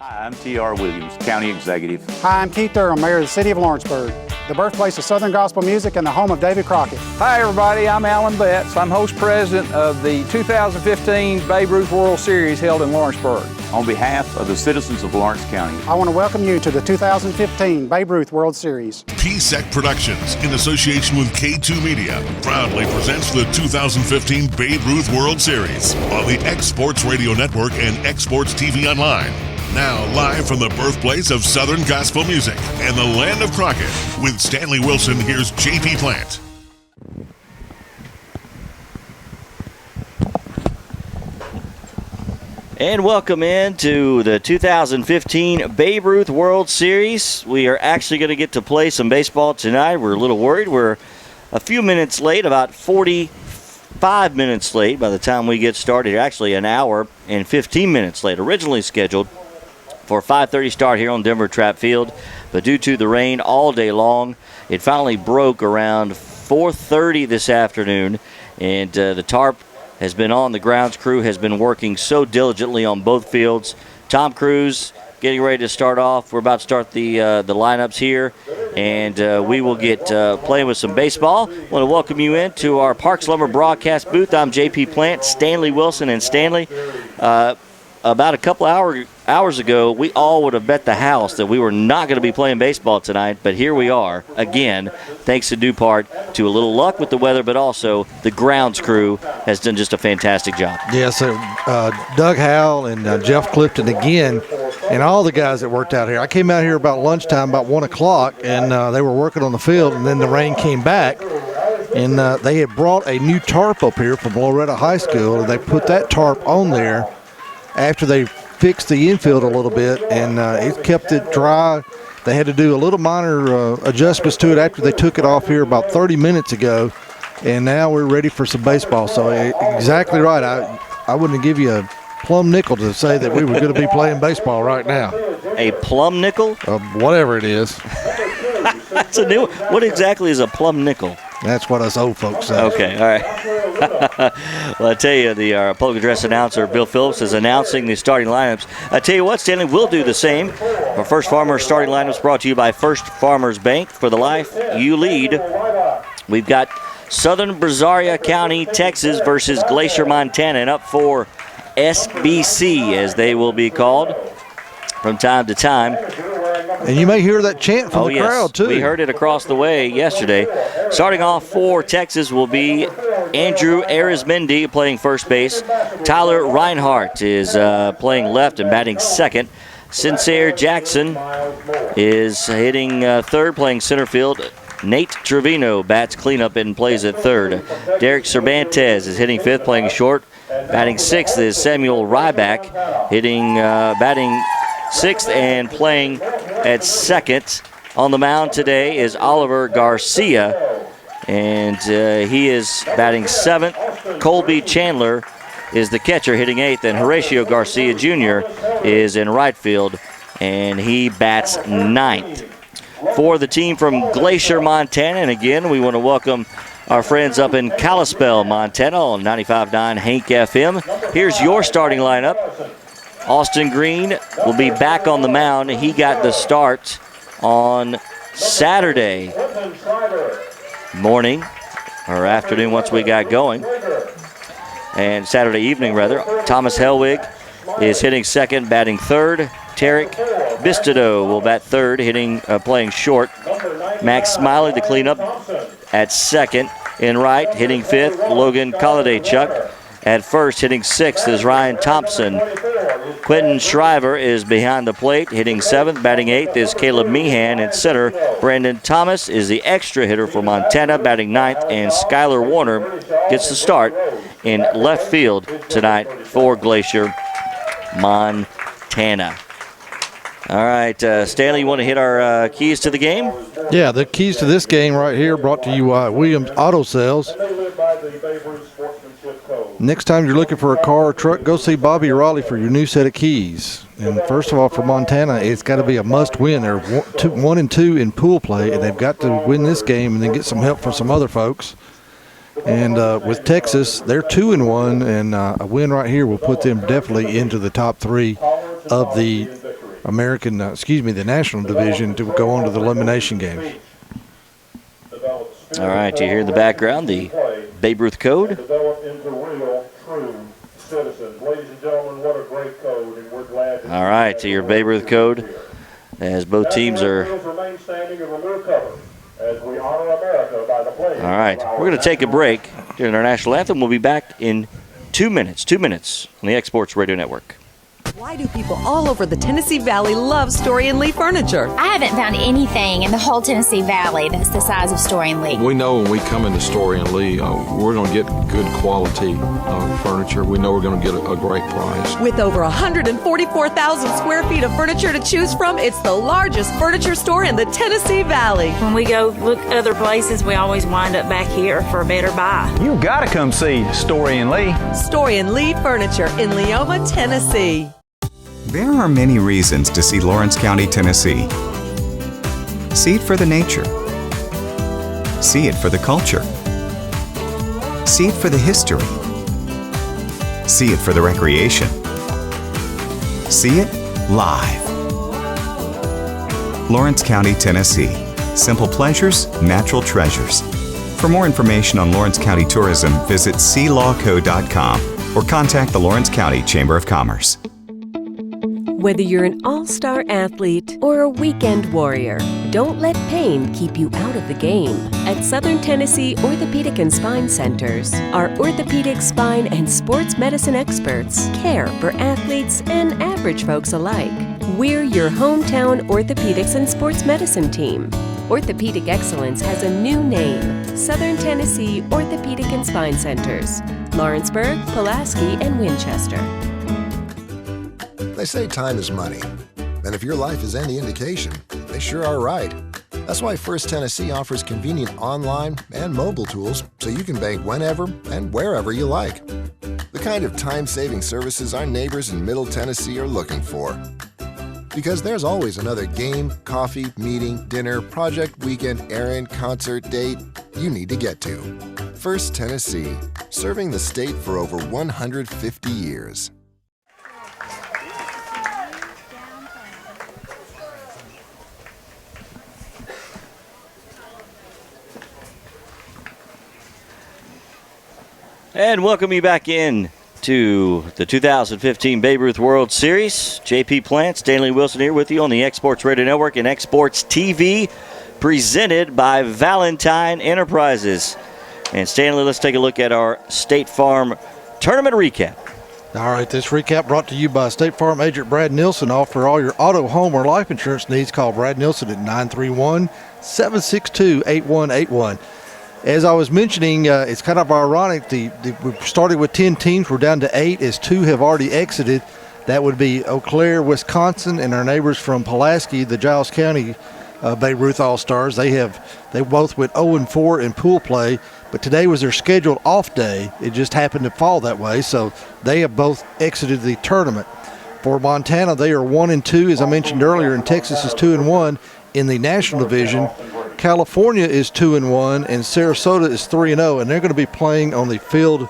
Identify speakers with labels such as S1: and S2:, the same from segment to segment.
S1: Hi, I'm T.R. Williams, County Executive.
S2: Hi, I'm Keith Durham, Mayor of the City of Lawrenceburg, the birthplace of Southern Gospel music and the home of David Crockett.
S3: Hi everybody, I'm Alan Betts. I'm host president of the 2015 Babe Ruth World Series held in Lawrenceburg.
S1: On behalf of the citizens of Lawrence County,
S2: I want to welcome you to the 2015 Babe Ruth World Series.
S4: PSEC Productions, in association with K2 Media, proudly presents the 2015 Babe Ruth World Series on the X Sports Radio Network and X Sports TV Online. Now, live from the birthplace of Southern Gospel music and the land of Crockett, with Stanley Wilson, here's J.P. Plant.
S5: And welcome into the 2015 Babe Ruth World Series. We are actually going to get to play some baseball tonight. We're a little worried. We're a few minutes late, about 45 minutes late by the time we get started. Actually, an hour and 15 minutes late, originally scheduled for a 5:30 start here on Denver Trapp Field. But due to the rain all day long, it finally broke around 4:30 this afternoon. And the tarp has been on. The grounds crew has been working so diligently on both fields. Tom Cruise getting ready to start off. We're about to start the lineups here. And we will get playing with some baseball. I want to welcome you into our Parks Lumber broadcast booth. I'm J.P. Plant, Stanley Wilson, and Stanley. About a couple hours ago, we all would have bet the house that we were not going to be playing baseball tonight, but here we are again, thanks to due part to a little luck with the weather, but also the grounds crew has done just a fantastic job.
S6: Yes, Doug Howell and Jeff Clifton again, and all the guys that worked out here. I came out here about lunchtime, about 1 o'clock, and they were working on the field, and then the rain came back. And they had brought a new tarp up here from Loretta High School, and they put that tarp on there after they fixed the infield a little bit, and it kept it dry. They had to do a little minor adjustments to it after they took it off here about 30 minutes ago, and now we're ready for some baseball. So exactly right. I wouldn't give you a plum nickel to say that we were going to be playing baseball right now.
S5: A plum nickel?
S6: Whatever it is.
S5: That's a new one. What exactly is a plum nickel?
S6: That's what us old folks say.
S5: Okay, all right. Well, I tell you, the public address announcer, Bill Phillips, is announcing the starting lineups. I tell you what, Stanley, we'll do the same. Our First Farmers starting lineups brought to you by First Farmers Bank. For the life you lead, we've got Southern Brazario County, Texas versus Glacier, Montana, and up for SBC, as they will be called from time to time.
S6: And you may hear that chant from the crowd, too.
S5: We heard it across the way yesterday. Starting off for Texas will be Andrew Arizmendi playing first base. Tyler Reinhardt is playing left and batting second. Sincere Jackson is hitting third, playing center field. Nate Trevino bats cleanup and plays at third. Derek Cervantes is hitting fifth, playing short. Batting sixth is Samuel Ryback, batting sixth and playing at second. On the mound today is Oliver Garcia, and he is batting seventh. Colby Chandler is the catcher, hitting eighth, and Horatio Garcia Jr. is in right field, and he bats ninth. For the team from Glacier, Montana, and again, we want to welcome our friends up in Kalispell, Montana on 95.9 Hank FM. Here's your starting lineup. Austin Green will be back on the mound. He got the start on Saturday morning, or afternoon once we got going, and Saturday evening rather. Thomas Helwig is hitting second, batting third. Tarek Bistido will bat third, playing short. Max Smiley to clean up at second. In right, hitting fifth, Logan Colladaychuk. At first, hitting sixth is Ryan Thompson. Quentin Shriver is behind the plate, hitting seventh. Batting eighth is Caleb Meehan. At center, Brandon Thomas is the extra hitter for Montana, batting ninth. And Skylar Warner gets the start in left field tonight for Glacier, Montana. All right, Stanley, you want to hit our keys to the game?
S6: Yeah, the keys to this game right here brought to you by Williams Auto Sales. Next time you're looking for a car or truck, go see Bobby Raleigh for your new set of keys. And first of all, for Montana, it's got to be a must-win. They're 1-2 in pool play, and they've got to win this game and then get some help from some other folks. And with Texas, they're 2-1, and a win right here will put them definitely into the top three of the the National Division to go on to the elimination games.
S5: All right, you hear in the background the Babe Ruth code.
S7: Develop into real, true citizens. Ladies and gentlemen, what a great code, and we're glad to
S5: All right, to your Babe Ruth code, as both teams are.
S7: remain standing and remove cover as we honor America by the pledge.
S5: All right, we're going to take a break during our national anthem. We'll be back in 2 minutes. 2 minutes on the Exports Radio Network.
S8: Why do people all over the Tennessee Valley love Story and Lee furniture?
S9: I haven't found anything in the whole Tennessee Valley that's the size of Story and Lee.
S10: We know when we come into Story and Lee, we're going to get good quality furniture. We know we're going to get a great price.
S8: With over 144,000 square feet of furniture to choose from, it's the largest furniture store in the Tennessee Valley.
S11: When we go look other places, we always wind up back here for a better buy.
S3: You got to come see Story and Lee.
S8: Story and Lee Furniture in Leoma, Tennessee.
S12: There are many reasons to see Lawrence County, Tennessee. See it for the nature. See it for the culture. See it for the history. See it for the recreation. See it live. Lawrence County, Tennessee. Simple pleasures, natural treasures. For more information on Lawrence County tourism, visit sealawco.com or contact the Lawrence County Chamber of Commerce.
S13: Whether you're an all-star athlete or a weekend warrior, don't let pain keep you out of the game. At Southern Tennessee Orthopedic and Spine Centers, our orthopedic, spine, and sports medicine experts care for athletes and average folks alike. We're your hometown orthopedics and sports medicine team. Orthopedic excellence has a new name: Southern Tennessee Orthopedic and Spine Centers, Lawrenceburg, Pulaski, and Winchester.
S14: They say time is money, and if your life is any indication, they sure are right. That's why First Tennessee offers convenient online and mobile tools so you can bank whenever and wherever you like. The kind of time-saving services our neighbors in Middle Tennessee are looking for. Because there's always another game, coffee, meeting, dinner, project, weekend, errand, concert, date you need to get to. First Tennessee, serving the state for over 150 years.
S5: And welcome you back in to the 2015 Babe Ruth World Series. JP Plant, Stanley Wilson here with you on the Exports Radio Network and Exports TV, presented by Valentine Enterprises. And Stanley, let's take a look at our State Farm tournament recap.
S6: All right, this recap brought to you by State Farm agent Brad Nilsson. For all your auto, home, or life insurance needs, call Brad Nilsson at 931-762-8181. As I was mentioning, it's kind of ironic. We started with 10 teams. We're down to 8 as 2 have already exited. That would be Eau Claire, Wisconsin, and our neighbors from Pulaski, the Giles County Babe Ruth All-Stars. They both went 0-4 in pool play, but today was their scheduled off day. It just happened to fall that way, so they have both exited the tournament. For Montana, they are 1-2, as I mentioned earlier, and Texas is 2-1 in the National Division. California is 2-1, and Sarasota is 3-0, and they're going to be playing on the field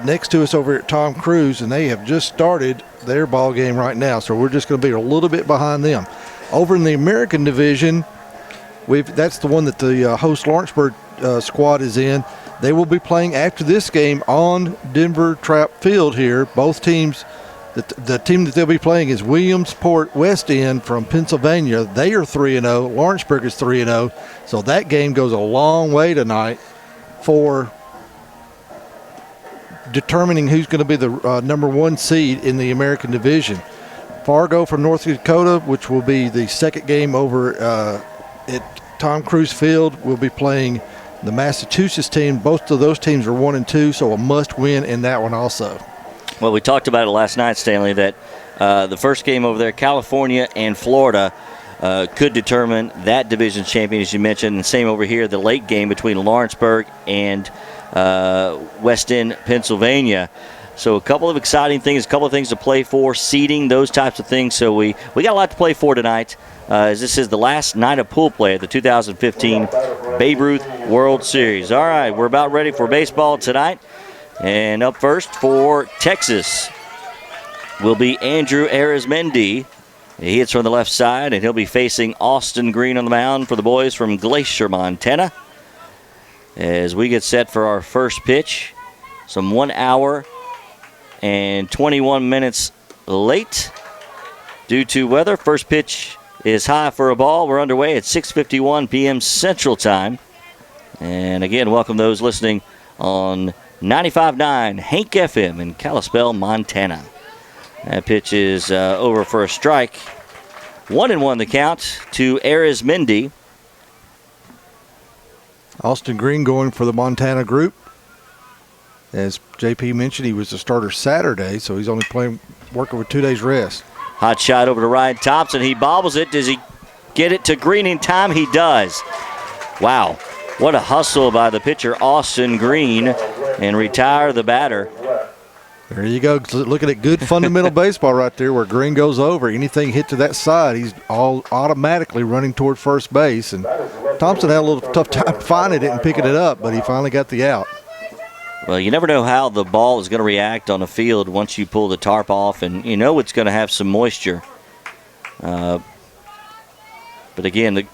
S6: next to us over at Tom Cruise, and they have just started their ball game right now, so we're just going to be a little bit behind them. Over in the American Division, that's the one that the host Lawrenceburg squad is in. They will be playing after this game on Denver Trap Field here. Both teams, the team that they'll be playing is Williamsport West End from Pennsylvania. They are 3-0. Lawrenceburg is 3-0. So that game goes a long way tonight for determining who's going to be the number 1 seed in the American Division. Fargo from North Dakota, which will be the second game over at Tom Cruise Field, will be playing the Massachusetts team. Both of those teams are 1-2, so a must-win in that one also.
S5: Well, we talked about it last night, Stanley, that the first game over there, California and Florida, could determine that division's champion, as you mentioned. And same over here, the late game between Lawrenceburg and West End, Pennsylvania. So a couple of exciting things, a couple of things to play for, seeding, those types of things. So we got a lot to play for tonight, as this is the last night of pool play at the 2015 Babe Ruth World Series. All right, we're about ready for baseball tonight. And up first for Texas will be Andrew Arizmendi. He hits from the left side, and he'll be facing Austin Green on the mound for the boys from Glacier, Montana. As we get set for our first pitch, some 1 hour and 21 minutes late due to weather. First pitch is high for a ball. We're underway at 6:51 p.m. Central Time. And again, welcome those listening on 95.9 Hank FM in Kalispell, Montana. That pitch is over for a strike. 1-1 the count to Arizmendi.
S6: Austin Green going for the Montana group. As JP mentioned, he was the starter Saturday, so he's only working with 2 days rest.
S5: Hot shot over to Ryan Thompson. He bobbles it. Does he get it to Green in time? He does. Wow. What a hustle by the pitcher, Austin Green, and retire the batter.
S6: There you go. Looking at good fundamental baseball right there where Green goes over. Anything hit to that side, he's all automatically running toward first base. And Thompson had a little tough time finding it and picking it up, but he finally got the out.
S5: Well, you never know how the ball is going to react on the field once you pull the tarp off, and you know it's going to have some moisture. But again,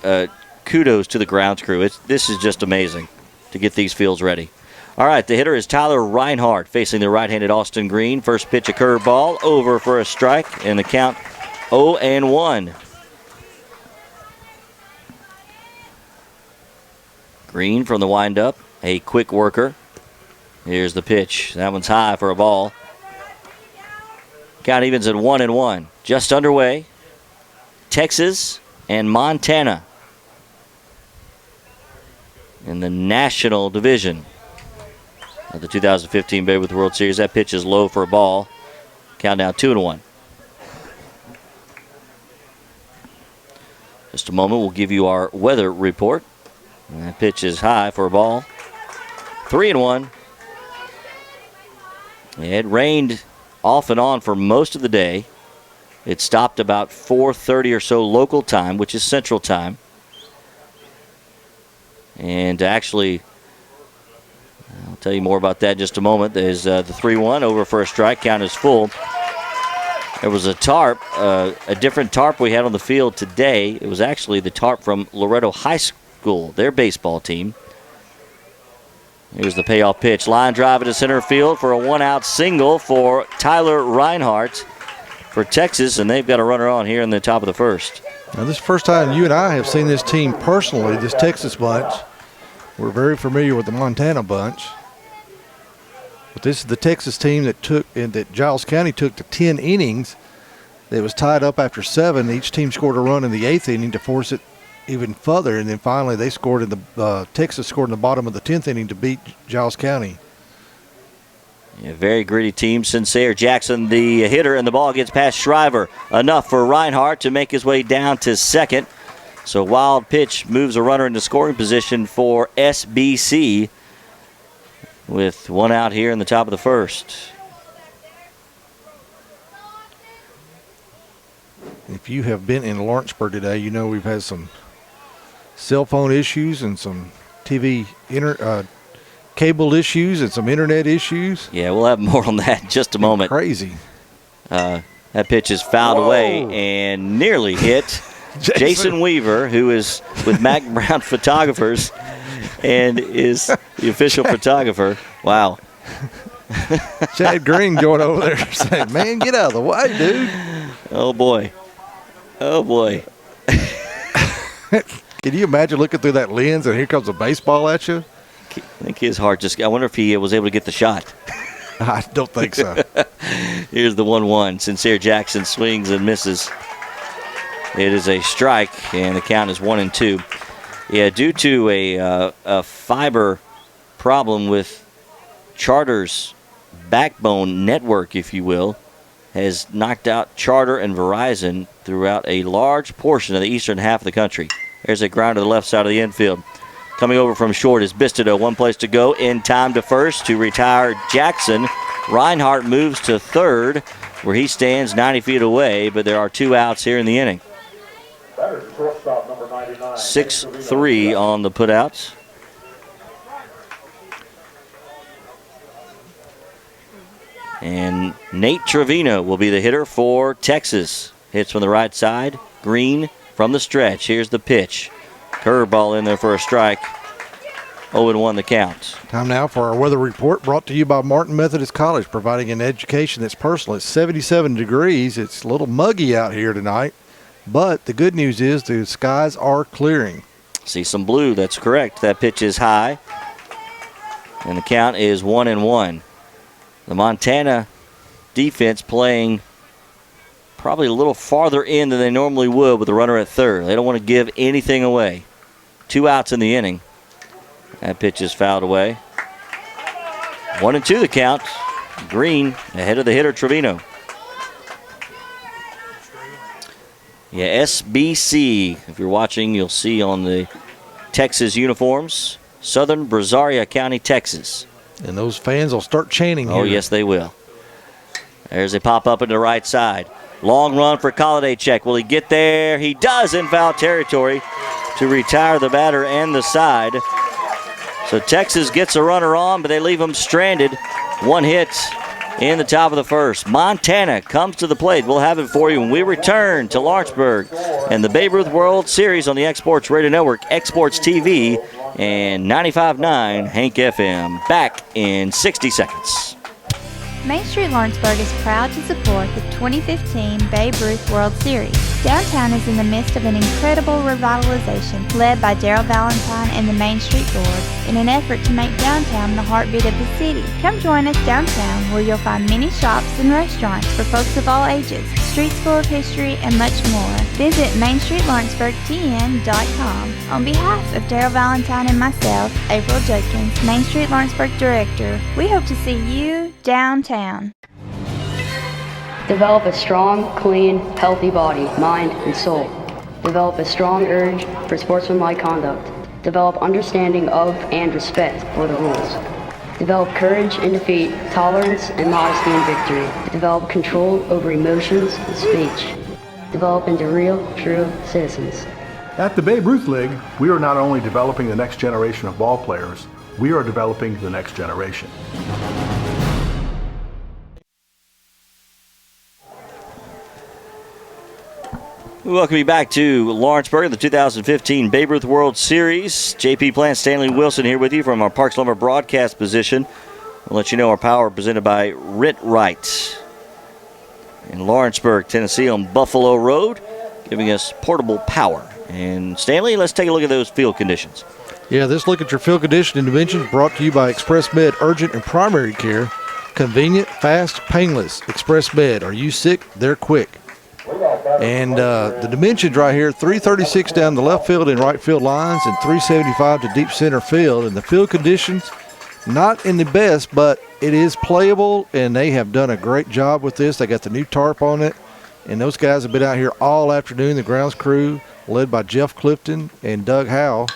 S5: kudos to the grounds crew. This is just amazing to get these fields ready. All right, the hitter is Tyler Reinhardt facing the right-handed Austin Green. First pitch, a curveball, over for a strike, and the count 0-1. Green from the windup, a quick worker. Here's the pitch. That one's high for a ball. Count evens at 1-1. Just underway. Texas and Montana in the National Division of the 2015 Babe Ruth World Series. That pitch is low for a ball. Count now 2-1. Just a moment, we'll give you our weather report. And that pitch is high for a ball. 3-1. It rained off and on for most of the day. It stopped about 4:30 or so local time, which is Central Time. And actually, I'll tell you more about that in just a moment. There's the 3-1 over for a strike. Count is full. There was a tarp, a different tarp we had on the field today. It was actually the tarp from Loretto High School, their baseball team. Here's the payoff pitch. Line drive into center field for a one-out single for Tyler Reinhardt for Texas, and they've got a runner on here in the top of the first.
S6: Now, this is the first time you and I have seen this team personally, this Texas bunch. We're very familiar with the Montana bunch. But this is the Texas team that Giles County took to 10 innings. It was tied up after 7. Each team scored a run in the 8th inning to force it even further, and then finally they scored in the Texas scored in the bottom of the 10th inning to beat Giles County.
S5: Yeah, very gritty team. Sincere Jackson, the hitter, and the ball gets past Shriver. Enough for Reinhardt to make his way down to second. So wild pitch moves a runner into scoring position for SBC with one out here in the top of the first.
S6: If you have been in Lawrenceburg today, you know we've had some cell phone issues and some TV cable issues and some internet issues.
S5: Yeah, we'll have more on that in just a moment.
S6: Crazy.
S5: That pitch is fouled away and nearly hit Jason Weaver, who is with Mac Brown Photographers and is the official photographer. Wow.
S6: Chad Green going over there saying, man, get out of the way, dude.
S5: Oh, boy. Oh, boy.
S6: Can you imagine looking through that lens and here comes a baseball at you?
S5: I think his heart just, I wonder if he was able to get the shot.
S6: I don't think so.
S5: Here's the 1-1. Sincere Jackson swings and misses. It is a strike, and the count is 1-2. Yeah, due to a fiber problem with Charter's backbone network, if you will, has knocked out Charter and Verizon throughout a large portion of the eastern half of the country. There's a ground to the left side of the infield. Coming over from short is Bistido. One place to go. In time to first to retire Jackson. Reinhardt moves to third, where he stands 90 feet away, but there are 2 outs here in the inning. 6-3 on the putouts. And Nate Trevino will be the hitter for Texas. hits from the right side. Green from the stretch. Here's the pitch. Curveball in there for a strike. 0-1 the count.
S6: Time now for our weather report, brought to you by Martin Methodist College, providing an education that's personal. It's 77 degrees. It's a little muggy out here tonight, but the good news is the skies are clearing.
S5: See some blue. That's correct. That pitch is high, and the count is 1-1. The Montana defense playing probably a little farther in than they normally would with the runner at third. They don't want to give anything away. 2 outs in the inning. That pitch is fouled away. 1-2 the count. Green ahead of the hitter, Trevino. Yeah, SBC. If you're watching, you'll see on the Texas uniforms. Southern Brazario County, Texas.
S6: And those fans will start chanting here.
S5: Oh, yes, they will. There's a pop-up into the right side. Long run for Kolodejczyk. Will he get there? He does in foul territory to retire the batter and the side. So Texas gets a runner on, but they leave him stranded. 1 hit in the top of the first. Montana comes to the plate. We'll have it for you when we return to Lawrenceburg and the Babe Ruth World Series on the Exports Radio Network, Exports TV, and 95.9 Hank FM. Back in 60 seconds.
S15: Main Street Lawrenceburg is proud to support the 2015 Babe Ruth World Series. Downtown is in the midst of an incredible revitalization led by Darryl Valentine and the Main Street Board in an effort to make downtown the heartbeat of the city. Come join us downtown where you'll find many shops and restaurants for folks of all ages, streets full of history, and much more. Visit MainStreetLawrenceburgTN.com. On behalf of Darryl Valentine and myself, April Judkins, Main Street Lawrenceburg Director, we hope to see you downtown.
S16: Develop a strong, clean, healthy body, mind, and soul. Develop a strong urge for sportsmanlike conduct. Develop understanding of and respect for the rules. Develop courage in defeat, tolerance and modesty in victory. Develop control over emotions and speech. Develop into real, true citizens.
S17: At the Babe Ruth League, we are not only developing the next generation of ball players, we are developing the next generation.
S5: We welcome you back to Lawrenceburg, the 2015 Babe Ruth World Series. JP Plant, Stanley Wilson here with you from our Parks Lumber broadcast position. We'll let you know our power presented by Rit Wright in Lawrenceburg, Tennessee on Buffalo Road, giving us portable power. And Stanley, let's take a look at those field conditions.
S6: Yeah, this look at your field condition and dimensions brought to you by Express Med Urgent and Primary Care. Convenient, fast, painless. Express Med. Are you sick? They're quick. And the dimensions right here, 336 down the left field and right field lines and 375 to deep center field. And the field conditions, not in the best, but it is playable, and they have done a great job with this. They got the new tarp on it, and those guys have been out here all afternoon, the grounds crew, led by Jeff Clifton and Doug Howell.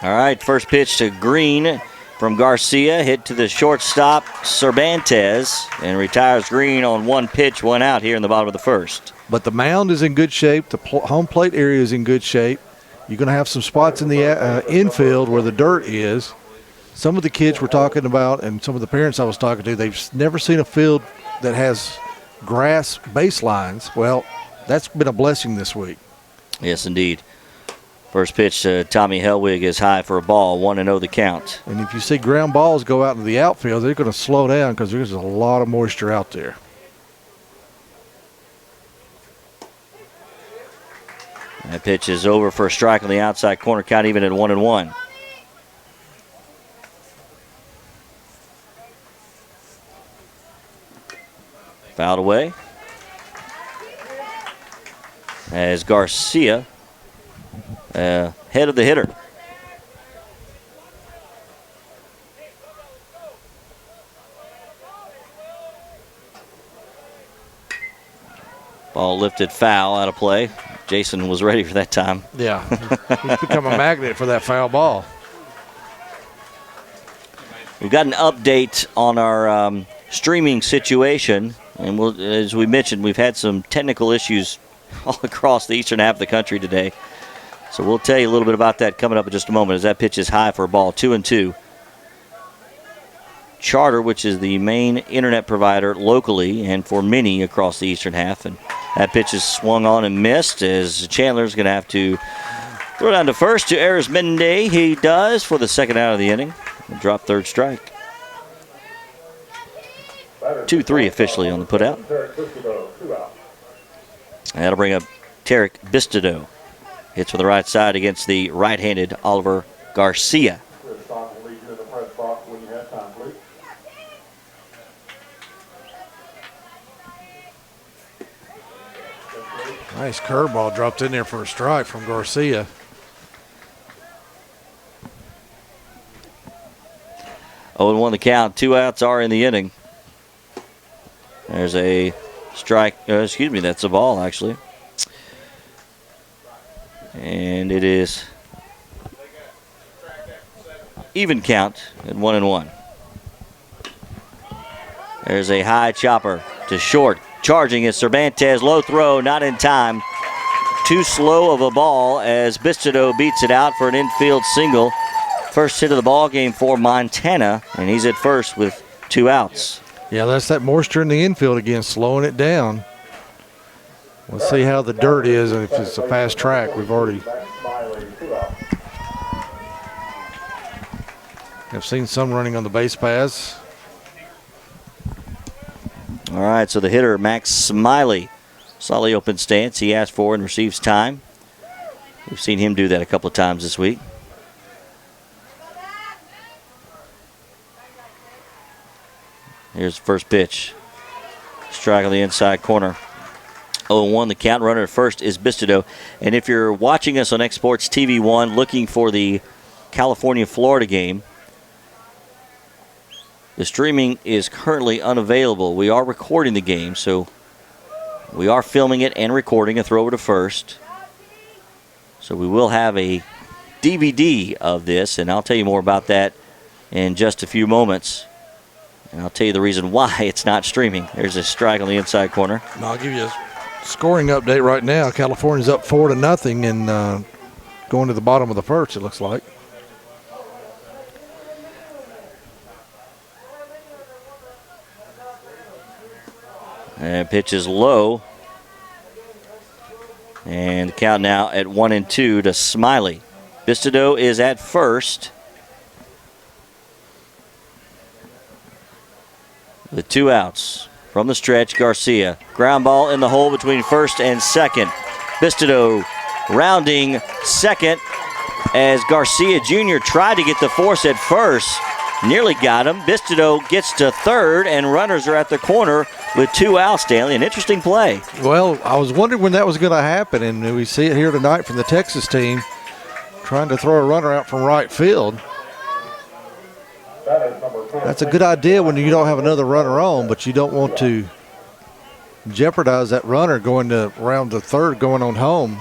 S5: All right, first pitch to Green from Garcia, hit to the shortstop, Cervantes, and retires Green on 1 pitch, 1 out here in the bottom of the first.
S6: But the mound is in good shape. The home plate area is in good shape. You're going to have some spots in the infield where the dirt is. Some of the kids we're talking about and some of the parents I was talking to, they've never seen a field that has grass baselines. Well, that's been a blessing this week.
S5: Yes, indeed. First pitch to Tommy Hellwig is high for a ball, 1-0 the count.
S6: And if you see ground balls go out into the outfield, they're going to slow down because there's a lot of moisture out there.
S5: That pitch is over for a strike on the outside corner, count even at 1-1. Fouled away. As Garcia head of the hitter. Ball lifted foul, out of play. Jason was ready for that time.
S6: Yeah, he's become a magnet for that foul ball.
S5: We've got an update on our streaming situation, and as we mentioned, we've had some technical issues all across the eastern half of the country today. So we'll tell you a little bit about that coming up in just a moment as that pitch is high for a ball, 2-2. Charter, which is the main internet provider locally and for many across the eastern half, and That pitch is swung on and missed as Chandler's going to have to throw down to first to Arizmendi. He does for the second out of the inning. Drop third strike. 2-3 officially on the putout. That'll bring up Tarek Bistido. Hits from the right side against the right-handed Oliver Garcia.
S6: Nice curveball dropped in there for a strike from Garcia.
S5: Oh, 0-1 the count. 2 outs are in the inning. There's a strike. Excuse me, that's a ball, actually. And it is even count at 1-1. There's a high chopper to short. Charging is Cervantes. Low throw, not in time. Too slow of a ball as Bistido beats it out for an infield single. First hit of the ball game for Montana, and he's at first with 2 outs.
S6: Yeah, that's that moisture in the infield again, slowing it down. We'll see how the dirt is and if it's a fast track. We've already have seen some running on the base paths.
S5: All right, so the hitter, Max Smiley, solid open stance. He asked for and receives time. We've seen him do that a couple of times this week. Here's the first pitch. Strike on the inside corner. 0-1, the count. Runner at first is Bistido. And if you're watching us on Exports TV 1 looking for the California-Florida game, the streaming is currently unavailable. We are recording the game, so we are filming it and recording a throw over to first. So we will have a DVD of this, and I'll tell you more about that in just a few moments. And I'll tell you the reason why it's not streaming. There's a strike on the inside corner.
S6: And I'll give you a scoring update right now. California's up 4-0 and going to the bottom of the first, it looks like.
S5: And pitch is low. And the count now at 1-2 to Smiley. Bistido is at first. With 2 outs from the stretch, Garcia. Ground ball in the hole between first and second. Bistido rounding second as Garcia Jr. tried to get the force at first. Nearly got him. Bistido gets to third, and runners are at the corner with 2 outs, Stanley. An interesting play.
S6: Well, I was wondering when that was going to happen, and we see it here tonight from the Texas team trying to throw a runner out from right field. That's a good idea when you don't have another runner on, but you don't want to jeopardize that runner going to around the third going on home.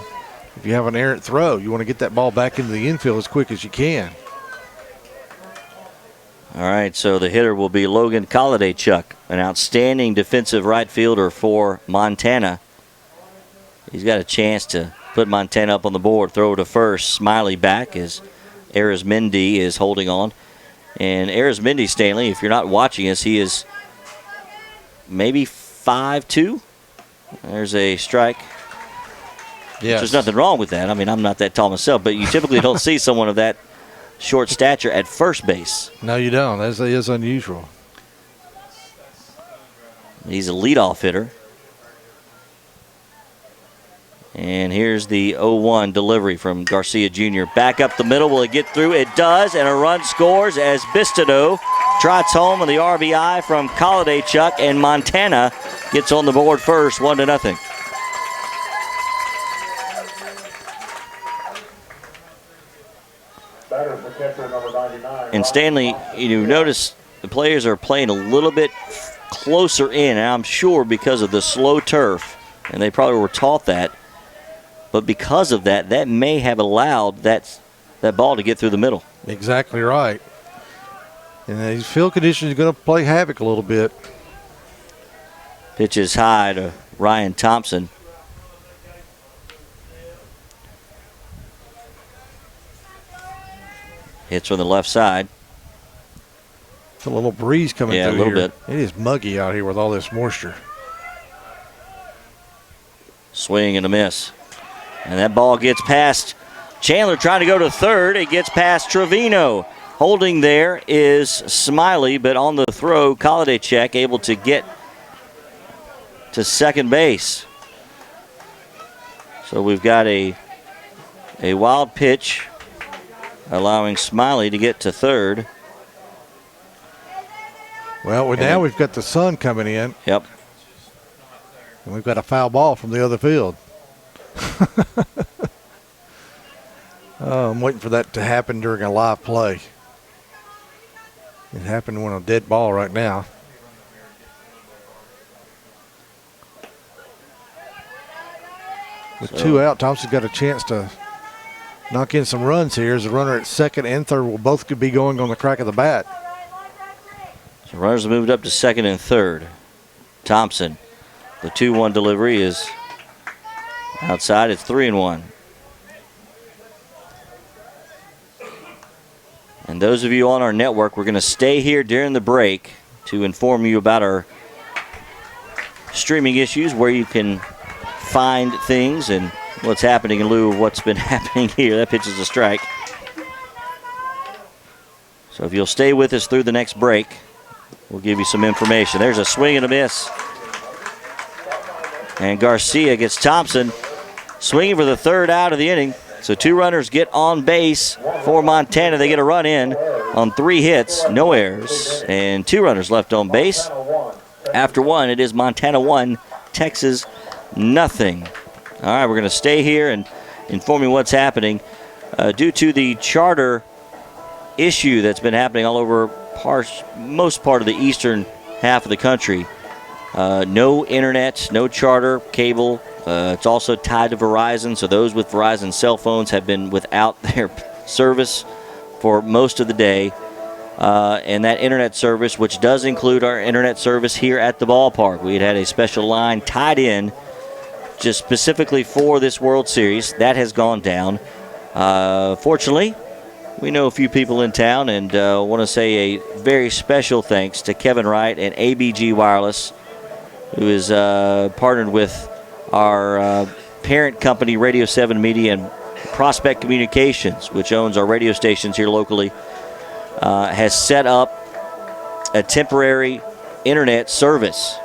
S6: If you have an errant throw, you want to get that ball back into the infield as quick as you can.
S5: All right, so the hitter will be Logan Colladaychuk, an outstanding defensive right fielder for Montana. He's got a chance to put Montana up on the board. Throw to first. Smiley back as Arizmendi is holding on. And Arizmendi, Stanley, if you're not watching us, he is maybe 5'2". There's a strike.
S6: Yes.
S5: There's nothing wrong with that. I mean, I'm not that tall myself, but you typically don't see someone of that short stature at first base.
S6: No, you don't. That is unusual.
S5: He's a leadoff hitter. And here's the 0-1 delivery from Garcia Jr. Back up the middle. Will it get through? It does, and a run scores as Bistido trots home on the RBI from Colladaychuk, and Montana gets on the board first, 1-0. And Stanley, you notice the players are playing a little bit closer in, and I'm sure because of the slow turf, and they probably were taught that. But because of that, that may have allowed that ball to get through the middle.
S6: Exactly right. And these field conditions are going to play havoc a little bit.
S5: Pitch is high to Ryan Thompson. Hits from the left side.
S6: It's a little breeze coming through
S5: here. Yeah, a little bit.
S6: It is muggy out here with all this moisture.
S5: Swing and a miss. And that ball gets past Chandler trying to go to third. It gets past Trevino. Holding there is Smiley, but on the throw, Kolodechek able to get to second base. So we've got a wild pitch allowing Smiley to get to third.
S6: Well, now we've got the sun coming in.
S5: Yep.
S6: And we've got a foul ball from the other field. Oh, I'm waiting for that to happen during a live play. It happened on a dead ball right now. With two out, Thompson's got a chance to knock in some runs here as the runner at second and third will both could be going on the crack of the bat.
S5: So runners have moved up to second and third. Thompson, the 2-1 delivery is outside. It's 3-1. And those of you on our network, we're going to stay here during the break to inform you about our streaming issues, where you can find things and what's happening in lieu of what's been happening here. That pitch is a strike. So if you'll stay with us through the next break, we'll give you some information. There's a swing and a miss. And Garcia gets Thompson swinging for the third out of the inning. So 2 runners get on base for Montana. They get a run in on 3 hits, no errors, and 2 runners left on base. After 1, it is Montana 1, Texas nothing. All right, we're going to stay here and inform you what's happening. Due to the charter issue that's been happening all over most part of the eastern half of the country, no internet, no charter cable. It's also tied to Verizon, so those with Verizon cell phones have been without their service for most of the day. And that internet service, which does include our internet service here at the ballpark. We had a special line tied in just specifically for this World Series. That has gone down. Fortunately, we know a few people in town, and want to say a very special thanks to Kevin Wright and ABG Wireless, who is partnered with our parent company, Radio 7 Media and Prospect Communications, which owns our radio stations here locally, has set up a temporary internet service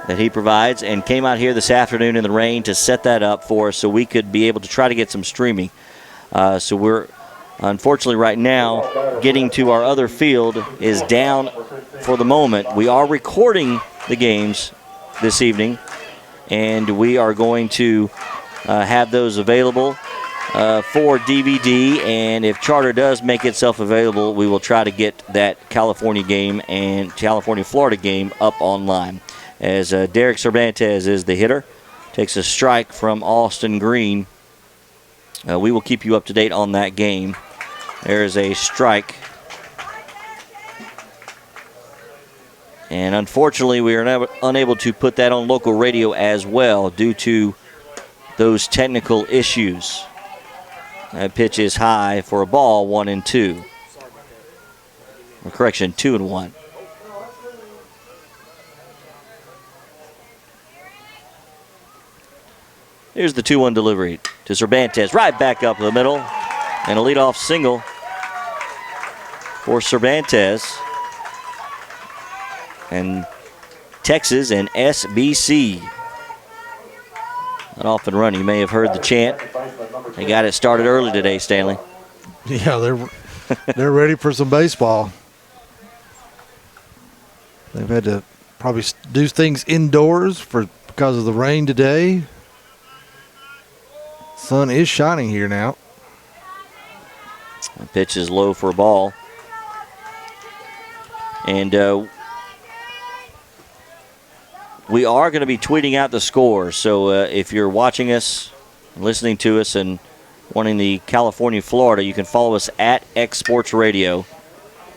S5: that he provides, and came out here this afternoon in the rain to set that up for us so we could be able to try to get some streaming. So we're, unfortunately right now, getting to our other field is down for the moment. We are recording the games this evening, and we are going to have those available for DVD, and if charter does make itself available, we will try to get that California game and California-Florida game up online. As Derek Cervantes is the hitter, takes a strike from Austin Green. We will keep you up to date on that game. There is a strike. And unfortunately, we are unable to put that on local radio as well due to those technical issues. That pitch is high for a ball, 1-2. Or correction, 2-1. Here's the 2-1 delivery to Cervantes, right back up the middle, and a leadoff single for Cervantes. And Texas and SBC. Not off and running. You may have heard the chant. They got it started early today, Stanley.
S6: Yeah, they're ready for some baseball. They've had to probably do things indoors because of the rain today. Sun is shining here now.
S5: The pitch is low for a ball. And we are going to be tweeting out the scores. So if you're watching us, listening to us, and wanting the California-Florida, you can follow us at X Sports Radio.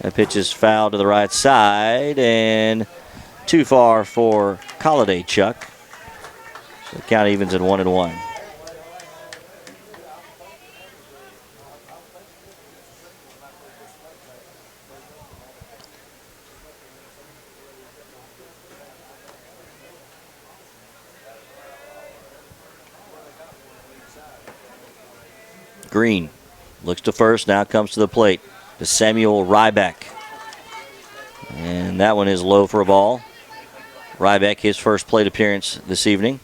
S5: That pitch is fouled to the right side and too far for Kolodechek. So the count evens at 1-1. Green looks to first, now comes to the plate to Samuel Ryback. And that one is low for a ball. Ryback, his first plate appearance this evening.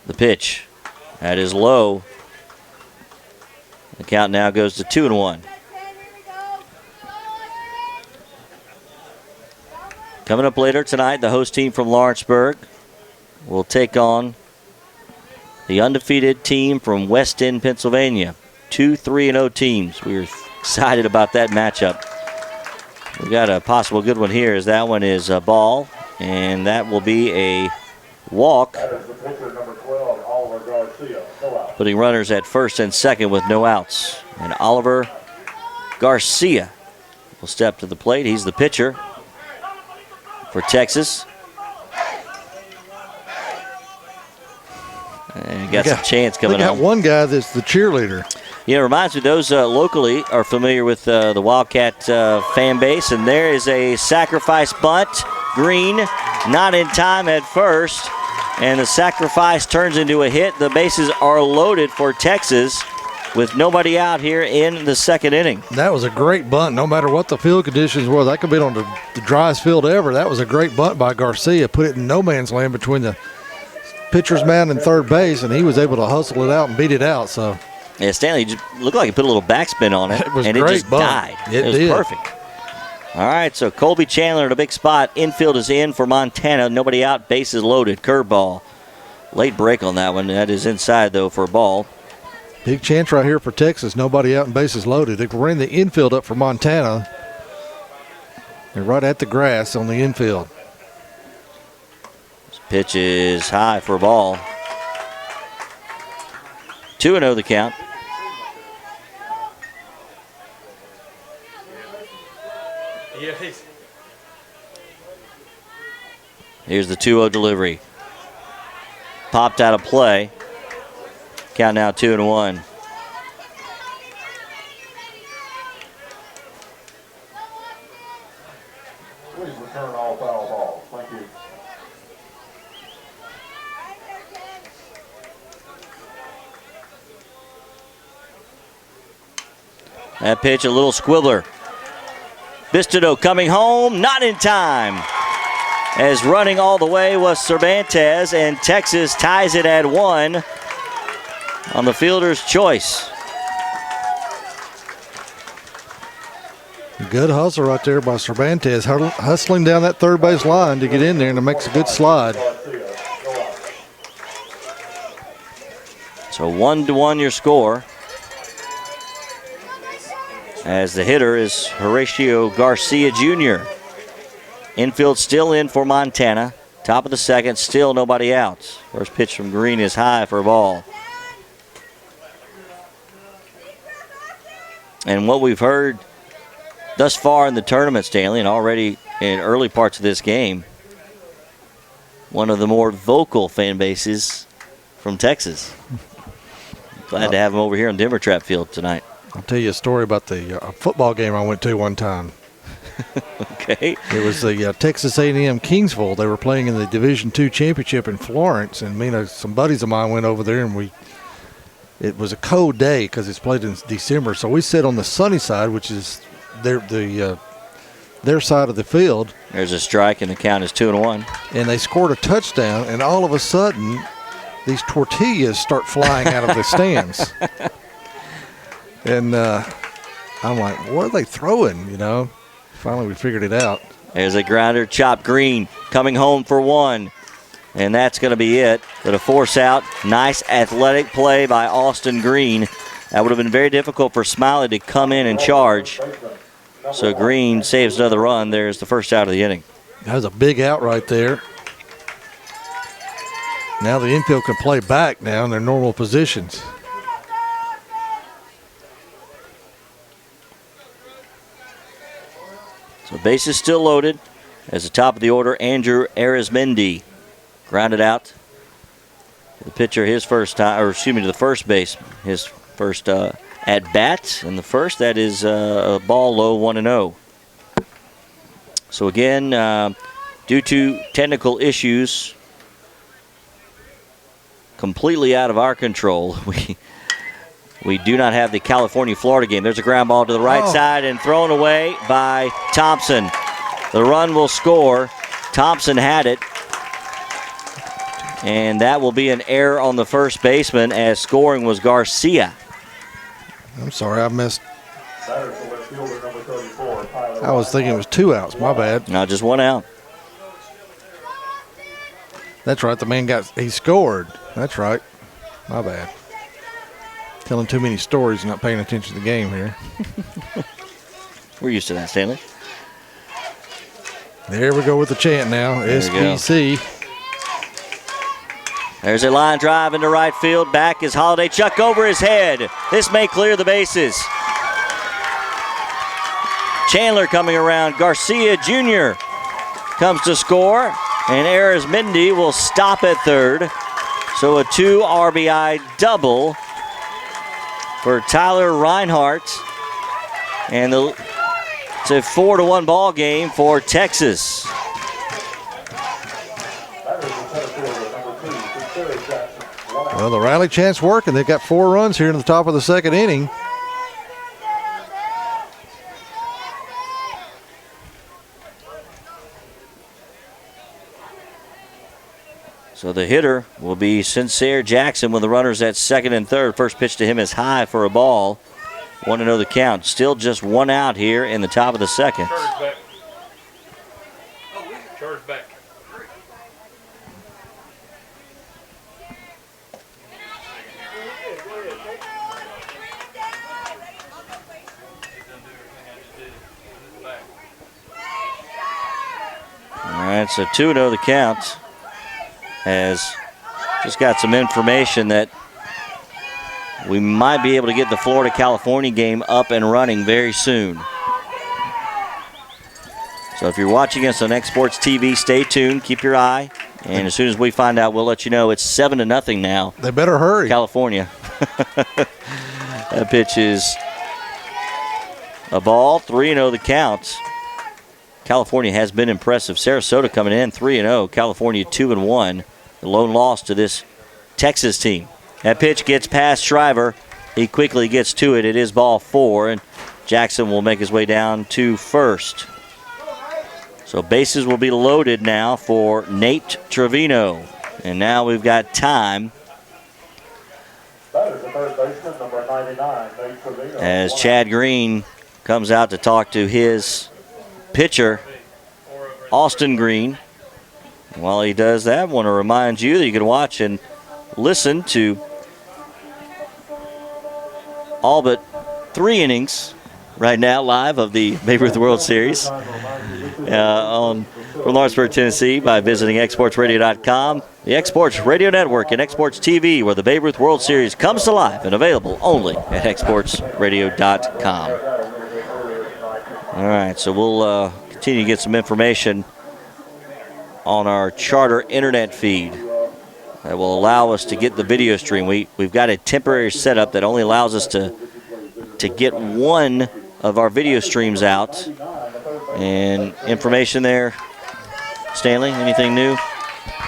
S5: The pitch. That is low. The count now goes to 2-1. Coming up later tonight, the host team from Lawrenceburg will take on the undefeated team from West End, Pennsylvania. 2 3-0 teams. We're excited about that matchup. We've got a possible good one here, as that one is a ball, and that will be a walk, putting runners at first and second with no outs. And Oliver Garcia will step to the plate. He's the pitcher for Texas. And got some chance coming up.
S6: We got one guy that's the cheerleader.
S5: Yeah, it reminds me, those locally are familiar with the Wildcat fan base. And there is a sacrifice bunt. Green not in time at first. And the sacrifice turns into a hit. The bases are loaded for Texas with nobody out here in the second inning.
S6: That was a great bunt, no matter what the field conditions were. That could be on the driest field ever. That was a great bunt by Garcia. Put it in no man's land between the pitcher's mound and third base, and he was able to hustle it out and beat it out. So,
S5: yeah, Stanley just looked like he put a little backspin on it,
S6: and
S5: it just died. It was
S6: did.
S5: Perfect. All right, so Colby Chandler in a big spot. Infield is in for Montana. Nobody out. Bases loaded. Curveball. Late break on that one. That is inside, though, for a ball.
S6: Big chance right here for Texas. Nobody out and bases loaded. They ran the infield up for Montana. They're right at the grass on the infield.
S5: This pitch is high for a ball. 2-0 the count. Here's the 2-0 delivery. Popped out of play. Count now 2-1.
S7: Please return all foul balls. Thank you.
S5: That pitch, a little squibbler. Bistido coming home, not in time. As running all the way was Cervantes, and Texas ties it at 1 on the fielder's choice.
S6: Good hustle right there by Cervantes, hustling down that third base line to get in there, and it makes a good slide.
S5: So 1-1 your score. As the hitter is Horatio Garcia Jr. Infield still in for Montana. Top of the second, still nobody out. First pitch from Green is high for a ball. And what we've heard thus far in the tournament, Stanley, and already in early parts of this game, one of the more vocal fan bases from Texas. Glad to have him over here on Denver Trap Field tonight.
S6: I'll tell you a story about the football game I went to one time.
S5: Okay.
S6: It was the Texas A&M Kingsville. They were playing in the Division II championship in Florence, and me and some buddies of mine went over there, and it was a cold day because it's played in December. So we sat on the sunny side, which is their side of the field.
S5: There's a strike, and the count is 2-1.
S6: And they scored a touchdown, and all of a sudden, these tortillas start flying out of the stands. And I'm like, what are they throwing, you know? Finally, we figured it out.
S5: There's a grounder, Chop Green coming home for 1. And that's going to be it. But a force out. Nice athletic play by Austin Green. That would have been very difficult for Smiley to come in and charge. So Green saves another run. There's the first out of the inning.
S6: That was a big out right there. Now the infield can play back now in their normal positions.
S5: So base is still loaded. As the top of the order, Andrew Arizmendi grounded out. The pitcher, his first time, or excuse me, to the first base, his first at bat in the first. That is a ball low, 1-0. So again, due to technical issues completely out of our control, we do not have the California-Florida game. There's a ground ball to the right side and thrown away by Thompson. The run will score. Thompson had it. And that will be an error on the first baseman, as scoring was Garcia.
S6: I'm sorry, I missed. I was thinking it was 2 outs. My bad.
S5: No, just 1 out.
S6: That's right. The man he scored. That's right. My bad. Telling too many stories and not paying attention to the game here.
S5: We're used to that, Stanley.
S6: There we go with the chant now. SPC.
S5: There's a line drive into right field. Back is Holiday. Chuck over his head. This may clear the bases. Chandler coming around. Garcia Jr. comes to score. And Arizmendi will stop at third. So a 2 RBI double for Tyler Reinhardt. And it's a 4-1 ball game for Texas.
S6: Well, the rally chant's working. They've got 4 runs here in the top of the second inning.
S5: So the hitter will be Sincere Jackson with the runners at second and third. First pitch to him is high for a ball. 1-0 the count. Still just 1 out here in the top of the second.
S7: Charge back.
S5: All right, so 2-0 the count. Has just got some information that we might be able to get the Florida-California game up and running very soon. So if you're watching us on Exports TV, stay tuned, keep your eye, and as soon as we find out, we'll let you know. It's 7-0 now.
S6: They better hurry.
S5: California. That pitch is a ball, 3-0 the count. California has been impressive. Sarasota coming in 3-0, California 2-1. The lone loss to this Texas team. That pitch gets past Shriver. He quickly gets to it. It is ball 4, and Jackson will make his way down to first. So bases will be loaded now for Nate Trevino. And now we've got time as Chad Green comes out to talk to his pitcher, Austin Green. While he does that, I want to remind you that you can watch and listen to all but 3 innings right now live of the Babe Ruth World Series from Lawrenceburg, Tennessee, by visiting exportsradio.com, the Exports Radio Network, and Exports TV, where the Babe Ruth World Series comes to life and available only at exportsradio.com. All right, so we'll continue to get some information on our charter internet feed that will allow us to get the video stream. We've got a temporary setup that only allows us to get one of our video streams out. And information there, Stanley, anything new?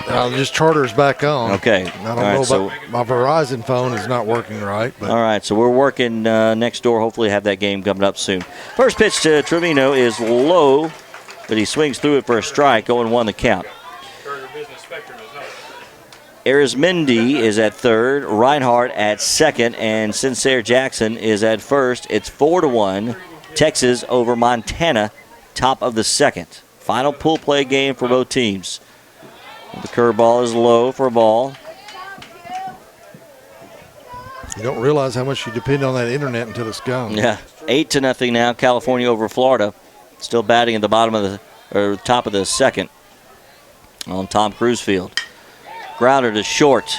S6: Just charter's back on.
S5: Okay.
S6: I don't know about my Verizon phone is not working right. But.
S5: All right, so we're working next door. Hopefully have that game coming up soon. First pitch to Trevino is low, but he swings through it for a strike, 0-1 the count. Arizmendi is at third, Reinhardt at second, and Sincere Jackson is at first. It's 4-1, Texas over Montana, top of the second. Final pool play game for both teams. The curveball is low for a ball.
S6: You don't realize how much you depend on that internet until it's gone.
S5: Yeah, 8-0 now, California over Florida. Still batting at the bottom of top of the second on Tom Cruise Field. Grounder to short.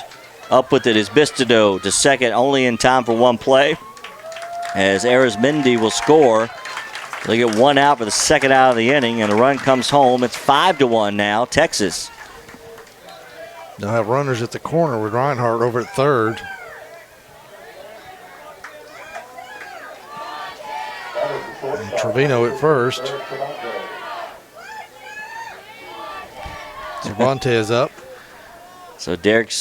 S5: Up with it is Bistido to second, only in time for one play. As Arizmendi will score. They get 1 out for the second out of the inning, and the run comes home. It's 5-1 now, Texas.
S6: They'll have runners at the corner with Reinhardt over at third. Trevino at first. Cervantes up.
S5: So Derek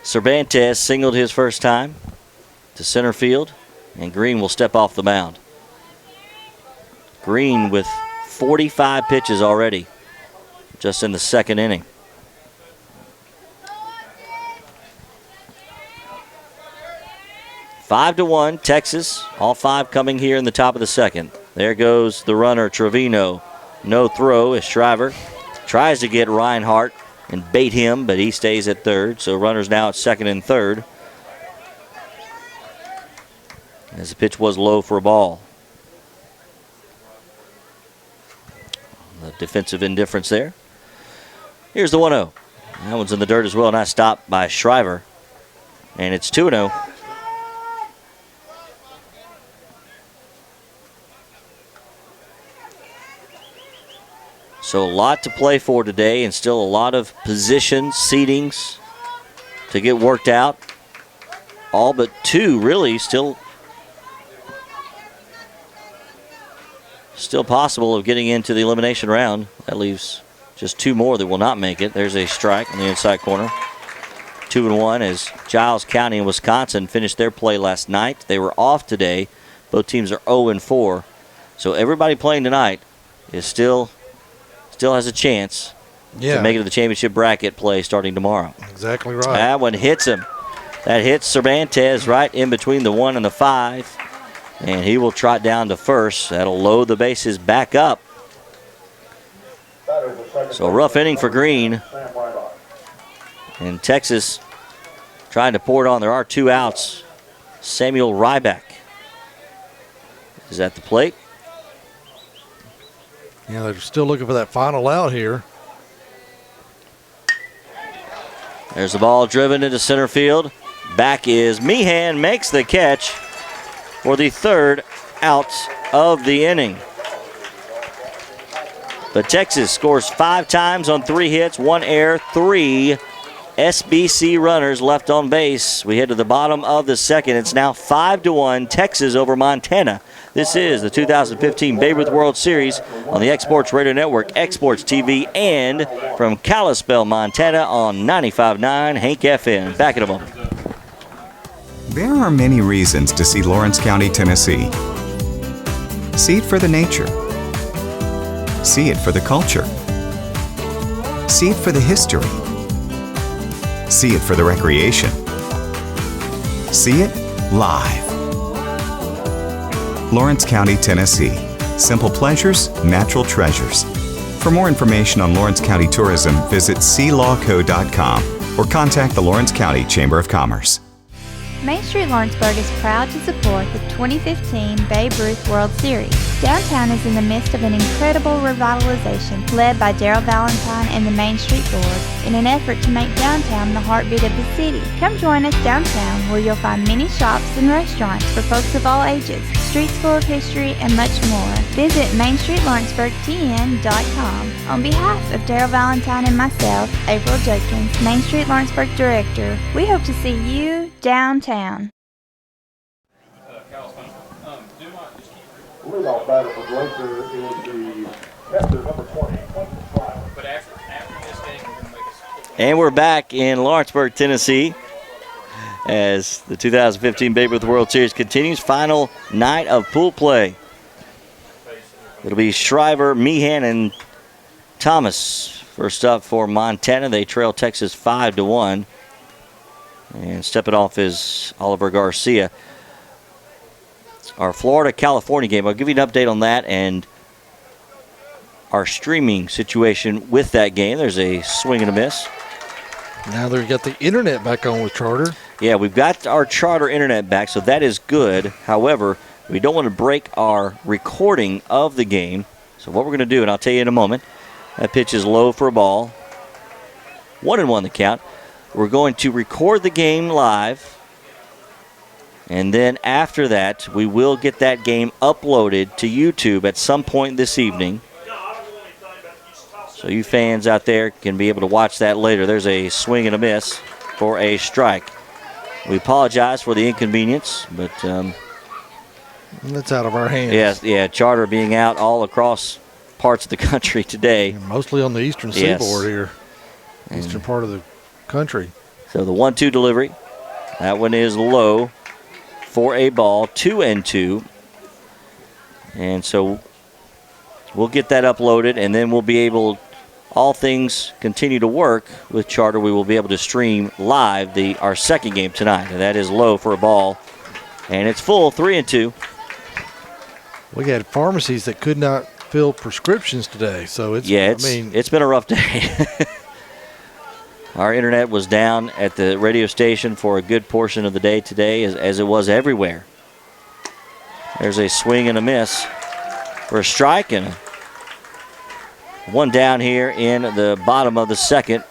S5: Cervantes singled his first time to center field, and Green will step off the mound. Green with 45 pitches already, just in the second inning. 5-1, Texas. All 5 coming here in the top of the second. There goes the runner, Trevino. No throw as Shriver tries to get Reinhardt and bait him, but he stays at third. So runners now at second and third, as the pitch was low for a ball. The defensive indifference there. Here's the 1-0. That one's in the dirt as well. Nice stop by Shriver. And it's 2-0. So a lot to play for today, and still a lot of positions, seedings to get worked out. All but 2 really still possible of getting into the elimination round. That leaves just 2 more that will not make it. There's a strike in the inside corner. 2-1 as Giles County and Wisconsin finished their play last night. They were off today. Both teams are 0-4. So everybody playing tonight is still has a chance to make it to the championship bracket play starting tomorrow.
S6: Exactly right.
S5: That one hits him. That hits Cervantes right in between the 1 and the 5. And he will trot down to first. That'll load the bases back up. So a rough inning for Green. And Texas trying to pour it on. There are 2 outs. Samuel Ryback is at the plate.
S6: Yeah, they're still looking for that final out here.
S5: There's the ball driven into center field. Back is Meehan, makes the catch for the 3rd out of the inning. But Texas scores 5 times on 3 hits, 1 error, 3 SBC runners left on base. We head to the bottom of the second. It's now 5-1, Texas over Montana. This is the 2015 Babe Ruth World Series on the X-Sports Radio Network, X-Sports TV, and from Kalispell, Montana on 95.9 Hank FM. Back in a moment.
S12: There are many reasons to see Lawrence County, Tennessee. See it for the nature. See it for the culture. See it for the history. See it for the recreation. See it live. Lawrence County, Tennessee. Simple pleasures, natural treasures. For more information on Lawrence County tourism, visit clawco.com or contact the Lawrence County Chamber of Commerce.
S15: Main Street Lawrenceburg is proud to support the 2015 Babe Ruth World Series. Downtown is in the midst of an incredible revitalization led by Daryl Valentine and the Main Street Board in an effort to make downtown the heartbeat of the city. Come join us downtown where you'll find many shops and restaurants for folks of all ages, streets full of history, and much more. Visit MainStreetLawrenceburgTN.com. On behalf of Daryl Valentine and myself, April Judkins, Main Street Lawrenceburg Director, we hope to see you downtown.
S7: Leadoff batter for Glacier is the catcher, number 20.
S5: And we're back in Lawrenceburg, Tennessee, as the 2015 Babe Ruth World Series continues. Final night of pool play. It'll be Shriver, Meehan, and Thomas. First up for Montana. They trail Texas 5-1. And stepping off is Oliver Garcia. Our Florida-California game. I'll give you an update on that and our streaming situation with that game. There's a swing and a miss.
S6: Now they've got the internet back on with Charter.
S5: Yeah, we've got our Charter internet back, so that is good. However, we don't want to break our recording of the game. So what we're going to do, and I'll tell you in a moment, that pitch is low for a ball. 1-1 the count. We're going to record the game live, and then after that, we will get that game uploaded to YouTube at some point this evening. So you fans out there can be able to watch that later. There's a swing and a miss for a strike. We apologize for the inconvenience, but
S6: That's out of our hands.
S5: Yes, yeah, charter being out all across parts of the country today.
S6: Mostly on the eastern seaboard here, eastern part of the country.
S5: So the 1-2 delivery, that one is low for a ball, 2-2. And so we'll get that uploaded, and then we'll be able, all things continue to work with charter, we will be able to stream live our second game tonight. And that is low for a ball, and it's full, 3-2.
S6: We had pharmacies that could not fill prescriptions today, so it's
S5: it's been a rough day. Our internet was down at the radio station for a good portion of the day today, as it was everywhere. There's a swing and a miss for a strike, and one down here in the bottom of the second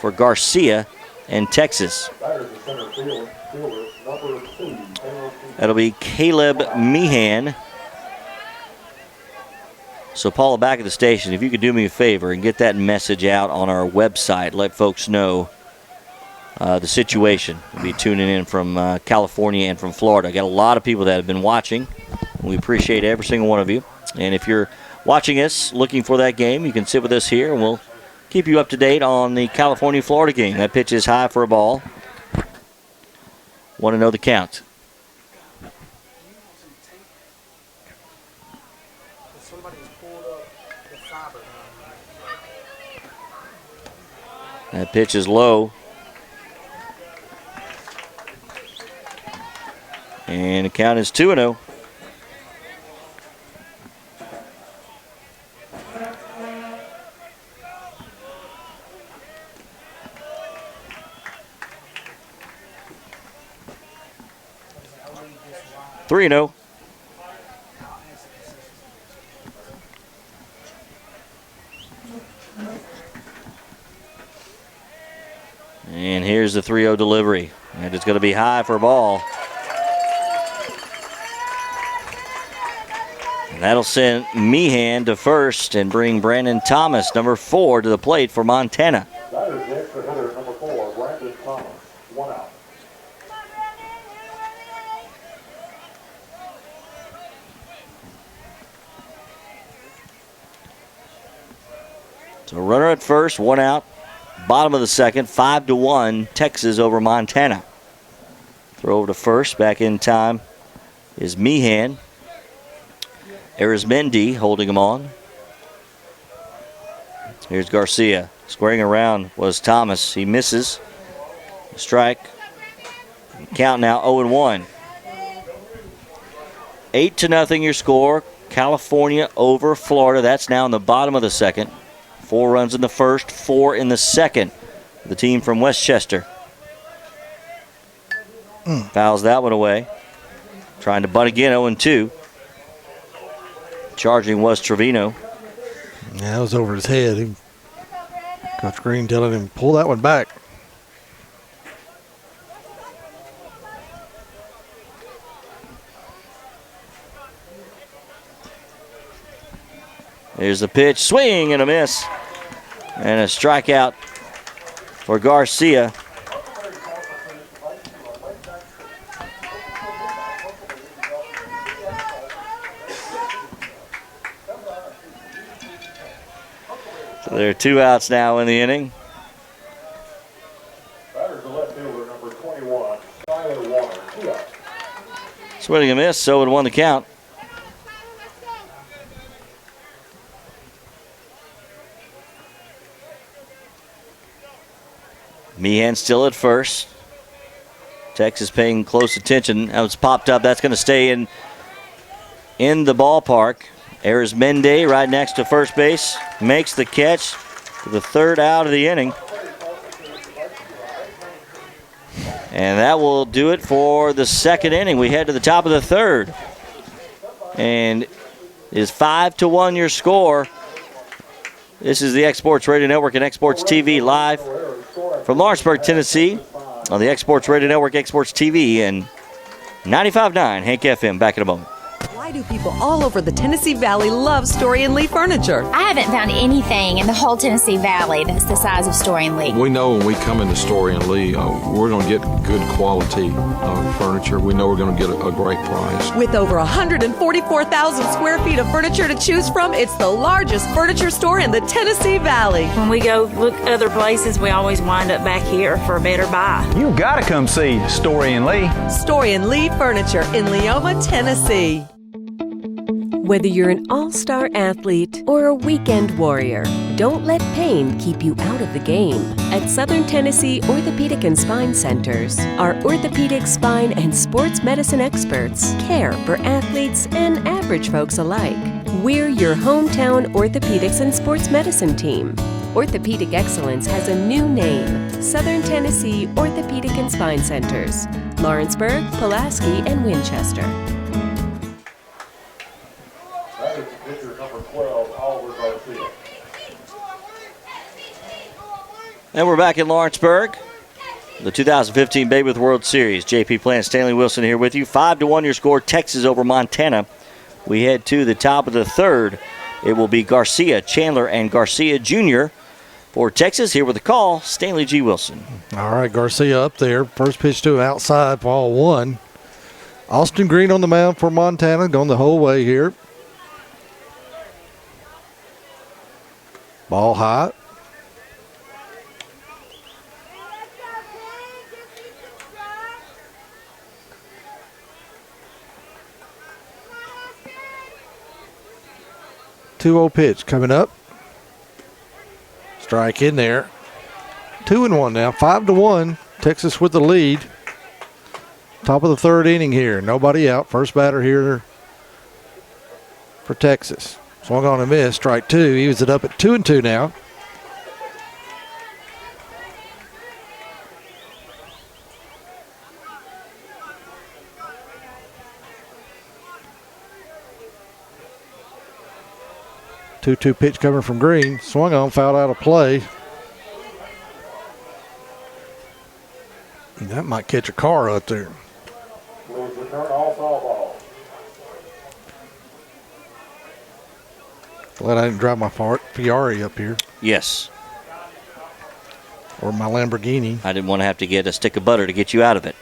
S5: for Garcia and Texas. That'll be Caleb Meehan. So, Paula, back at the station, if you could do me a favor and get that message out on our website, let folks know the situation. We'll be tuning in from California and from Florida. Got a lot of people that have been watching. We appreciate every single one of you. And if you're watching us, looking for that game, you can sit with us here, and we'll keep you up to date on the California-Florida game. That pitch is high for a ball. Want to know the count. That pitch is low. And the count is 2-0. Three-0. And here's the 3-0 delivery. And it's going to be high for a ball. And that'll send Meehan to first and bring Brandon Thomas, number 4, to the plate for Montana.
S7: That is the extra hitter, number 4, Brandon Thomas. 1 out.
S5: So runner at first, 1 out. Bottom of the second, 5-1, Texas over Montana. Throw over to first, back in time is Meehan. Arizmendi holding him on. Here's Garcia. Squaring around was Thomas. He misses. Strike. Count now 0-1. 8-0 your score. California over Florida. That's now in the bottom of the second. 4 runs in the first, 4 in the second. The team from Westchester. Fouls that one away. Trying to bunt again, 0-2. Charging was Trevino.
S6: Yeah, that was over his head. Coach Green telling him, pull that one back.
S5: There's the pitch, swing and a miss. And a strikeout for Garcia. So there are 2 outs now in the inning.
S7: Batter's the left fielder, number 21, Skyler Warner. 2 out.
S5: Swing and a miss, so it won the count. Meehan still at first. Texas paying close attention. That was popped up. That's going to stay in the ballpark. Arizmendi right next to first base. Makes the catch for the 3rd out of the inning. And that will do it for the 2nd inning. We head to the top of the 3rd. And it is 5-1 your score. This is the Exports Radio Network and Exports TV live from Lawrenceburg, Tennessee, on the Exports Radio Network, Exports TV, and 95.9 Hank FM. Back in a moment.
S8: Why do people all over the Tennessee Valley love Story and Lee furniture?
S9: I haven't found anything in the whole Tennessee Valley that's the size of Story and Lee.
S10: We know when we come into Story and Lee, we're going to get good quality furniture. We know we're going to get a great price.
S8: With over 144,000 square feet of furniture to choose from, it's the largest furniture store in the Tennessee Valley.
S11: When we go look other places, we always wind up back here for a better buy.
S18: You gotta come see Story and Lee.
S8: Story and Lee Furniture in Leoma, Tennessee.
S13: Whether you're an all-star athlete or a weekend warrior, don't let pain keep you out of the game. At Southern Tennessee Orthopedic and Spine Centers, our orthopedic, spine, and sports medicine experts care for athletes and average folks alike. We're your hometown orthopedics and sports medicine team. Orthopedic excellence has a new name, Southern Tennessee Orthopedic and Spine Centers, Lawrenceburg, Pulaski, and Winchester.
S7: That is pitcher number 12, Oliver Garcia.
S5: And we're back in Lawrenceburg. The 2015 Babe Ruth World Series. JP Plant, Stanley Wilson here with you. 5-1 your score, Texas over Montana. We head to the top of the third. It will be Garcia, Chandler, and Garcia Jr. For Texas, here with the call, Stanley G. Wilson.
S6: All right, Garcia up there. First pitch to him outside, ball one. Austin Green on the mound for Montana, going the whole way here. Ball high. Two-0 pitch coming up. Strike in there. 2-1 now. 5-1. Texas with the lead. Top of the third inning here. Nobody out. First batter here for Texas. Swung on and missed. Strike two. He was up at 2-2 now. Two pitch coming from Green. Swung on, fouled out of play. That might catch a car out there.
S7: Will return all foul ball.
S6: Glad I didn't drive my Ferrari up here.
S5: Yes.
S6: Or my Lamborghini.
S5: I didn't want to have to get a stick of butter to get you out of it.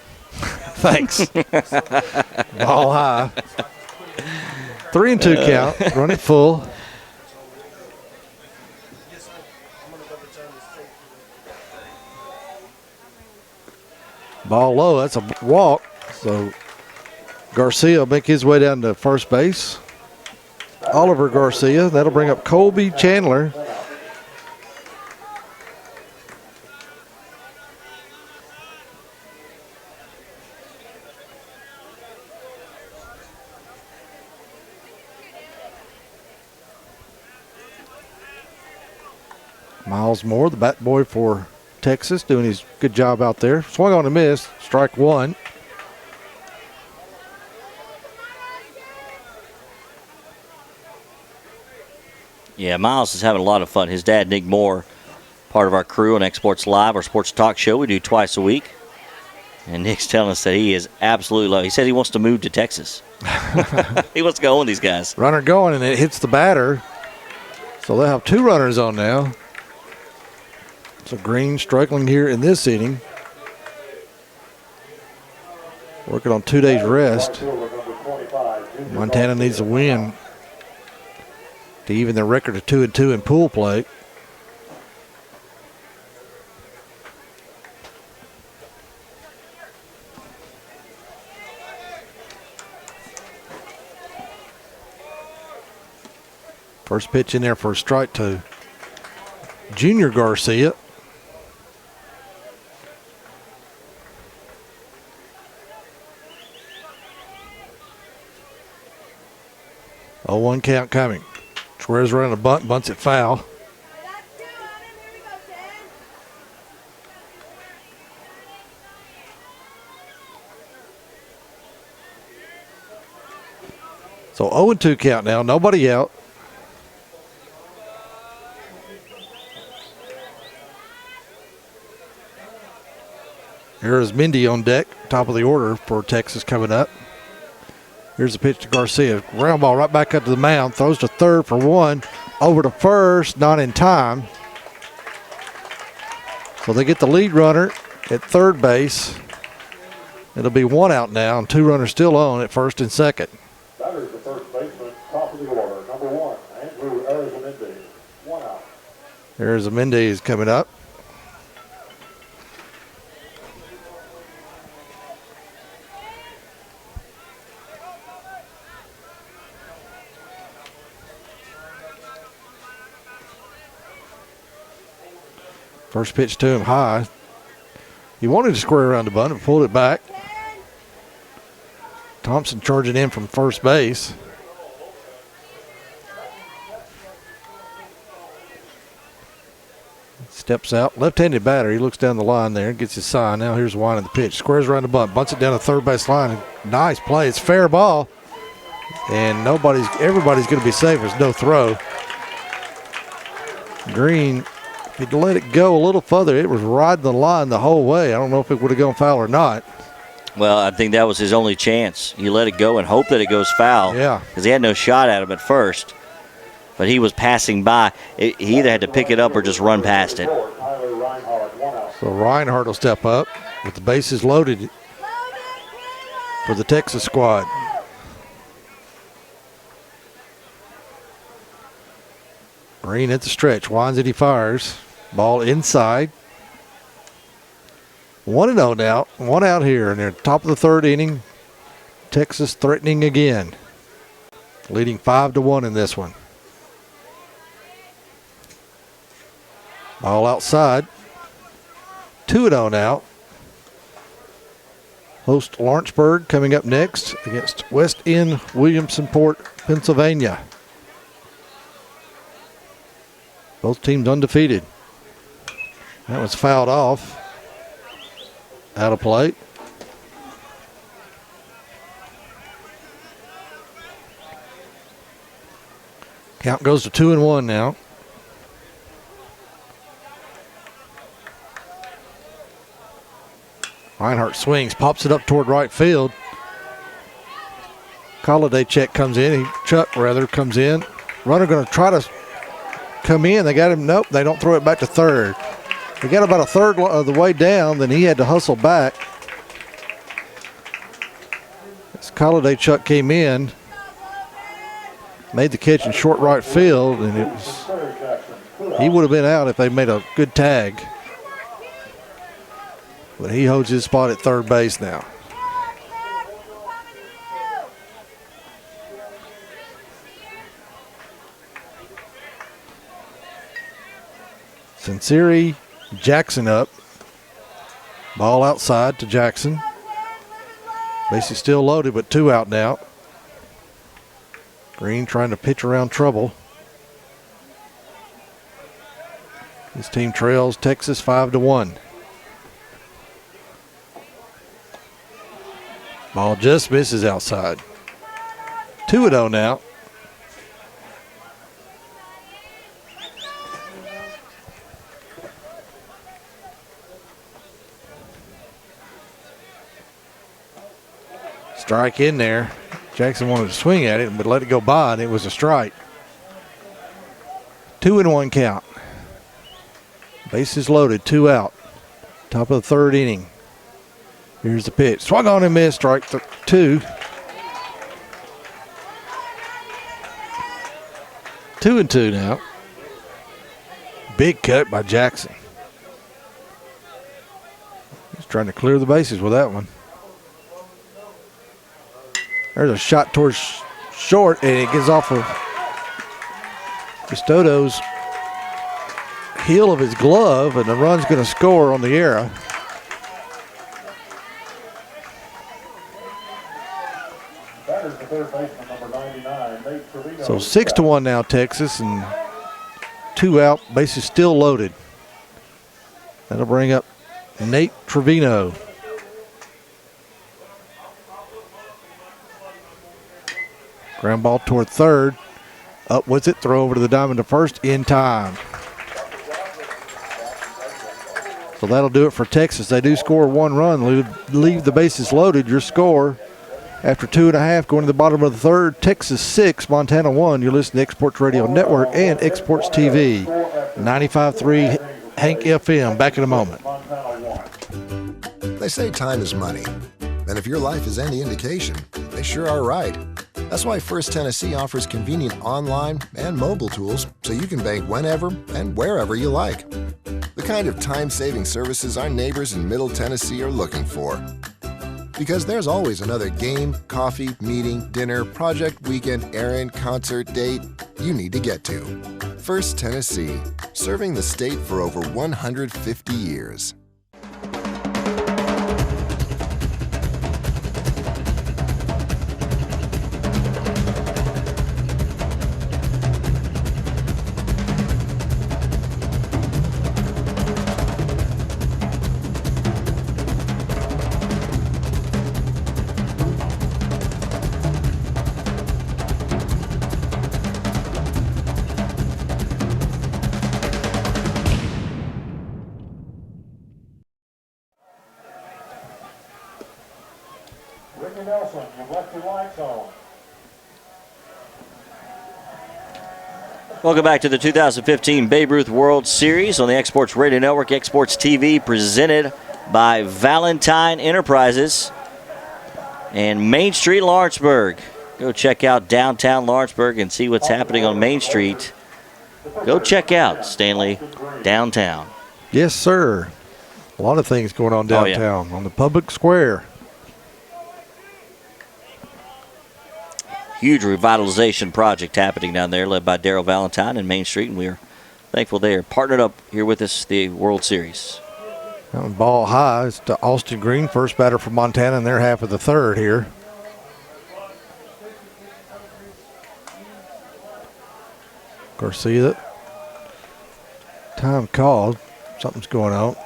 S6: Thanks. Ball high. 3-2 count. Run it full. Ball low. That's a walk. So Garcia will make his way down to first base. Oliver Garcia. That'll bring up Colby Chandler. Miles Moore, the bat boy for Texas, doing his good job out there. Swung on and missed. Strike one.
S5: Yeah, Miles is having a lot of fun. His dad, Nick Moore, part of our crew on Exports Live, our sports talk show we do twice a week. And Nick's telling us that he is absolutely loving it. He said he wants to move to Texas. He wants to go on these guys.
S6: Runner going, and it hits the batter. So they'll have two runners on now. So Green struggling here in this inning. Working on 2 days rest. Montana needs a win to even their record of 2-2 in pool play. First pitch in there for a strike to Junior Garcia. Oh, 1 count coming. Squares running a bunt, bunts it foul. So 0-2 count now, nobody out. Here is Mindy on deck, top of the order for Texas coming up. Here's the pitch to Garcia. Ground ball right back up to the mound. Throws to third for one. Over to first, not in time. So they get the lead runner at third base. It'll be one out now, and 2 runners still on at first and second.
S7: That is the first baseman, top of the order, number 1, Andrew Arizmendi. 1 out.
S6: Arizmendi is coming up. First pitch to him high. He wanted to square around the bunt and pulled it back. Thompson charging in from first base. Steps out. Left-handed batter. He looks down the line there and gets his sign. Now here's Wine in the pitch. Squares around the bunt. Bunts it down the third base line. Nice play. It's fair ball. And everybody's going to be safe. There's no throw. Green, if he'd let it go a little further, it was riding the line the whole way. I don't know if it would have gone foul or not.
S5: Well, I think that was his only chance. He let it go and hope that it goes foul.
S6: Yeah.
S5: Because he had no shot at him at first. But he was passing by. He either had to pick it up or just run past it.
S6: So Reinhardt will step up with the bases loaded for the Texas squad. Green at the stretch. Winds it, he fires. Ball inside. 1-0 now. 1 out here in the top of the third inning. Texas threatening again. Leading 5-1 in this one. Ball outside. 2-0 now. Host Lawrenceburg coming up next against West End Williamsonport, Pennsylvania. Both teams undefeated. That was fouled off. Out of play. Count goes to 2-1 now. Reinhardt swings, pops it up toward right field. Chuck comes in. Chuck comes in. Runner going to try to come in. They got him. Nope, they don't throw it back to third. They got about a third of the way down, then he had to hustle back. As Chuck came in, made the catch in short right field, and he would have been out if they made a good tag. But he holds his spot at third base now. Sinceri, Jackson up. Ball outside to Jackson. Bases still loaded, but 2 out now. Green trying to pitch around trouble. His team trails Texas 5-1. Ball just misses outside. 2-0 now. Strike in there. Jackson wanted to swing at it, but let it go by, and it was a strike. 2-1 count. Bases loaded, 2 out. Top of the third inning. Here's the pitch. Swung on and missed. Strike 2. 2-2 now. Big cut by Jackson. He's trying to clear the bases with that one. There's a shot towards short, and it gets off of Custodo's heel of his glove, and the run's going to score on the error.
S7: That is the third baseman, number 99, Nate Trevino.
S6: So 6-1 now, Texas, and 2 out, bases still loaded. That'll bring up Nate Trevino. Ground ball toward third. Up with it, throw over to the diamond to first in time. So that'll do it for Texas. They do score 1 run, leave the bases loaded. Your score, After 2.5, going to the bottom of the third, Texas 6, Montana 1. You're listening to Exports Radio Network and Exports TV. 95.3 Hank FM. Back in a moment.
S14: They say time is money. And if your life is any indication, they sure are right. That's why First Tennessee offers convenient online and mobile tools so you can bank whenever and wherever you like. The kind of time-saving services our neighbors in Middle Tennessee are looking for. Because there's always another game, coffee, meeting, dinner, project, weekend, errand, concert, date you need to get to. First Tennessee, serving the state for over 150 years.
S5: Welcome back to the 2015 Babe Ruth World Series on the Exports Radio Network, Exports TV, presented by Valentine Enterprises and Main Street, Lawrenceburg. Go check out downtown Lawrenceburg and see what's happening on Main Street. Go check out Stanley downtown.
S6: Yes, sir. A lot of things going on downtown on the public square.
S5: Huge revitalization project happening down there, led by Darrell Valentine and Main Street, and we're thankful they are partnered up here with us the World Series.
S6: Ball high. It's to Austin Green, first batter for Montana, and they're half of the third here. Garcia. Time called. Something's going on.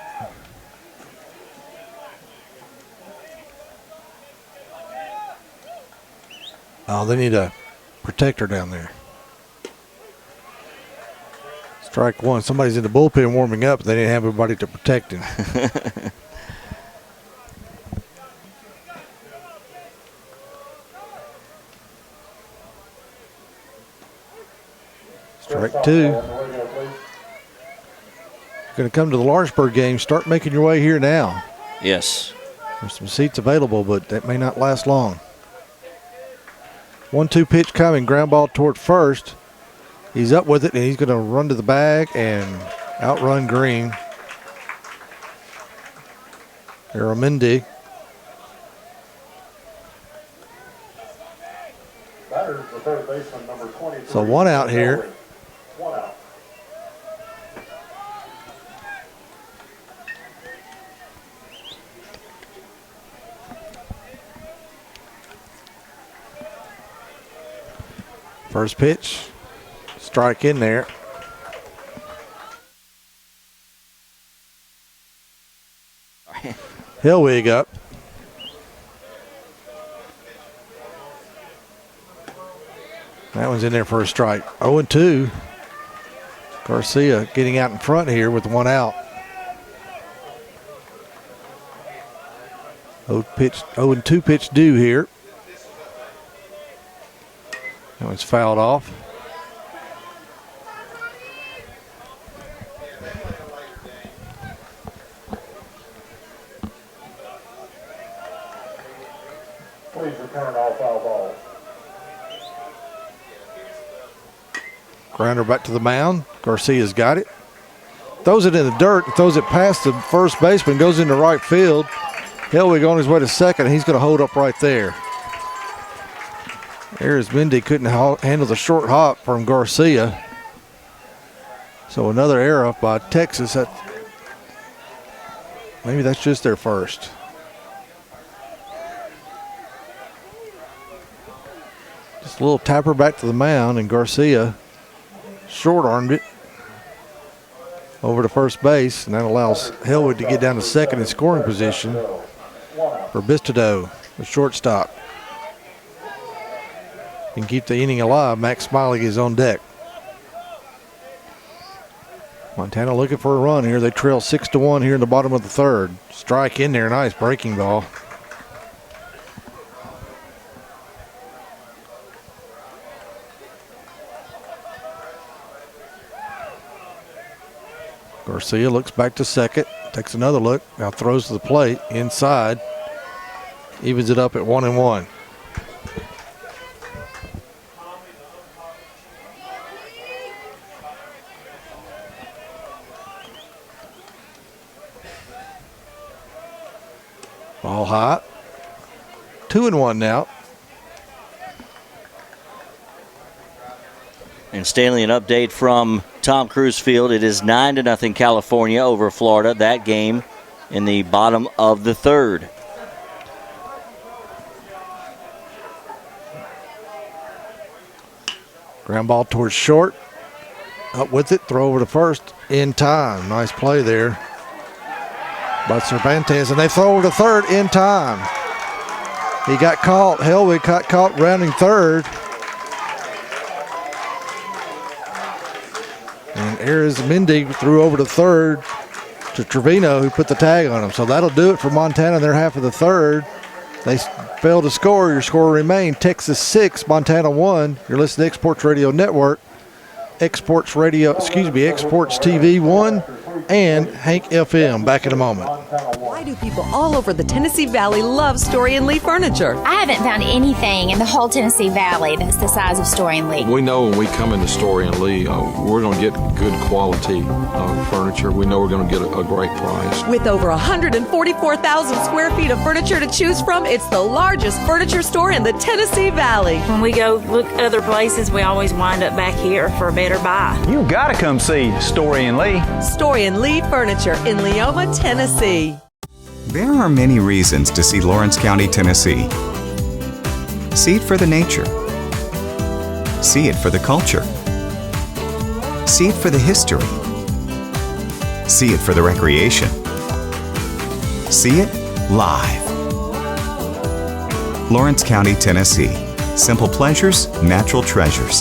S6: Oh, they need a protector down there. Strike one. Somebody's in the bullpen warming up. They didn't have anybody to protect him. Strike two. Going to come to the Lawrenceburg game. Start making your way here now.
S5: Yes.
S6: There's some seats available, but that may not last long. 1-2 pitch coming, ground ball toward first. He's up with it, and he's going to run to the bag and outrun Green. Aramendi. So one out here. First pitch, strike in there. Hillwig up. That one's in there for a strike. 0-2. Garcia getting out in front here with one out. 0-2 pitch due here. That one's fouled off.
S7: Please return all foul balls.
S6: Grounder back to the mound. Garcia's got it. Throws it in the dirt, throws it past the first baseman, goes into right field. Hellwig on his way to second, and he's going to hold up right there. Arizmendi couldn't handle the short hop from Garcia. So another error by Texas. Maybe that's just their first. Just a little tapper back to the mound, and Garcia short-armed it over to first base, and that allows Hellwood to get down to second in scoring position for Bistodeau, the shortstop. Can keep the inning alive. Max Smiley is on deck. Montana looking for a run here. They trail 6-1 here in the bottom of the third. Strike in there, nice breaking ball. Garcia looks back to second, takes another look, now throws to the plate, inside, evens it up at 1-1. Ball high, 2-1 now.
S5: And Stanley, an update from Tom Cruise Field. It is 9-0 California over Florida. That game in the bottom of the third.
S6: Ground ball towards short. Up with it, throw over to first in time. Nice play there by Cervantes, and they throw over to third in time. He got caught. Helwig got caught rounding third. And Arizmendi threw over to third to Trevino, who put the tag on him. So that'll do it for Montana in their half of the third. They failed to score. Your score remained Texas 6, Montana 1. You're listening to Exports Radio Network, Exports TV 1, and Hank FM. Back in a moment.
S8: Why do people all over the Tennessee Valley love Story and Lee furniture?
S9: I haven't found anything in the whole Tennessee Valley that's the size of Story and Lee.
S10: We know when we come into Story and Lee, we're going to get good quality furniture. We know we're going to get a great price.
S8: With over 144,000 square feet of furniture to choose from, it's the largest furniture store in the Tennessee Valley.
S11: When we go look other places, we always wind up back here for a better buy.
S18: You gotta come see Story and Lee.
S8: Story and Lee Furniture in Leoma, Tennessee.
S12: There are many reasons to see Lawrence County, Tennessee. See it for the nature. See it for the culture. See it for the history. See it for the recreation. See it live. Lawrence County, Tennessee. Simple pleasures, natural treasures.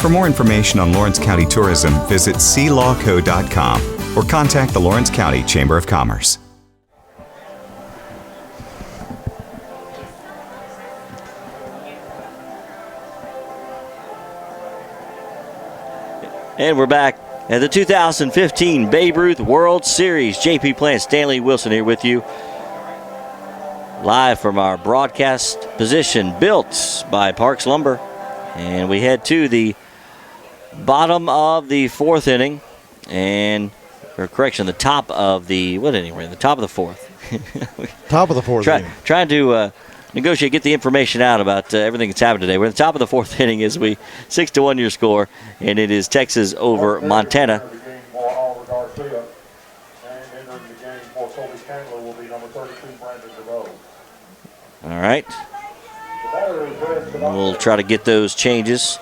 S12: For more information on Lawrence County tourism, visit sealawco.com or contact the Lawrence County Chamber of Commerce.
S5: And we're back at the 2015 Babe Ruth World Series. JP Plant, Stanley Wilson here with you. Live from our broadcast position built by Parks Lumber. And we head to the bottom of the fourth inning. And, or correction, the top of the, what inning we're in? The top of the fourth.
S6: Top of the fourth inning.
S5: Trying to negotiate, get the information out about everything that's happened today. We're at the top of the fourth inning as we 6-1 your score, and it is Texas over Montana. All right. We'll try to get those changes.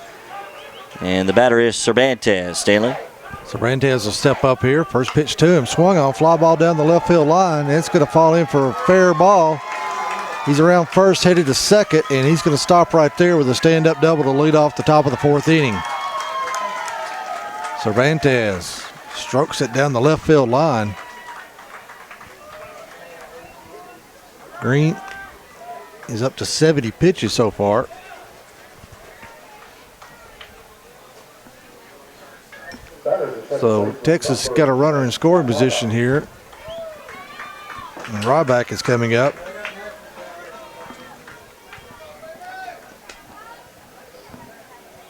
S5: And the batter is Cervantes, Stanley.
S6: Cervantes will step up here. First pitch to him. Swung on. Fly ball down the left field line. And it's going to fall in for a fair ball. He's around first, headed to second, and he's going to stop right there with a stand-up double to lead off the top of the fourth inning. Cervantes strokes it down the left field line. Green is up to 70 pitches so far. So Texas got a runner in scoring position here. And Ryback is coming up.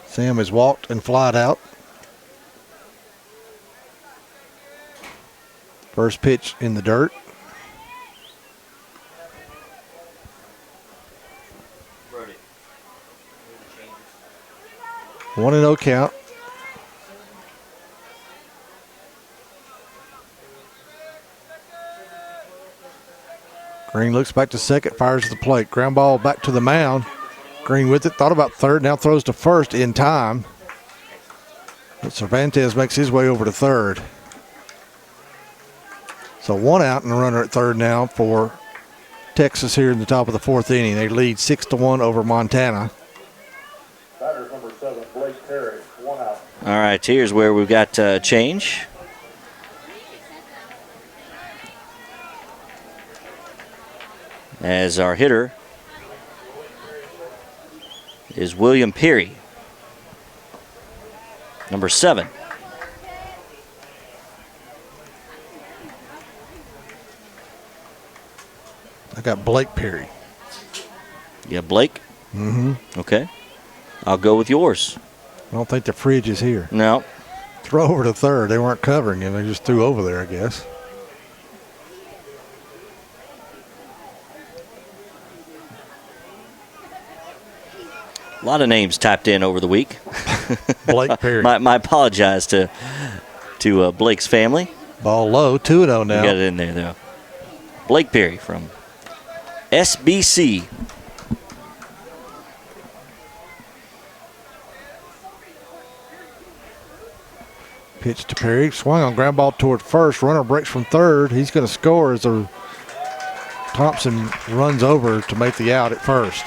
S6: Sam has walked and flied out. First pitch in the dirt. One and 0 count. Green looks back to second, fires to the plate. Ground ball back to the mound. Green with it, thought about third, now throws to first in time. But Cervantes makes his way over to third. So one out and a runner at third now for Texas here in the top of the fourth inning. They lead 6-1 over Montana.
S7: Batter number 7, Blake Terry, 1 out.
S5: All right, here's where we've got change. As our hitter is William Peary, number 7.
S6: I got Blake Perry.
S5: You have Blake?
S6: Mm-hmm.
S5: Okay. I'll go with yours.
S6: I don't think the fridge is here.
S5: No.
S6: Throw over to third. They weren't covering him. They just threw over there, I guess.
S5: A lot of names typed in over the week.
S6: Blake Perry.
S5: my apologize to Blake's family.
S6: Ball low, 2-0 now.
S5: You got it in there, though. Blake Perry from SBC.
S6: Pitch to Perry. Swung on ground ball toward first. Runner breaks from third. He's going to score as Thompson runs over to make the out at first.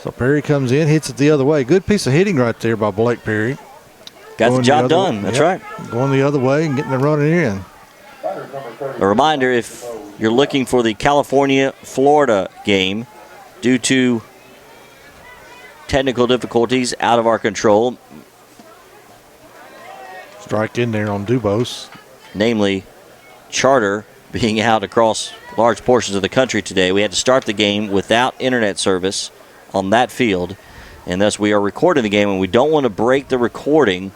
S6: So Perry comes in, hits it the other way. Good piece of hitting right there by Blake Perry.
S5: Got the job done. That's right.
S6: Going the other way and getting the runner in.
S5: A reminder, if you're looking for the California-Florida game, due to technical difficulties out of our control.
S6: Strike in there on Dubose.
S5: Namely, charter being out across large portions of the country today. We had to start the game without internet service on that field, and thus we are recording the game, and we don't want to break the recording.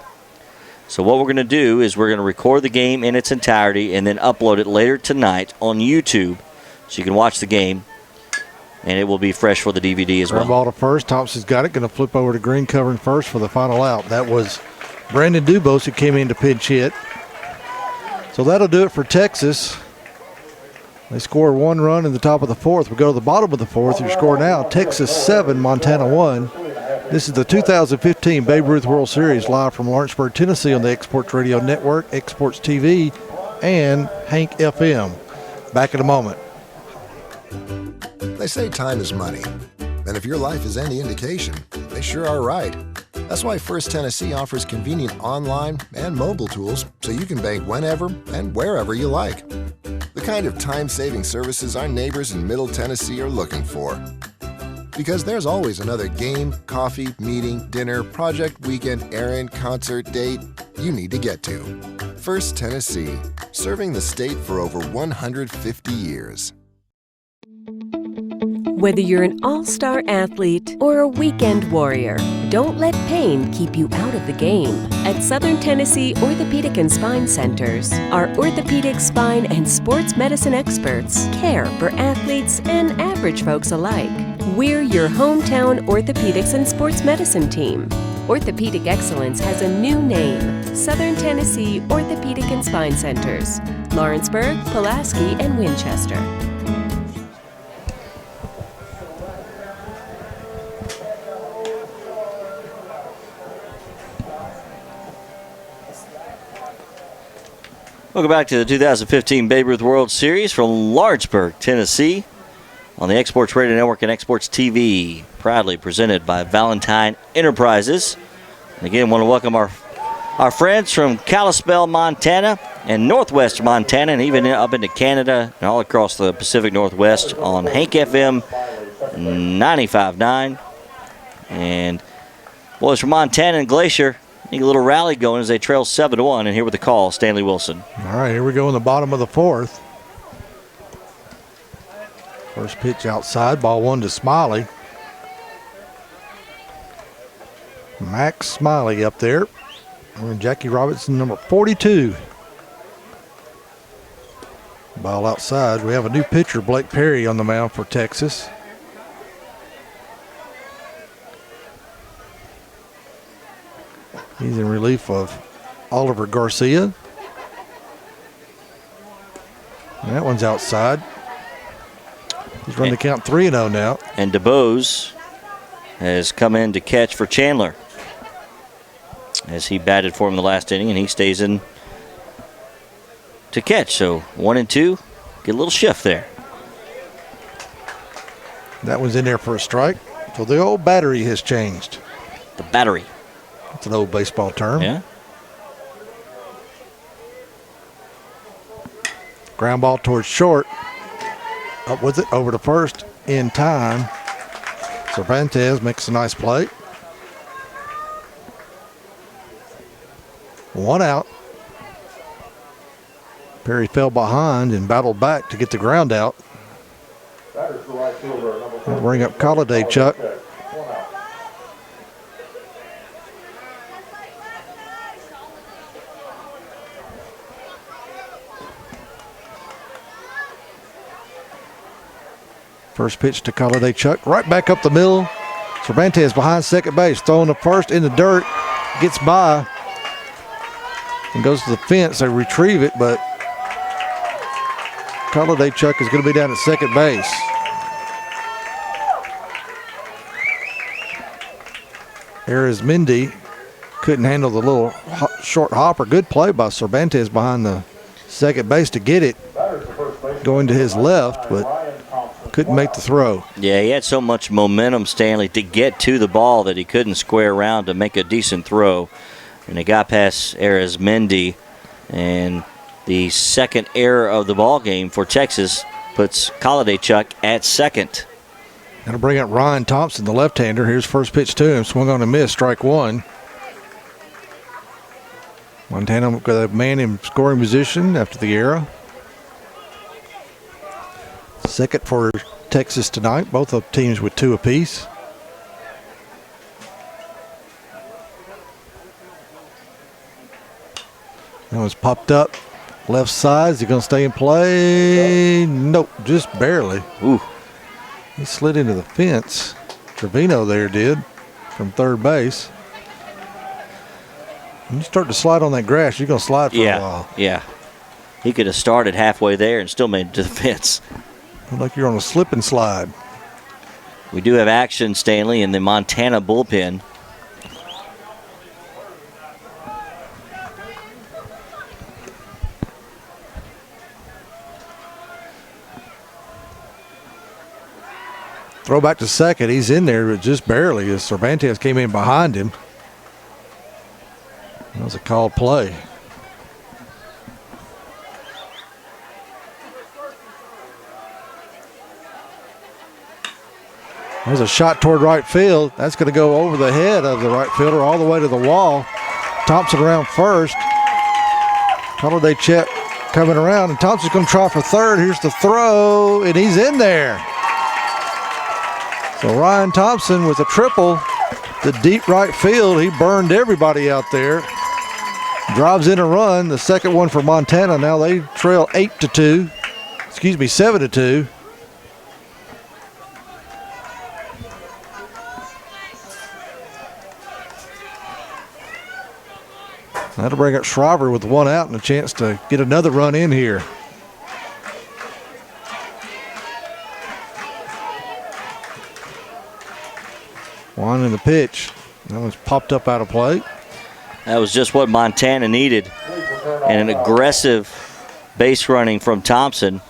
S5: So what we're going to do is we're going to record the game in its entirety and then upload it later tonight on YouTube so you can watch the game, and it will be fresh for the DVD as well.
S6: Ground ball to first. Thompson's got it. Going to flip over to Green covering first for the final out. That was Brandon Dubose who came in to pinch hit. So that'll do it for Texas. They score one run in the top of the fourth. We go to the bottom of the fourth. Your score now, Texas 7, Montana 1. This is the 2015 Babe Ruth World Series live from Lawrenceburg, Tennessee on the Exports Radio Network, Exports TV, and Hank FM. Back in a moment.
S14: They say time is money. And if your life is any indication, they sure are right. That's why First Tennessee offers convenient online and mobile tools so you can bank whenever and wherever you like. The kind of time-saving services our neighbors in Middle Tennessee are looking for. Because there's always another game, coffee, meeting, dinner, project, weekend, errand, concert, date you need to get to. First Tennessee, serving the state for over 150 years.
S13: Whether you're an all-star athlete or a weekend warrior, don't let pain keep you out of the game. At Southern Tennessee Orthopedic and Spine Centers, our orthopedic, spine, and sports medicine experts care for athletes and average folks alike. We're your hometown orthopedics and sports medicine team. Orthopedic excellence has a new name, Southern Tennessee Orthopedic and Spine Centers, Lawrenceburg, Pulaski, and Winchester.
S5: Welcome back to the 2015 Babe Ruth World Series from Lawrenceburg, Tennessee, on the Exports Radio Network and Exports TV, proudly presented by Valentine Enterprises. And again, want to welcome our friends from Kalispell, Montana, and Northwest Montana, and even up into Canada and all across the Pacific Northwest on Hank FM 95.9. And boys from Montana and Glacier, need a little rally going as they trail 7-1, and here with the call, Stanley Wilson.
S6: All right, here we go in the bottom of the fourth. First pitch outside, ball one to Smiley. Max Smiley up there. And Jackie Robinson, number 42. Ball outside. We have a new pitcher, Blake Perry, on the mound for Texas. He's in relief of Oliver Garcia. And that one's outside. He's run the count 3-0 now.
S5: And DeBose has come in to catch for Chandler as he batted for him the last inning, and he stays in to catch. So 1-2, get a little shift there.
S6: That one's in there for a strike. So the old battery has changed.
S5: The battery.
S6: That's an old baseball term.
S5: Yeah.
S6: Ground ball towards short. Up with it, over to first in time. Cervantes makes a nice play. One out. Perry fell behind and battled back to get the ground out.
S7: Batters the right fielder, number 4.
S6: Bring up Colliday, Chuck.
S7: 1 out.
S6: First pitch to Colliday, Chuck. Right back up the middle. Cervantes behind second base. Throwing the first in the dirt. Gets by. And goes to the fence. They retrieve it, but Colliday, Chuck, is going to be down at second base. Arizmendi couldn't handle the little short hopper. Good play by Cervantes behind the second base to get it going to his left, but couldn't make the throw.
S5: Yeah, he had so much momentum, Stanley, to get to the ball that he couldn't square around to make a decent throw. And it got past Arizmendi, and the second error of the ball game for Texas puts Colliday, Chuck, at second.
S6: Going to bring up Ryan Thompson, the left-hander. Here's first pitch to him. Swung on and missed, strike one. Montana got a man in scoring position after the error. Second for Texas tonight. Both of teams with 2 apiece. That was popped up. Left side. Is he going to stay in play? Nope, just barely.
S5: Ooh.
S6: He slid into the fence. Trevino there did from third base. When you start to slide on that grass, you're going to slide for a while.
S5: Yeah. He could have started halfway there and still made it to the fence.
S6: Look like you're on a slip and slide.
S5: We do have action, Stanley, in the Montana bullpen.
S6: Throw back to second. He's in there, but just barely as Cervantes came in behind him. That was a called play. There's a shot toward right field. That's going to go over the head of the right fielder all the way to the wall. Thompson around first. Holiday check coming around, and Thompson's going to try for third. Here's the throw, and he's in there. So Ryan Thompson with a triple to deep right field. He burned everybody out there. Drives in a run, the second one for Montana. Now they trail 7-2. That'll bring up Shriver with 1 out and a chance to get another run in here. One in the pitch. That was popped up out of play.
S5: That was just what Montana needed. And an aggressive base running from Thompson.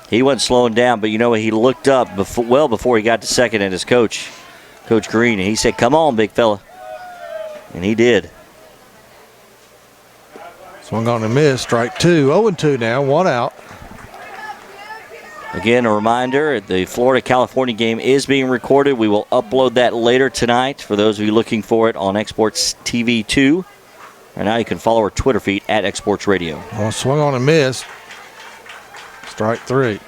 S5: He wasn't slowing down, but you know what? He looked up well before he got to second at his coach, Coach Green, and he said, "Come on, big fella." And he did.
S6: Swung on and missed. Strike two. 0-2 now. 1 out.
S5: Again, a reminder, the Florida-California game is being recorded. We will upload that later tonight for those of you looking for it on Exports TV 2. Right now you can follow our Twitter feed at Exports Radio.
S6: Oh, swung on and missed. Strike 3.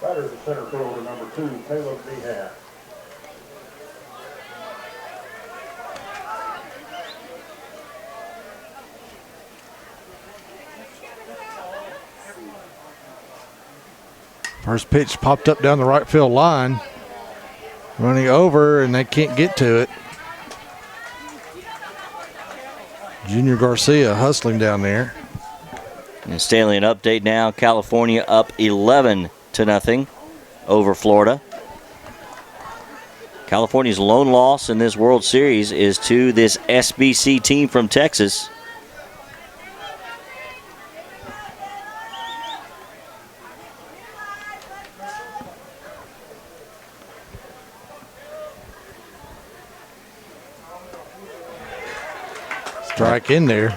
S7: Batters the center fielder, number 2, Caleb Meehan.
S6: First pitch popped up down the right field line. Running over, and they can't get to it. Junior Garcia hustling down there.
S5: And Stanley, an update now. California up 11-0 over Florida. California's lone loss in this World Series is to this SBC team from Texas.
S6: Strike in there.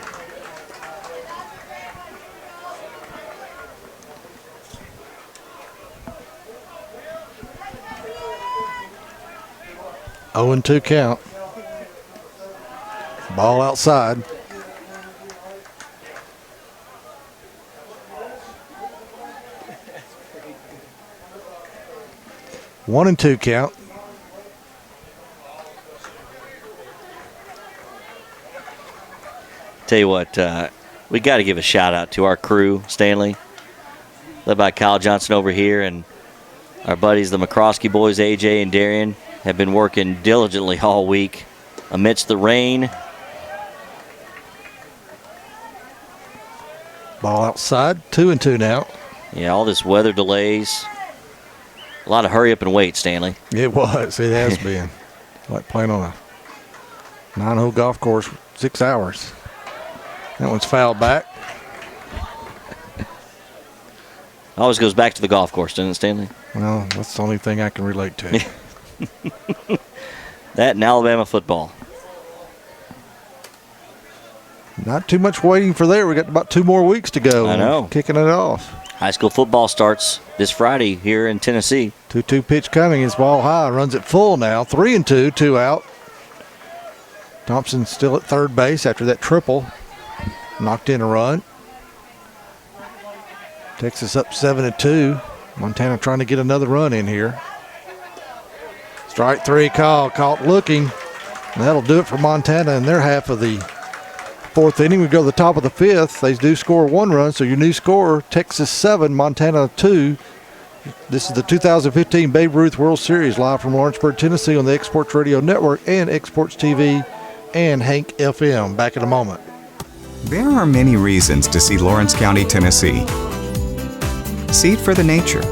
S6: 0-2 count. Ball outside. One and 2 count.
S5: Tell you what, we got to give a shout out to our crew, Stanley, led by Kyle Johnson over here, and our buddies, the McCroskey boys, AJ and Darian, have been working diligently all week amidst the rain.
S6: Ball outside, 2 and 2 now.
S5: Yeah, all this weather delays. A lot of hurry up and wait, Stanley.
S6: It was. It has been. Like playing on a 9-hole golf course, 6 hours. That one's fouled back.
S5: Always goes back to the golf course, doesn't it, Stanley?
S6: Well, that's the only thing I can relate to.
S5: That and Alabama football.
S6: Not too much waiting for there. We got about 2 more weeks to go.
S5: I know.
S6: Kicking it off.
S5: High school football starts this Friday here in Tennessee.
S6: 2-2 pitch coming. His ball high. Runs it full now. 3 and 2. 2 out. Thompson still at third base after that triple. Knocked in a run. Texas up 7-2. Montana trying to get another run in here. Strike 3 call. Caught looking. And that'll do it for Montana in their half of the 4th inning. We go to the top of the 5th. They do score 1 run, so your new score, Texas 7, Montana 2. This is the 2015 Babe Ruth World Series live from Lawrenceburg, Tennessee on the Exports Radio Network and Exports TV and Hank FM. Back in a moment.
S12: There are many reasons to see Lawrence County, Tennessee. See it for the nature.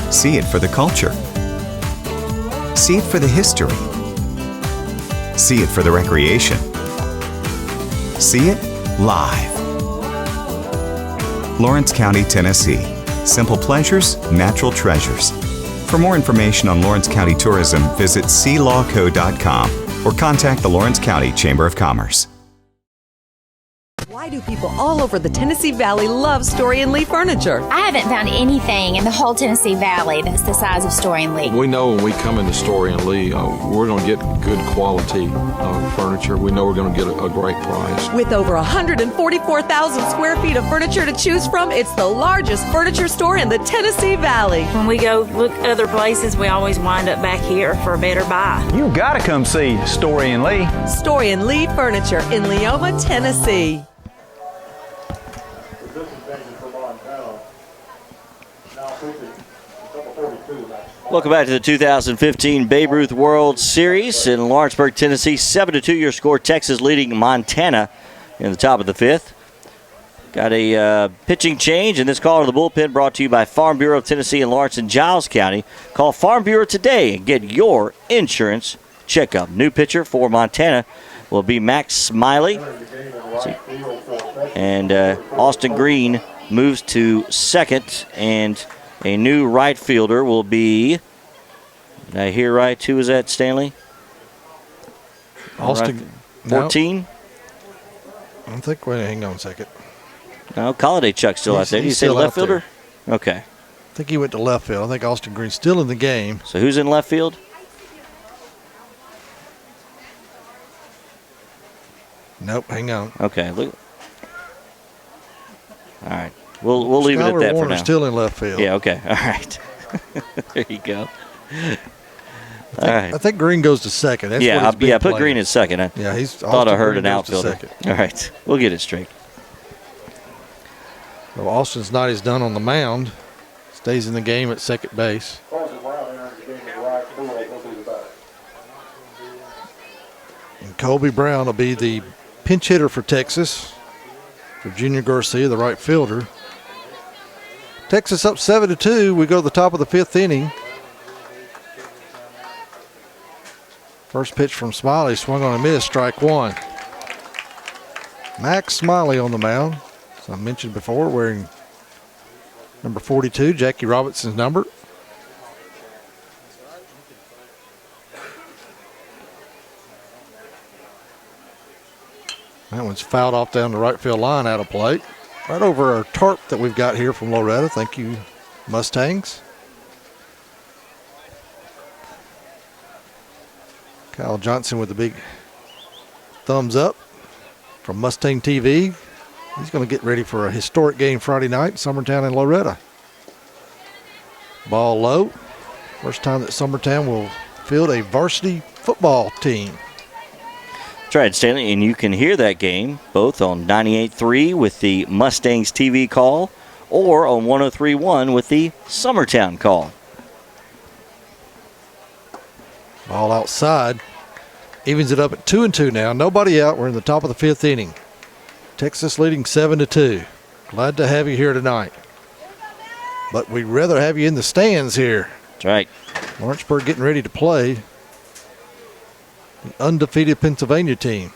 S12: See it for the culture. See it for the history. See it for the recreation. See it live. Lawrence County, Tennessee. Simple pleasures, natural treasures. For more information on Lawrence County tourism, visit sealawco.com or contact the Lawrence County Chamber of Commerce.
S8: Why do people all over the Tennessee Valley love Story & Lee furniture?
S9: I haven't found anything in the whole Tennessee Valley that's the size of Story & Lee.
S10: We know when we come into Story & Lee, we're going to get good quality furniture. We know we're going to get a great price.
S8: With over 144,000 square feet of furniture to choose from, it's the largest furniture store in the Tennessee Valley.
S11: When we go look other places, we always wind up back here for a better buy.
S18: You got to come see Story & Lee.
S8: Story & Lee Furniture in Leoma, Tennessee.
S5: Welcome back to the 2015 Babe Ruth World Series in Lawrenceburg, Tennessee. 7-2 your score. Texas leading Montana in the top of the 5th. Got a pitching change, and this call to the bullpen brought to you by Farm Bureau of Tennessee in Lawrence and Giles County. Call Farm Bureau today and get your insurance checkup. New pitcher for Montana will be Max Smiley. And Austin Green moves to second, and a new right fielder will be, did I hear right? Who was that, Stanley?
S6: Austin.
S5: 14?
S6: I don't think, wait, hang on a second.
S5: No, Colliday Chuck's still out there. Did you say left fielder? Okay.
S6: I think he went to left field. I think Austin Green's still in the game.
S5: So who's in left field?
S6: Nope, hang on.
S5: Okay, look. All right. We'll leave it at that for now.
S6: Still in left field.
S5: Yeah, okay. All right. There you go. All right.
S6: I think Green goes to second. That's
S5: yeah,
S6: what he's
S5: put Green in second. I thought I heard an outfielder. All right. We'll get it straight.
S6: Well, Austin's night is done on the mound. Stays in the game at second base. And Colby Brown will be the pinch hitter for Texas. For Junior Garcia, the right fielder. Texas up 7-2. We go to the top of the 5th inning. First pitch from Smiley, swung on a miss, strike 1. Max Smiley on the mound. As I mentioned before, wearing number 42, Jackie Robinson's number. That one's fouled off down the right field line out of play. Right over our tarp that we've got here from Loretta. Thank you, Mustangs. Kyle Johnson with the big thumbs up from Mustang TV. He's going to get ready for a historic game Friday night, Summertown and Loretta. Ball low. First time that Summertown will field a varsity football team.
S5: That's right, Stanley, and you can hear that game both on 98.3 with the Mustangs TV call or on 103.1 with the Summertown call.
S6: Ball outside. Evens it up at 2-2 now. Nobody out. We're in the top of the 5th inning. Texas leading 7-2. Glad to have you here tonight. But we'd rather have you in the stands here.
S5: That's right.
S6: Lawrenceburg getting ready to play the undefeated Pennsylvania team.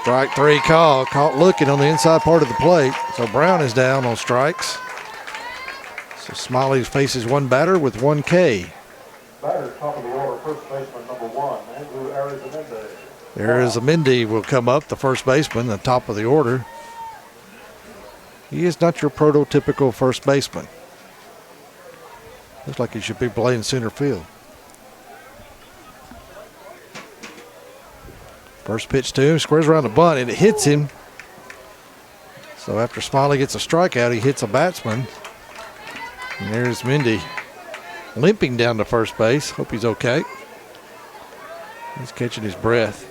S6: Strike 3 call. Caught looking on the inside part of the plate. So Brown is down on strikes. So Smiley faces one batter with 1 K.
S7: Batter, top of the order, first baseman number 1, Andrew Arizmendi.
S6: Arizmendi will come up, the first baseman, the top of the order. He is not your prototypical first baseman. Looks like he should be playing center field. First pitch to him, squares around the bunt, and it hits him. So after Smiley gets a strikeout, he hits a batsman. And there's Mindy limping down to first base. Hope he's okay. He's catching his breath.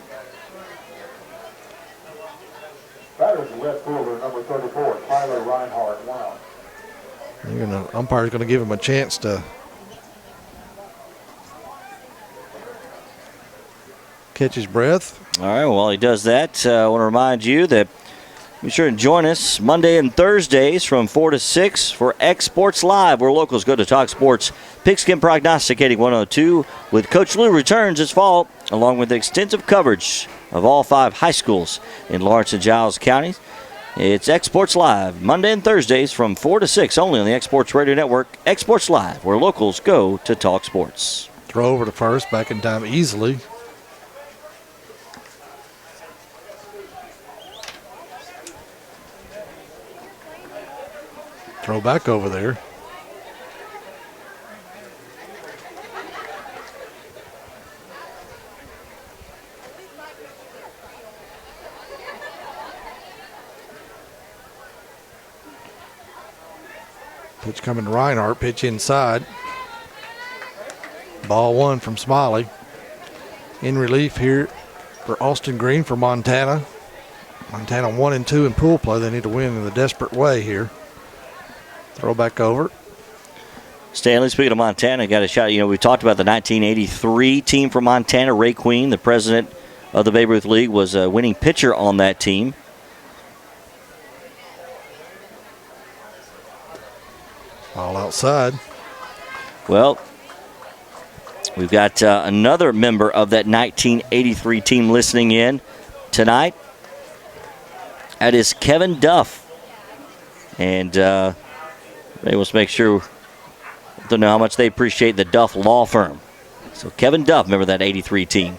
S7: Batter's the left fielder, number 34, Tyler Reinhardt, 1 out.
S6: Umpire's going to give him a chance to catch his breath.
S5: All right, while he does that, I want to remind you that be sure to join us Monday and Thursdays from 4 to 6 for X Sports Live, where locals go to talk sports. Pigskin Prognosticating 102 with Coach Lou returns this fall, along with extensive coverage of all 5 high schools in Lawrence and Giles counties. It's X Sports Live, Monday and Thursdays from 4 to 6, only on the X Sports Radio Network. X Sports Live, where locals go to talk sports.
S6: Throw over to first, back in time easily. Throw back over there. Pitch coming to Reinhardt, pitch inside. Ball 1 from Smiley. In relief here for Austin Green for Montana. Montana 1-2 in pool play. They need to win in a desperate way here. Throw back over.
S5: Stanley, speaking of Montana, got a shot. We talked about the 1983 team from Montana. Ray Queen, the president of the Babe Ruth League, was a winning pitcher on that team.
S6: All outside.
S5: Well, we've got another member of that 1983 team listening in tonight. That is Kevin Duff. And they must make sure, don't know how much they appreciate the Duff Law Firm. So Kevin Duff, remember that 83 team.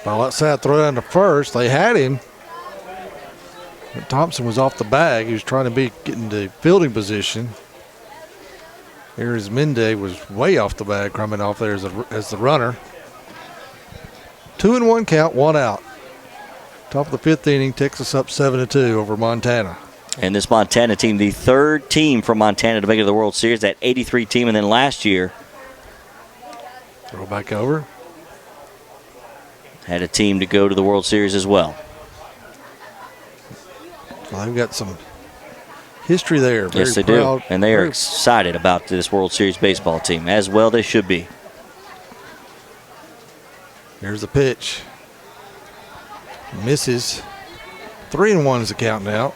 S6: Ball outside, throw down to first. They had him. But Thompson was off the bag. He was trying to get into fielding position. Here's Mende was way off the bag, coming off there as the runner. 2-1 count, 1 out. Top of the 5th inning, Texas up 7-2 over Montana.
S5: And this Montana team, the 3rd team from Montana to make it to the World Series, that 83 team, and then last year
S6: throw back over.
S5: Had a team to go to the World Series as well.
S6: Well, they've got some history there.
S5: Yes, they do. And they are excited about this World Series baseball team. As well they should be.
S6: Here's the pitch. Misses. 3-1 is the count now.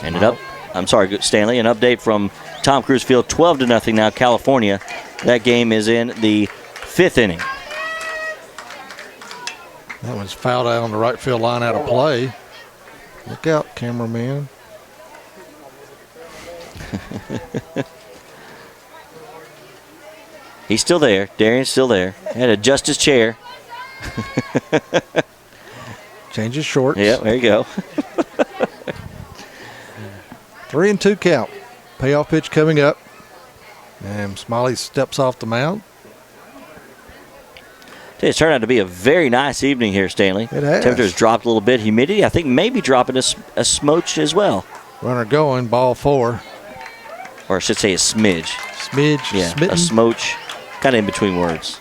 S5: Ended up, I'm sorry, Stanley, an update from Tom Cruise Field, 12-0 now, California. That game is in the 5th inning.
S6: That one's fouled out on the right field line, out of play. Look out, cameraman.
S5: He's still there. Darian's still there. Had to adjust his chair.
S6: Change his shorts.
S5: Yeah, there you go.
S6: 3-2 count. Payoff pitch coming up. And Smiley steps off the mound.
S5: It's turned out to be a very nice evening here, Stanley.
S6: It has.
S5: Temperatures dropped a little bit. Humidity, I think, maybe dropping a smooch as well.
S6: Runner going, ball 4.
S5: Or I should say a smidge.
S6: Smidge,
S5: yeah,
S6: smitten.
S5: A smooch. Kind of in between words.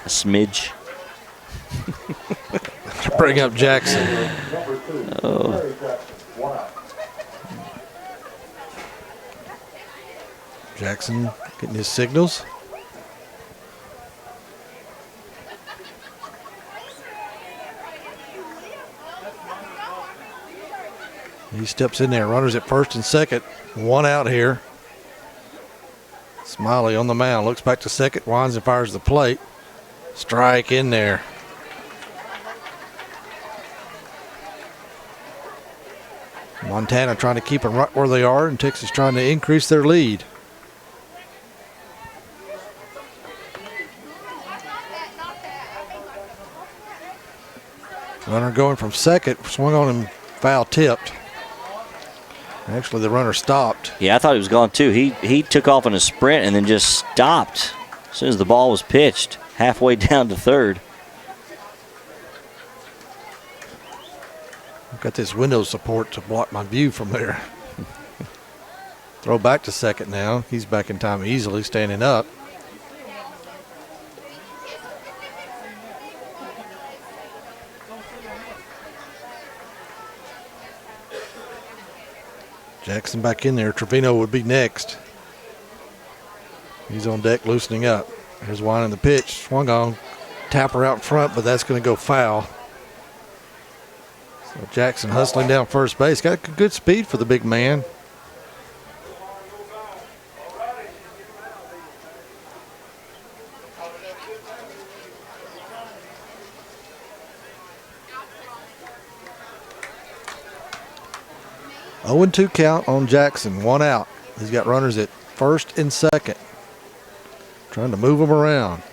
S5: A smidge.
S6: Bring up Jackson.
S5: Oh.
S6: Jackson getting his signals. He steps in there. Runners at first and second. 1 out here. Smiley on the mound. Looks back to second. Winds and fires the plate. Strike in there. Montana trying to keep them right where they are, and Texas trying to increase their lead. Runner going from second. Swung on him, foul tipped. Actually, the runner stopped.
S5: Yeah, I thought he was gone too. He took off in a sprint and then just stopped as soon as the ball was pitched, halfway down to third.
S6: I've got this window support to block my view from there. Throw back to second now. He's back in time easily, standing up. Jackson back in there. Trevino would be next. He's on deck loosening up. Here's winding the pitch. Swung on. Tapper out in front, but that's going to go foul. So Jackson hustling down first base. Got good speed for the big man. Oh, 0-2 count on Jackson. 1 out. He's got runners at first and second. Trying to move them around.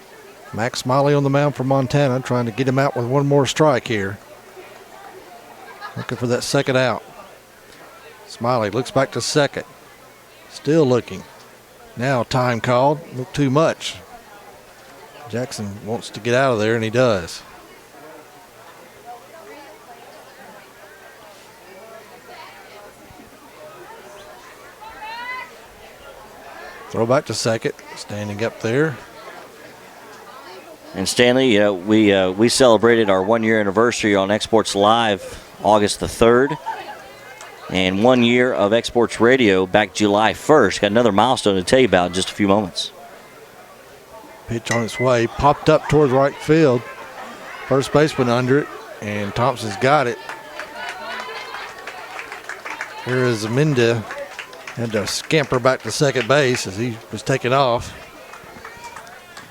S6: Max Smiley on the mound for Montana, trying to get him out with one more strike here. Looking for that second out. Smiley looks back to second. Still looking. Now time called. Look too much. Jackson wants to get out of there, and he does. Throw back to second, standing up there.
S5: And Stanley, you know, we celebrated our 1-year anniversary on Exports Live August the 3rd. And 1 year of Exports Radio back July 1st. Got another milestone to tell you about in just a few moments.
S6: Pitch on its way, popped up towards right field. First baseman under it, and Thompson's got it. Here is Aminda. Had to scamper back to second base as he was taken off.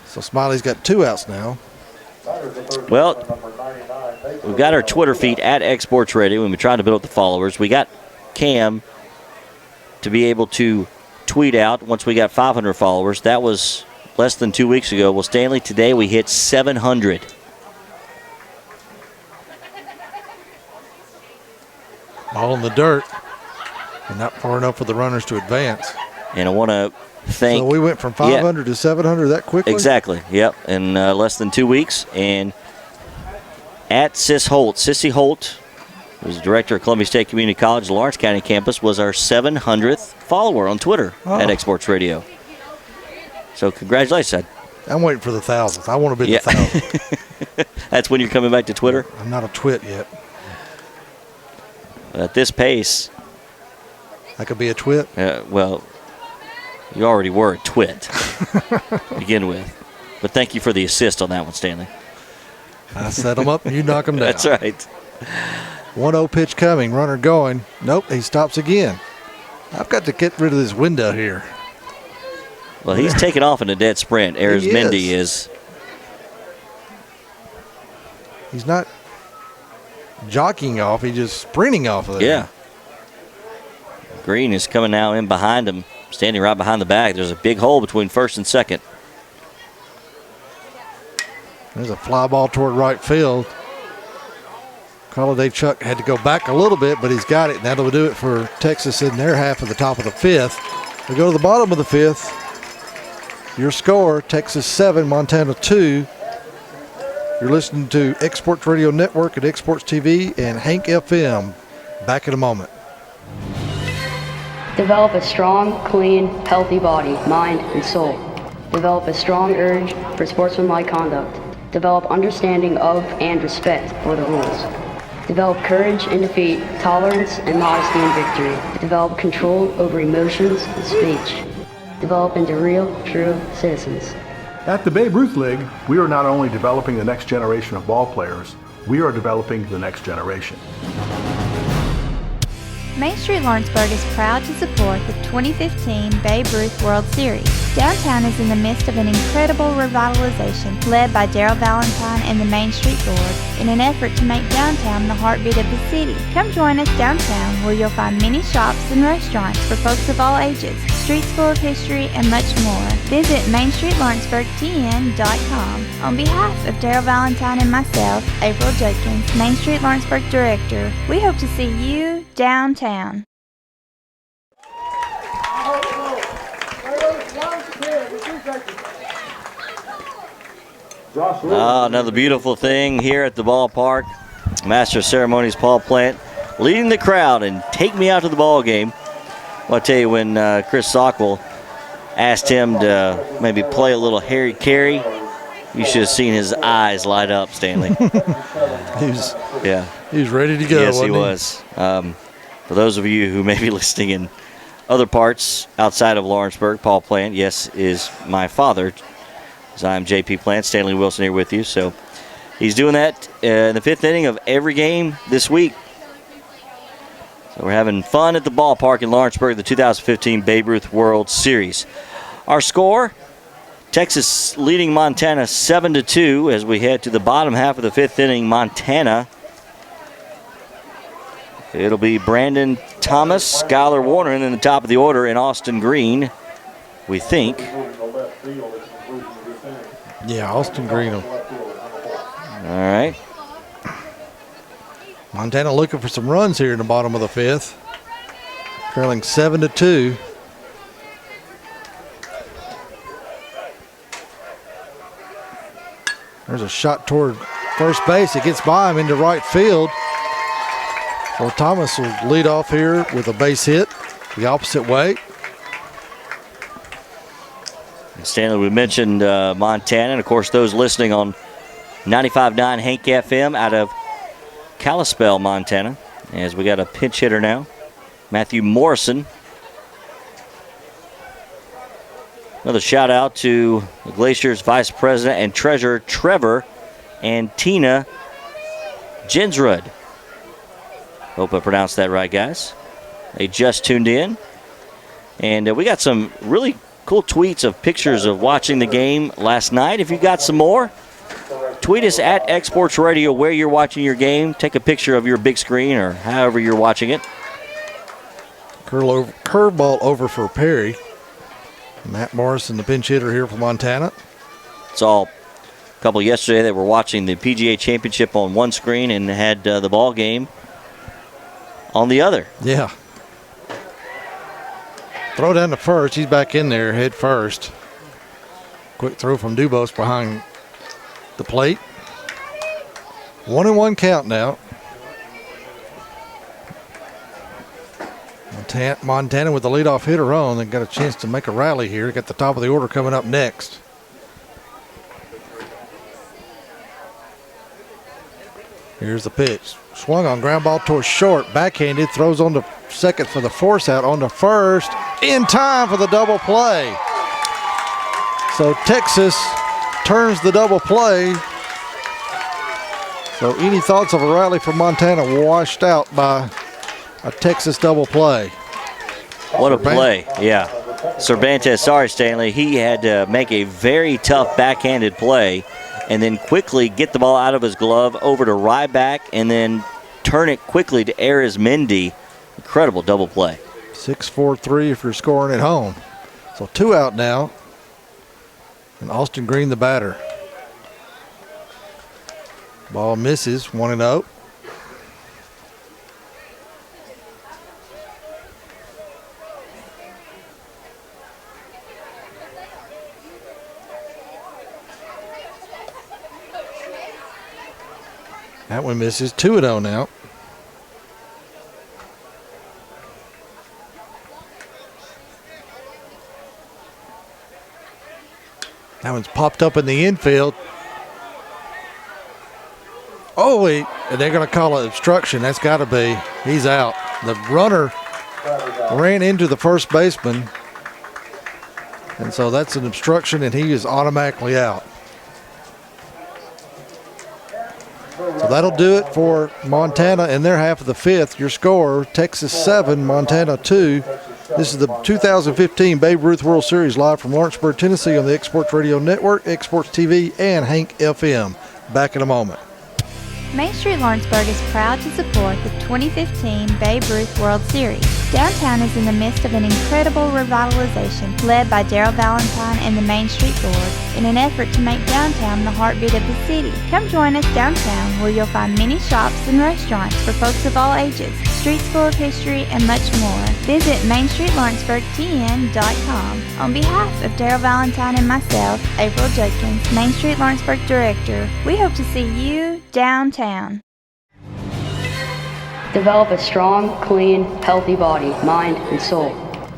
S6: So Smiley's got 2 outs now.
S5: Well, we've got our Twitter feed at Exports Radio, and we're trying to build up the followers. We got Cam to be able to tweet out once we got 500 followers. That was less than 2 weeks ago. Well, Stanley, today we hit 700.
S6: Ball in the dirt. And not far enough for the runners to advance.
S5: And I want to thank...
S6: So we went from 500 to 700 that quickly?
S5: Exactly, yep, in less than 2 weeks. And at Sissy Holt, who's the director of Columbia State Community College, the Lawrence County campus, was our 700th follower on Twitter at Exports Radio. So congratulations.
S6: I'm waiting for the 1,000th. I want to be the 1,000th.
S5: That's when you're coming back to Twitter?
S6: I'm not a twit yet.
S5: At this pace...
S6: I could be a twit?
S5: Well, you already were a twit to begin with. But thank you for the assist on that one, Stanley.
S6: I set them up and you knock them down.
S5: That's right.
S6: 1-0 pitch coming. Runner going. Nope, he stops again. I've got to get rid of this window here.
S5: Well, he's taking off in a dead sprint. Arizmendi is.
S6: He's not jockeying off. He's just sprinting off of there.
S5: Yeah. Green is coming now in behind him, standing right behind the bag. There's a big hole between first and second.
S6: There's a fly ball toward right field. Holiday Chuck had to go back a little bit, but he's got it. And that'll do it for Texas in their half of the top of the 5th. We go to the bottom of the 5th. Your score, Texas 7, Montana 2. You're listening to Exports Radio Network at Exports TV and Hank FM. Back in a moment.
S16: Develop a strong, clean, healthy body, mind, and soul. Develop a strong urge for sportsmanlike conduct. Develop understanding of and respect for the rules. Develop courage in defeat, tolerance and modesty in victory. Develop control over emotions and speech. Develop into real, true citizens.
S17: At the Babe Ruth League, we are not only developing the next generation of ball players, we are developing the next generation.
S15: Main Street Lawrenceburg is proud to support the 2015 Babe Ruth World Series. Downtown is in the midst of an incredible revitalization led by Daryl Valentine and the Main Street Board in an effort to make downtown the heartbeat of the city. Come join us downtown where you'll find many shops and restaurants for folks of all ages, streets full of history, and much more. Visit MainStreetLawrenceburgTN.com. On behalf of Daryl Valentine and myself, April Judkins, Main Street Lawrenceburg Director, we hope to see you downtown.
S5: Another beautiful thing here at the ballpark. Master of Ceremonies Paul Plant leading the crowd and take me out to the ball game. Well, I'll tell you, when Chris Sockwell asked him to maybe play a little Harry Carey, you should have seen his eyes light up, Stanley.
S6: He was ready to go.
S5: Yes, he was. For those of you who may be listening in other parts outside of Lawrenceburg, Paul Plant, yes, is my father. As I'm JP Plant, Stanley Wilson here with you. So he's doing that in the 5th inning of every game this week. So we're having fun at the ballpark in Lawrenceburg, the 2015 Babe Ruth World Series. Our score, Texas leading Montana 7-2 as we head to the bottom half of the 5th inning. Montana. It'll be Brandon Thomas, Skylar Warner, and then the top of the order in Austin Green, we think.
S6: Yeah, Austin Green.
S5: All right.
S6: Montana looking for some runs here in the bottom of the 5th. Trailing 7-2. There's a shot toward first base. It gets by him into right field. Well, Thomas will lead off here with a base hit the opposite way.
S5: Stanley, we mentioned Montana, and of course those listening on 95.9 Hank FM out of Kalispell, Montana, as we got a pinch hitter now, Matthew Morrison. Another shout out to the Glacier's Vice President and Treasurer Trevor and Tina Jensrud. Hope I pronounced that right, guys. They just tuned in. And we got some really cool tweets of pictures of watching the game last night. If you got some more, tweet us at Exports Radio where you're watching your game. Take a picture of your big screen or however you're watching it.
S6: Curveball over for Perry. Matt Morrison, the pinch hitter here for Montana.
S5: Saw a couple yesterday that were watching the PGA Championship on one screen and had the ball game on the other.
S6: Yeah. Throw down to first. He's back in there, head first. Quick throw from Dubose behind the plate. 1-1 count now. Montana with the leadoff hitter on. They got a chance to make a rally here. Got the top of the order coming up next. Here's the pitch. Swung on, ground ball towards short. Backhanded, throws on to second for the force out. On to first. In time for the double play. So Texas turns the double play. So any thoughts of a rally from Montana washed out by a Texas double play.
S5: What a play, yeah. Cervantes, sorry Stanley, he had to make a very tough backhanded play and then quickly get the ball out of his glove over to Ryback and then turn it quickly to Arizmendi. Incredible double play.
S6: 6-4-3 if you're scoring at home. So 2 out now. And Austin Green the batter. Ball misses, 1-0. That one misses. 2-0 now. That one's popped up in the infield. Oh, wait. They're going to call it obstruction. That's got to be. He's out. The runner ran into the first baseman. And so that's an obstruction, and he is automatically out. So that'll do it for Montana in their half of the fifth. Your score, Texas 7, Montana 2. This is the 2015 Babe Ruth World Series live from Lawrenceburg, Tennessee on the Exports Radio Network, Exports TV, and Hank FM. Back in a moment.
S15: Main Street Lawrenceburg is proud to support the 2015 Babe Ruth World Series. Downtown is in the midst of an incredible revitalization led by Daryl Valentine and the Main Street Board in an effort to make downtown the heartbeat of the city. Come join us downtown where you'll find many shops and restaurants for folks of all ages, streets full of history, and much more. Visit MainStreetLawrenceburgTN.com. On behalf of Daryl Valentine and myself, April Judkins, Main Street Lawrenceburg Director, we hope to see you downtown.
S16: Develop a strong, clean, healthy body, mind, and soul.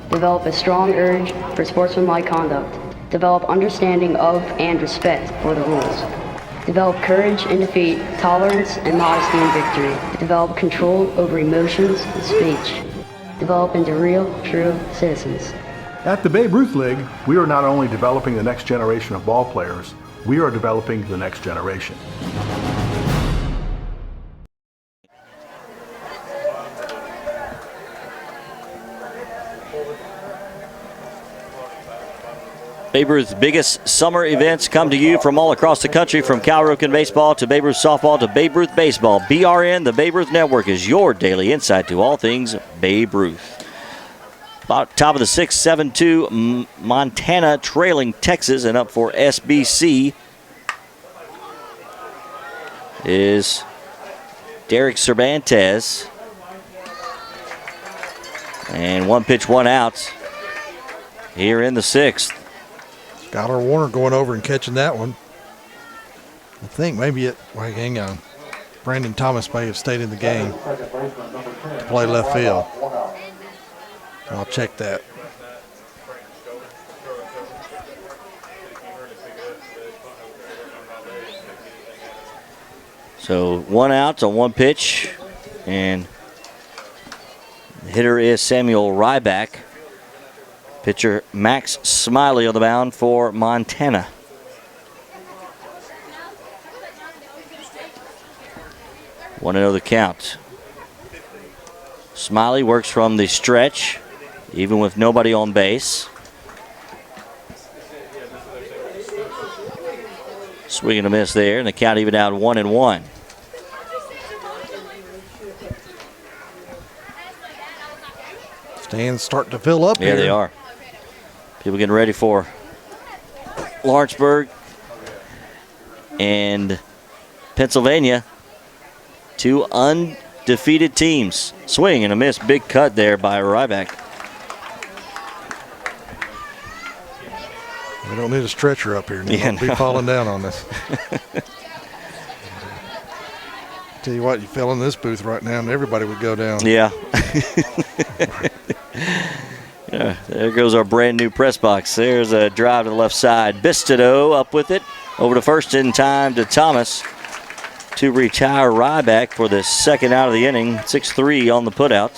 S16: Develop a strong urge for sportsmanlike conduct. Develop understanding of and respect for the rules. Develop courage in defeat, tolerance and modesty in victory. Develop control over emotions and speech. Develop into real, true citizens.
S17: At the Babe Ruth League, we are not only developing the next generation of ball players, we are developing the next generation.
S5: Babe Ruth's biggest summer events come to you from all across the country, from Cal Ripken baseball to Babe Ruth softball to Babe Ruth baseball. BRN, the Babe Ruth Network, is your daily insight to all things Babe Ruth. About top of the sixth, 7-2, Montana trailing Texas, and up for SBC is Derek Cervantes. And one pitch, one out here in the sixth.
S6: Skylar Warner going over and catching that one. I think maybe wait, hang on. Brandon Thomas may have stayed in the game to play left field. I'll check that.
S5: So one out on one pitch, and the hitter is Samuel Ryback. Pitcher Max Smiley on the mound for Montana. One and 0 the count. Smiley works from the stretch, even with nobody on base. Swing and a miss there, and the count even out 1-1.
S6: Stands starting to fill up here.
S5: Yeah, they are. People getting ready for Lawrenceburg and Pennsylvania. Two undefeated teams. Swing and a miss. Big cut there by Ryback.
S6: We don't need a stretcher up here. They won't be falling down on this. Tell you what, you fell in this booth right now and everybody would go down.
S5: Yeah. Yeah, there goes our brand new press box. There's a drive to the left side. Bistido up with it. Over to first in time to Thomas to retire Ryback for the second out of the inning. 6-3 on the putout.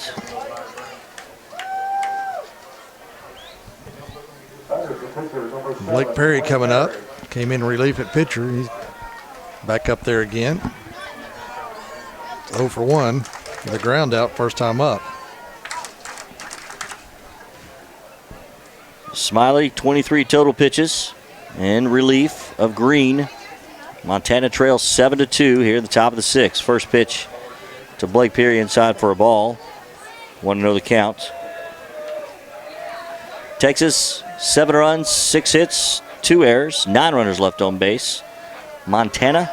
S6: Blake Perry coming up. Came in relief at pitcher. He's back up there again. 0 for 1 with a ground out first time up.
S5: Smiley, 23 total pitches in relief of Green. Montana trails 7-2 here at the top of the sixth. First pitch to Blake Perry inside for a ball. 1-0 the count. Texas, 7 runs, 6 hits, 2 errors, 9 runners left on base. Montana,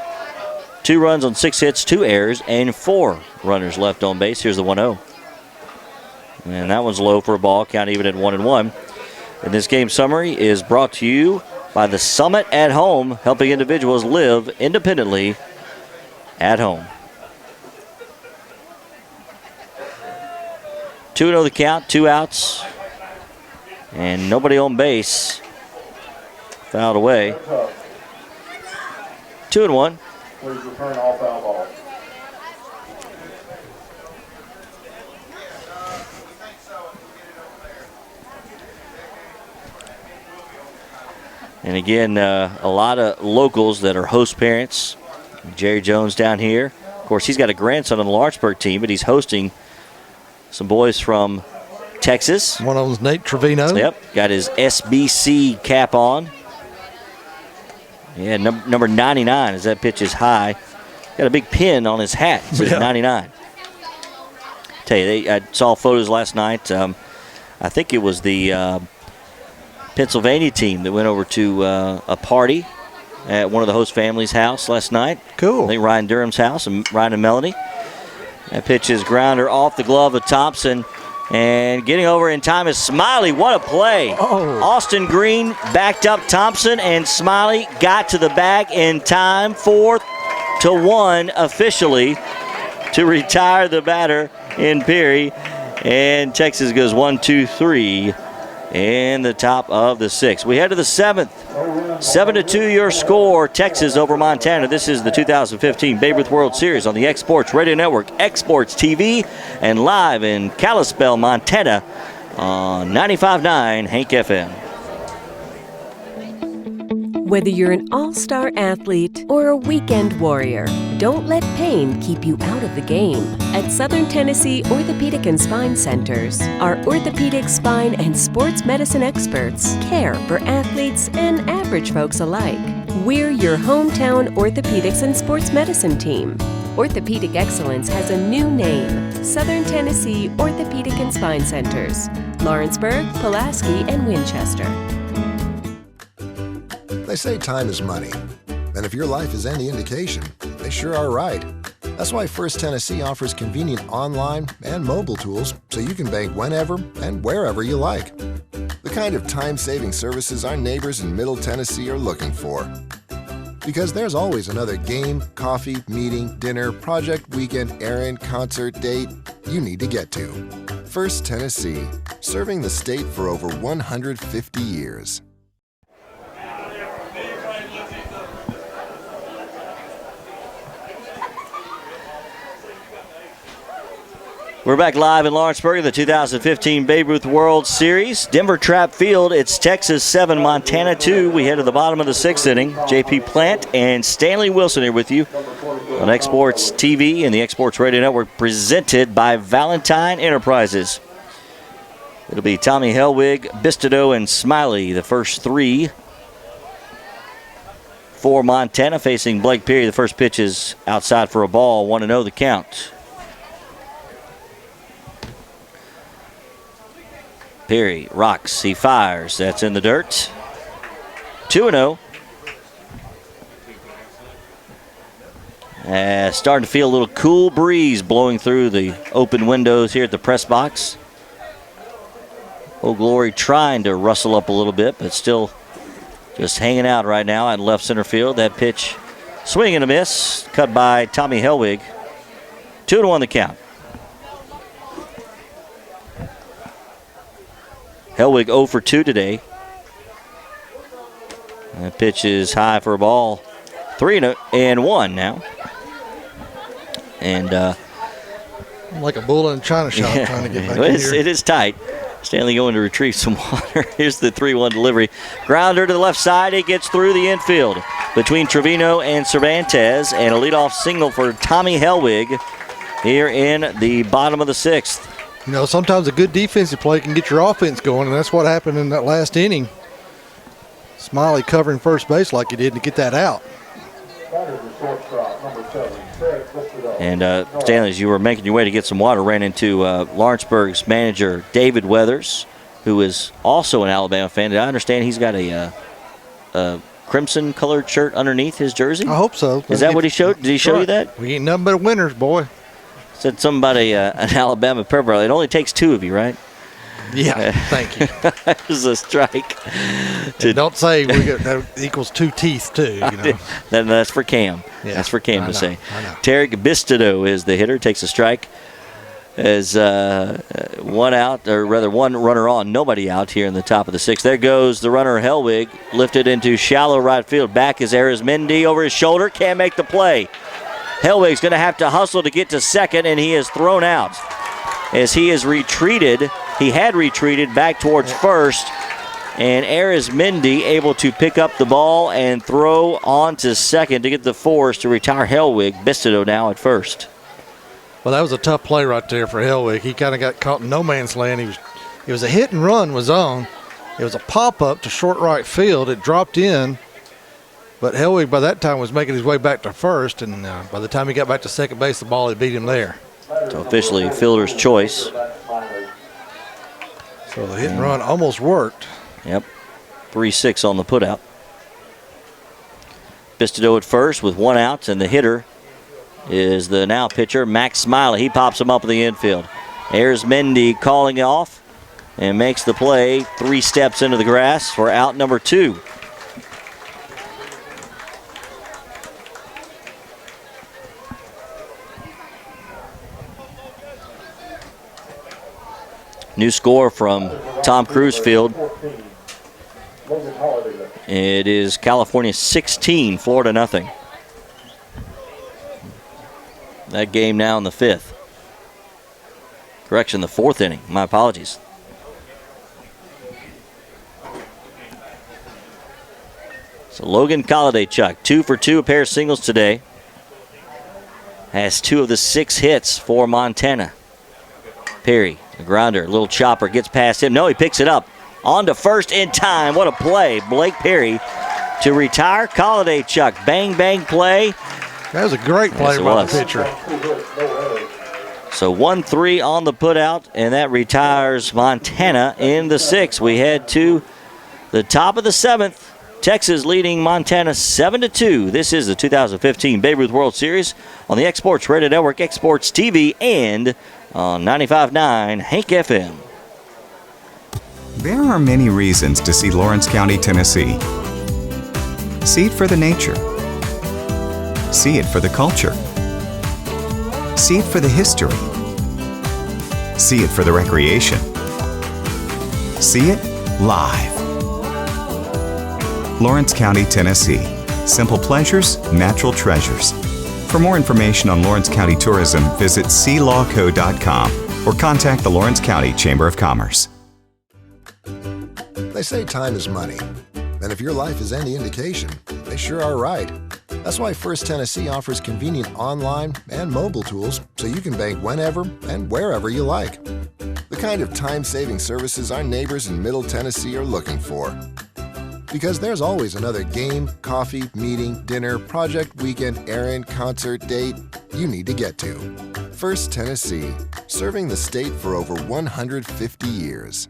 S5: 2 runs on 6 hits, 2 errors, and 4 runners left on base. Here's the 1-0. And that one's low for a ball, count even at 1-1. And this game summary is brought to you by the Summit at Home, helping individuals live independently at home. 2-0 the count, 2 outs, and nobody on base. Fouled away. 2-1.
S7: Please return all foul balls.
S5: And again, a lot of locals that are host parents. Jerry Jones down here. Of course, he's got a grandson on the Lawrenceburg team, but he's hosting some boys from Texas.
S6: One of them's Nate Trevino.
S5: Yep, got his SBC cap on. Yeah, number 99 as that pitch is high. Got a big pin on his hat. It says 99. Tell you, I saw photos last night. I think it was the Pennsylvania team that went over to a party at one of the host families' house last night.
S6: Cool.
S5: I think Ryan Durham's house, and Ryan and Melanie. That pitch is grounder off the glove of Thompson. And getting over in time is Smiley. What a play.
S6: Oh.
S5: Austin Green backed up Thompson, and Smiley got to the bag in time. 4-1 officially to retire the batter in Perry. And Texas goes 1-2-3 in the top of the 6th. We head to the 7th. 7-2 your score, Texas over Montana. This is the 2015 Babe Ruth World Series on the Exports Radio Network, Exports TV, and live in Kalispell, Montana on 95.9 Hank FM.
S13: Whether you're an all-star athlete or a weekend warrior, don't let pain keep you out of the game. At Southern Tennessee Orthopedic and Spine Centers, our orthopedic, spine, and sports medicine experts care for athletes and average folks alike. We're your hometown orthopedics and sports medicine team. Orthopedic excellence has a new name, Southern Tennessee Orthopedic and Spine Centers, Lawrenceburg, Pulaski, and Winchester.
S14: They say time is money. And if your life is any indication, they sure are right. That's why First Tennessee offers convenient online and mobile tools so you can bank whenever and wherever you like. The kind of time-saving services our neighbors in Middle Tennessee are looking for. Because there's always another game, coffee, meeting, dinner, project, weekend, errand, concert, date you need to get to. First Tennessee, serving the state for over 150 years.
S5: We're back live in Lawrenceburg, the 2015 Babe Ruth World Series. Denver Trap Field, it's Texas 7, Montana 2. We head to the bottom of the 6th inning. J.P. Plant and Stanley Wilson here with you on Exports TV and the Exports Radio Network, presented by Valentine Enterprises. It'll be Tommy Hellwig, Bistido, and Smiley, the first 3 for Montana, facing Blake Perry. The first pitch is outside for a ball, 1-0 the count. Perry rocks, he fires, that's in the dirt. 2-0. Starting to feel a little cool breeze blowing through the open windows here at the press box. Old Glory trying to rustle up a little bit, but still just hanging out right now at left center field. That pitch, swing and a miss, cut by Tommy Hellwig. 2-1 the count. Hellwig 0 for 2 today. That pitch is high for a ball. 3-1 now. And
S6: like a bull in a china shop trying to get back in here.
S5: It is tight. Stanley going to retrieve some water. Here's the 3-1 delivery. Grounder to the left side. It gets through the infield between Trevino and Cervantes, and a leadoff single for Tommy Hellwig here in the bottom of the 6th.
S6: You know, sometimes a good defensive play can get your offense going, and that's what happened in that last inning. Smiley covering first base like he did to get that out.
S5: And Stanley, as you were making your way to get some water, ran into Lawrenceburg's manager, David Weathers, who is also an Alabama fan. Did I understand he's got a crimson-colored shirt underneath his jersey?
S6: I hope so.
S5: Is that what he showed? Did he show you that?
S6: We ain't nothing but winners, boy.
S5: Said somebody, an Alabama pepper. It only takes 2 of you, right?
S6: Yeah, thank you.
S5: That was a strike.
S6: Don't say that equals 2 teeth, too. You know?
S5: That's for Cam.
S6: Yeah,
S5: that's for Cam to
S6: know,
S5: say.
S6: I know.
S5: Tarek Bistido is the hitter, takes a strike. as one out, or rather one runner on, nobody out here in the top of the 6th. There goes the runner Hellwig, lifted into shallow right field. Back is Arizmendi over his shoulder, can't make the play. Hellwig's going to have to hustle to get to second, and he is thrown out as he is retreated. He had retreated back towards first, and Arizmendi able to pick up the ball and throw on to second to get the force to retire Hellwig. Bistido now at first.
S6: Well, that was a tough play right there for Hellwig. He kind of got caught in no man's land. It was a hit and run was on. It was a pop-up to short right field. It dropped in, but Hellwig by that time was making his way back to first, and by the time he got back to second base, the ball had beat him there.
S5: So officially fielder's choice.
S6: So the hit and run almost worked.
S5: Yep, 3-6 on the putout. Bistido at first with one out, and the hitter is the now pitcher, Max Smiley. He pops him up in the infield. Arizmendi calling off and makes the play 3 steps into the grass for out number 2. New score from Tom Cruise Field. It is California 16, Florida nothing. That game now in the 5th. Correction, the 4th inning. My apologies. So Logan Colladaychuk, 2 for 2, a pair of singles today. Has 2 of the 6 hits for Montana. Perry, a grounder, a little chopper, gets past him. No, he picks it up. On to first in time. What a play. Blake Perry to retire Colladaychuk. Bang, bang play.
S6: That was a great play by the pitcher.
S5: So 1-3 on the putout, and that retires Montana in the 6th. We head to the top of the 7th. Texas leading Montana 7-2. This is the 2015 Babe Ruth World Series on the Exports Radio Network, Exports TV, and on 95.9 Hank FM.
S12: There are many reasons to see Lawrence County, Tennessee. See it for the nature. See it for the culture. See it for the history. See it for the recreation. See it live. Lawrence County, Tennessee. Simple pleasures, natural treasures. For more information on Lawrence County tourism, visit sealawco.com or contact the Lawrence County Chamber of Commerce.
S14: They say time is money. And if your life is any indication, they sure are right. That's why First Tennessee offers convenient online and mobile tools so you can bank whenever and wherever you like. The kind of time-saving services our neighbors in Middle Tennessee are looking for. Because there's always another game, coffee, meeting, dinner, project, weekend, errand, concert, date you need to get to. First Tennessee, serving the state for over 150 years.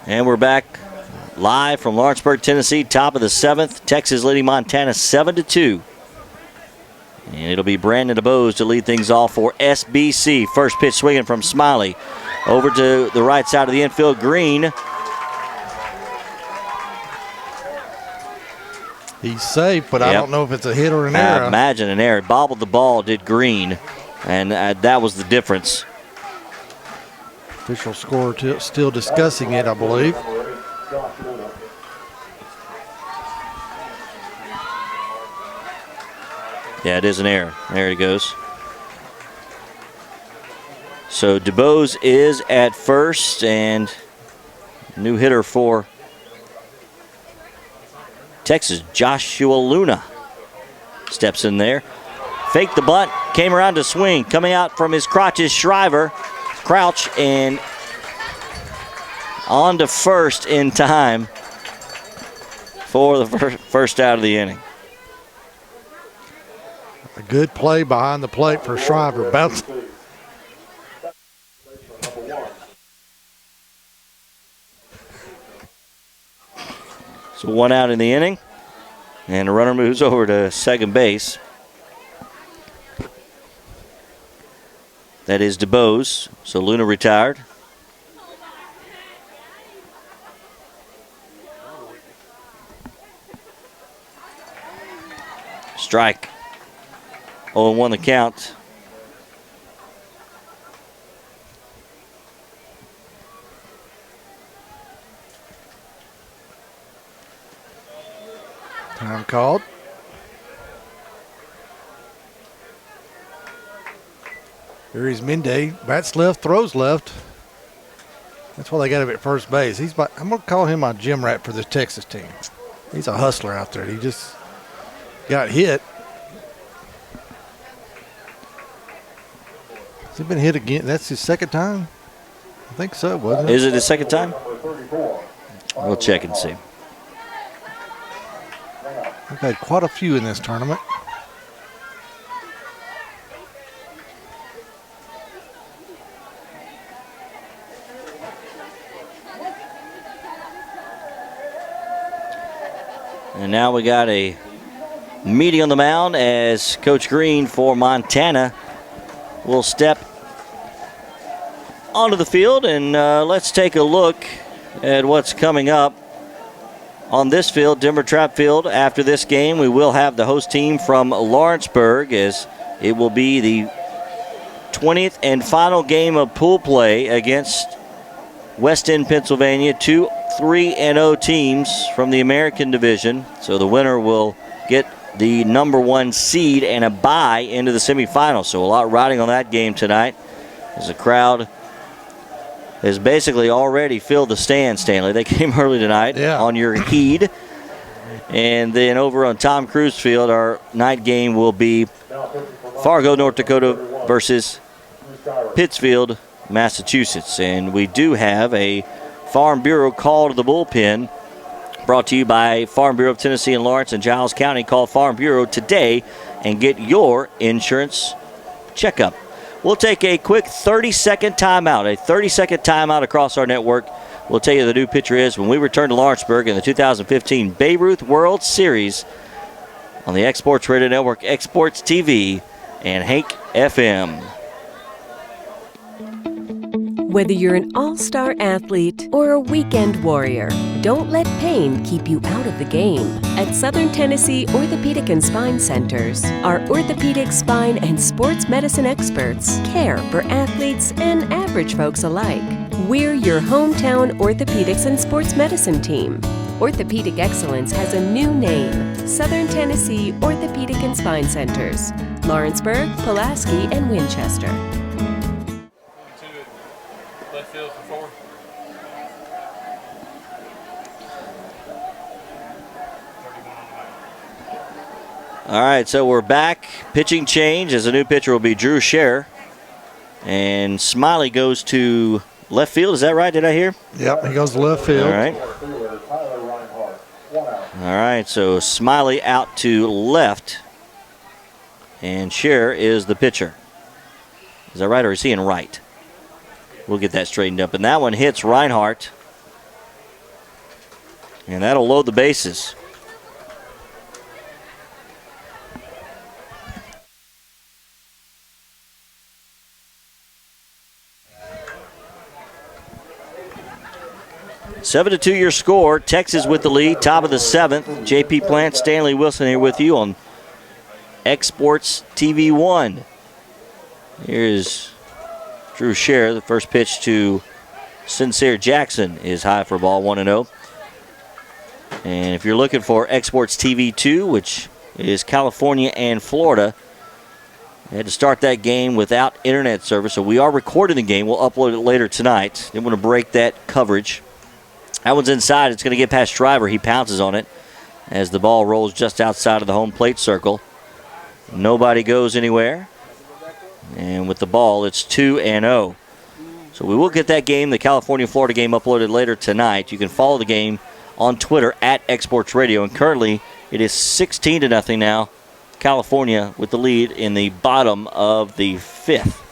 S5: And we're back live from Lawrenceburg, Tennessee, top of the 7th. Texas leading Montana 7-2. And it'll be Brandon DeBose to lead things off for SBC. First pitch swinging from Smiley. Over to the right side of the infield, Green.
S6: He's safe, but I don't know if it's a hit or an error.
S5: I imagine an error. Bobbled the ball, did Green, and that was the difference.
S6: Official score still discussing it, I believe.
S5: Yeah, it is an error. There he goes. So DeBose is at first, and new hitter for Texas, Joshua Luna, steps in there. Faked the bunt, came around to swing. Coming out from his crotches, Crouch, and on to first in time for the first out of the inning.
S6: A good play behind the plate for Shriver. Bounce.
S5: So one out in the inning, and the runner moves over to second base. That is DeBose. So Luna retired. Strike. 0-1 the count.
S6: Time called. Here's Mende. Bats left, throws left. That's why they got him at first base. I'm going to call him my gym rat for this Texas team. He's a hustler out there. He just got hit. Has he been hit again? That's his second time? I think so, wasn't it?
S5: Is it his second time? We'll check and see.
S6: We've had quite a few in this tournament.
S5: And now we got a meeting on the mound as Coach Green for Montana will step onto the field. And let's take a look at what's coming up on this field, Denver Trap Field. After this game, we will have the host team from Lawrenceburg, as it will be the 20th and final game of pool play against West End, Pennsylvania. 2 3-0 teams from the American Division. So the winner will get the number 1 seed and a bye into the semifinals. So a lot riding on that game tonight, as the crowd has basically already filled the stand, Stanley. They came early tonight on your heed. And then over on Tom Cruise Field, our night game will be Fargo, North Dakota versus Pittsfield, Massachusetts. And we do have a Farm Bureau call to the bullpen, brought to you by Farm Bureau of Tennessee and Lawrence and Giles County. Call Farm Bureau today and get your insurance checkup. We'll take a quick 30-second timeout, a 30-second timeout across our network. We'll tell you who the new pitcher is when we return to Lawrenceburg in the 2015 Babe Ruth World Series on the Exports Radio Network, Exports TV, and Hank FM.
S13: Whether you're an all-star athlete or a weekend warrior, don't let pain keep you out of the game. At Southern Tennessee Orthopedic and Spine Centers, our orthopedic, spine, and sports medicine experts care for athletes and average folks alike. We're your hometown orthopedics and sports medicine team. Orthopedic excellence has a new name: Southern Tennessee Orthopedic and Spine Centers, Lawrenceburg, Pulaski, and Winchester.
S5: All right, so we're back. Pitching change as a new pitcher will be Drew Scherer. And Smiley goes to left field. Is that right? Did I hear?
S6: Yep, he goes to left field.
S5: All right. All right, so Smiley out to left. And Scherer is the pitcher. Is that right, or is he in right? We'll get that straightened up. And that one hits Reinhardt. And that'll load the bases. Seven to 2 your score. Texas with the lead, top of the 7th. JP Plant, Stanley Wilson here with you on Exports TV 1. Here's Drew Scherer. The first pitch to Sincere Jackson is high for ball, 1-0. And if you're looking for Exports TV 2, which is California and Florida, they had to start that game without internet service, so we are recording the game. We'll upload it later tonight. Didn't want to break that coverage. That one's inside. It's going to get past Shriver. He pounces on it as the ball rolls just outside of the home plate circle. Nobody goes anywhere. And with the ball, it's 2-0. So we will get that game, the California-Florida game, uploaded later tonight. You can follow the game on Twitter at Exports Radio. And currently, it is 16-0 now. California with the lead in the bottom of the 5th.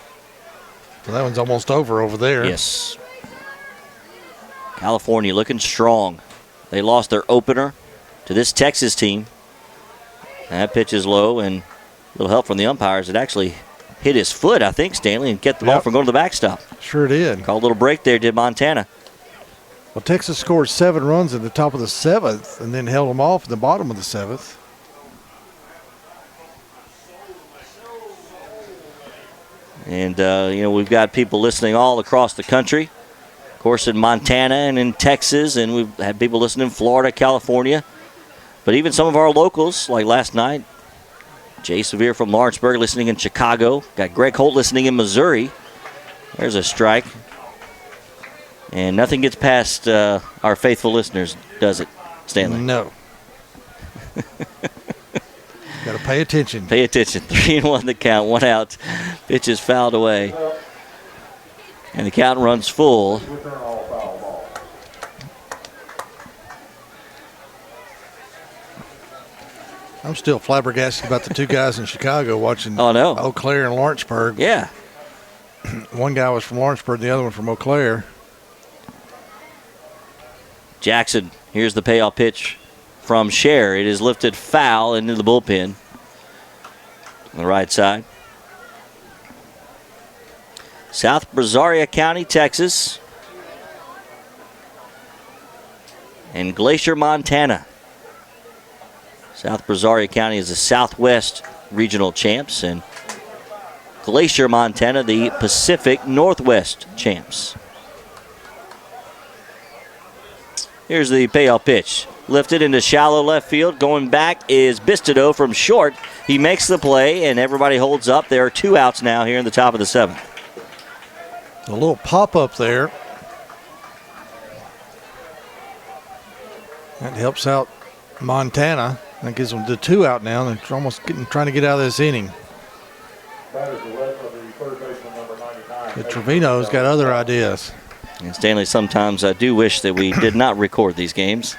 S6: So that one's almost over there.
S5: Yes. California looking strong. They lost their opener to this Texas team. That pitch is low, and a little help from the umpires. It actually hit his foot, I think, Stanley, and kept the ball from going to the backstop.
S6: Sure did.
S5: Called a little break there, did Montana.
S6: Well, Texas scored 7 runs at the top of the 7th and then held them off at the bottom of the 7th.
S5: And, we've got people listening all across the country. Of course, in Montana and in Texas, and we've had people listening in Florida, California. But even some of our locals, like last night, Jay Sevier from Lawrenceburg listening in Chicago. Got Greg Holt listening in Missouri. There's a strike. And nothing gets past our faithful listeners, does it, Stanley?
S6: No. Got to pay attention.
S5: Pay attention. 3-1 the count. 1 out. Pitch is fouled away. And the count runs full.
S6: I'm still flabbergasted about the two guys in Chicago watching Eau Claire and Lawrenceburg.
S5: Yeah.
S6: One guy was from Lawrenceburg, the other one from Eau Claire.
S5: Jackson, here's the payoff pitch from Scher. It is lifted foul into the bullpen on the right side. South Brazario County, Texas, and Glacier, Montana. South Brazario County is the Southwest Regional Champs, and Glacier, Montana, the Pacific Northwest Champs. Here's the payoff pitch. Lifted into shallow left field. Going back is Bistido from short. He makes the play, and everybody holds up. There are 2 outs now here in the top of the 7th.
S6: A little pop-up there. That helps out Montana. That gives them the 2 out now. They're almost trying to get out of this inning. But Trevino's got other ideas.
S5: And Stanley, sometimes I do wish that we did not record these games.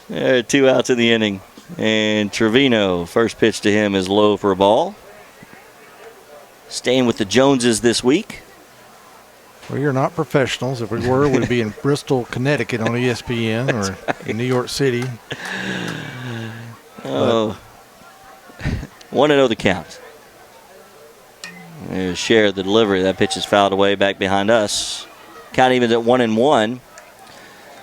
S5: There are 2 outs in the inning. And Trevino, first pitch to him is low for a ball. Staying with the Joneses this week.
S6: Well, you're not professionals. If we were, we'd be in Bristol, Connecticut on ESPN or in New York City.
S5: Oh. 1-0 the count. There's Scher, the delivery. That pitch is fouled away back behind us. Count even at 1-1.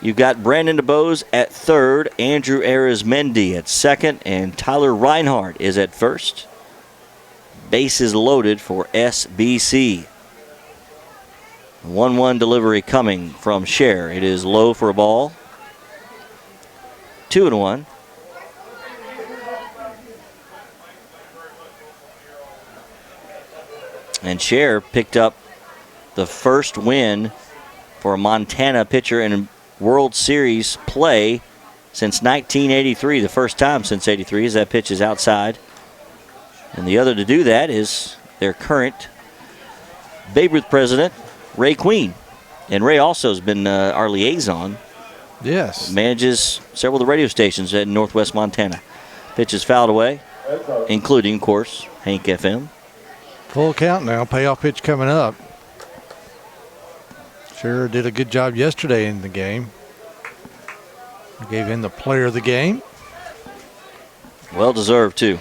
S5: You've got Brandon DeBose at third, Andrew Arizmendi at second, and Tyler Reinhardt is at first. Bases loaded for SBC. 1-1 delivery coming from Scher. It is low for a ball. 2-1. And Scher picked up the first win for a Montana pitcher in World Series play since 1983. The first time since '83 as that pitch is outside. And the other to do that is their current Babe Ruth president, Ray Queen. And Ray also has been our liaison.
S6: Yes.
S5: Manages several of the radio stations in northwest Montana. Pitch is fouled away, including, of course, Hank FM.
S6: Full count now. Payoff pitch coming up. Scher did a good job yesterday in the game. I gave him the player of the game.
S5: Well deserved, too.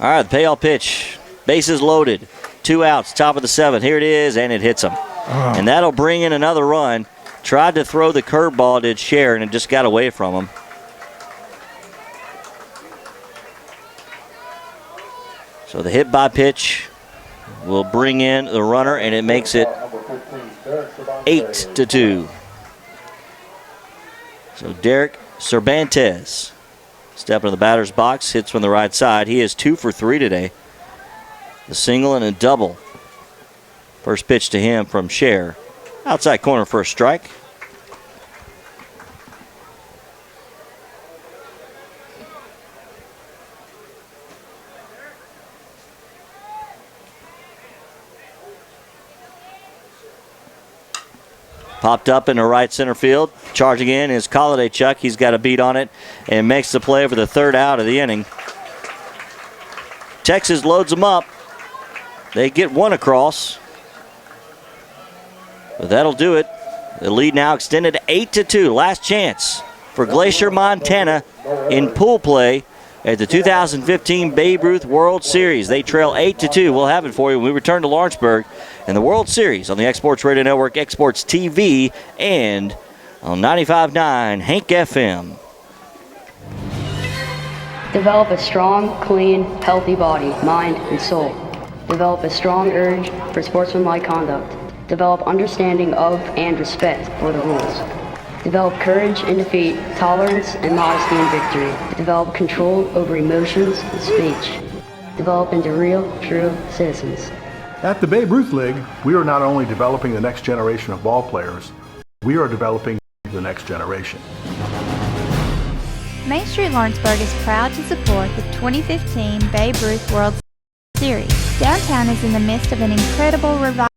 S5: All right, the payoff pitch. Bases loaded. 2 outs, top of the 7th. Here it is, and it hits him. And that'll bring in another run. Tried to throw the curveball, did Scher, and it just got away from him. So the hit by pitch will bring in the runner, and it makes it 8-2. So Derek Cervantes stepping in the batter's box, hits from the right side. He is 2 for 3 today. A single and a double. First pitch to him from Scher. Outside corner for a strike. Popped up into right center field. Charging in is Colliday Chuck. He's got a beat on it and makes the play for the 3rd out of the inning. Texas loads them up. They get 1 across. But that'll do it. The lead now extended to 8-2. Last chance for Glacier, Montana in pool play at the 2015 Babe Ruth World Series. They trail 8-2. We'll have it for you when we return to Lawrenceburg and the World Series on the Exports Radio Network, Exports TV, and on 95.9 Hank FM.
S16: Develop a strong, clean, healthy body, mind, and soul. Develop a strong urge for sportsmanlike conduct. Develop understanding of and respect for the rules. Develop courage in defeat, tolerance and modesty in victory. Develop control over emotions and speech. Develop into real, true citizens.
S17: At the Babe Ruth League, we are not only developing the next generation of ball players, we are developing the next generation.
S15: Main Street Lawrenceburg is proud to support the 2015 Babe Ruth World Series. Downtown is in the midst of an incredible revival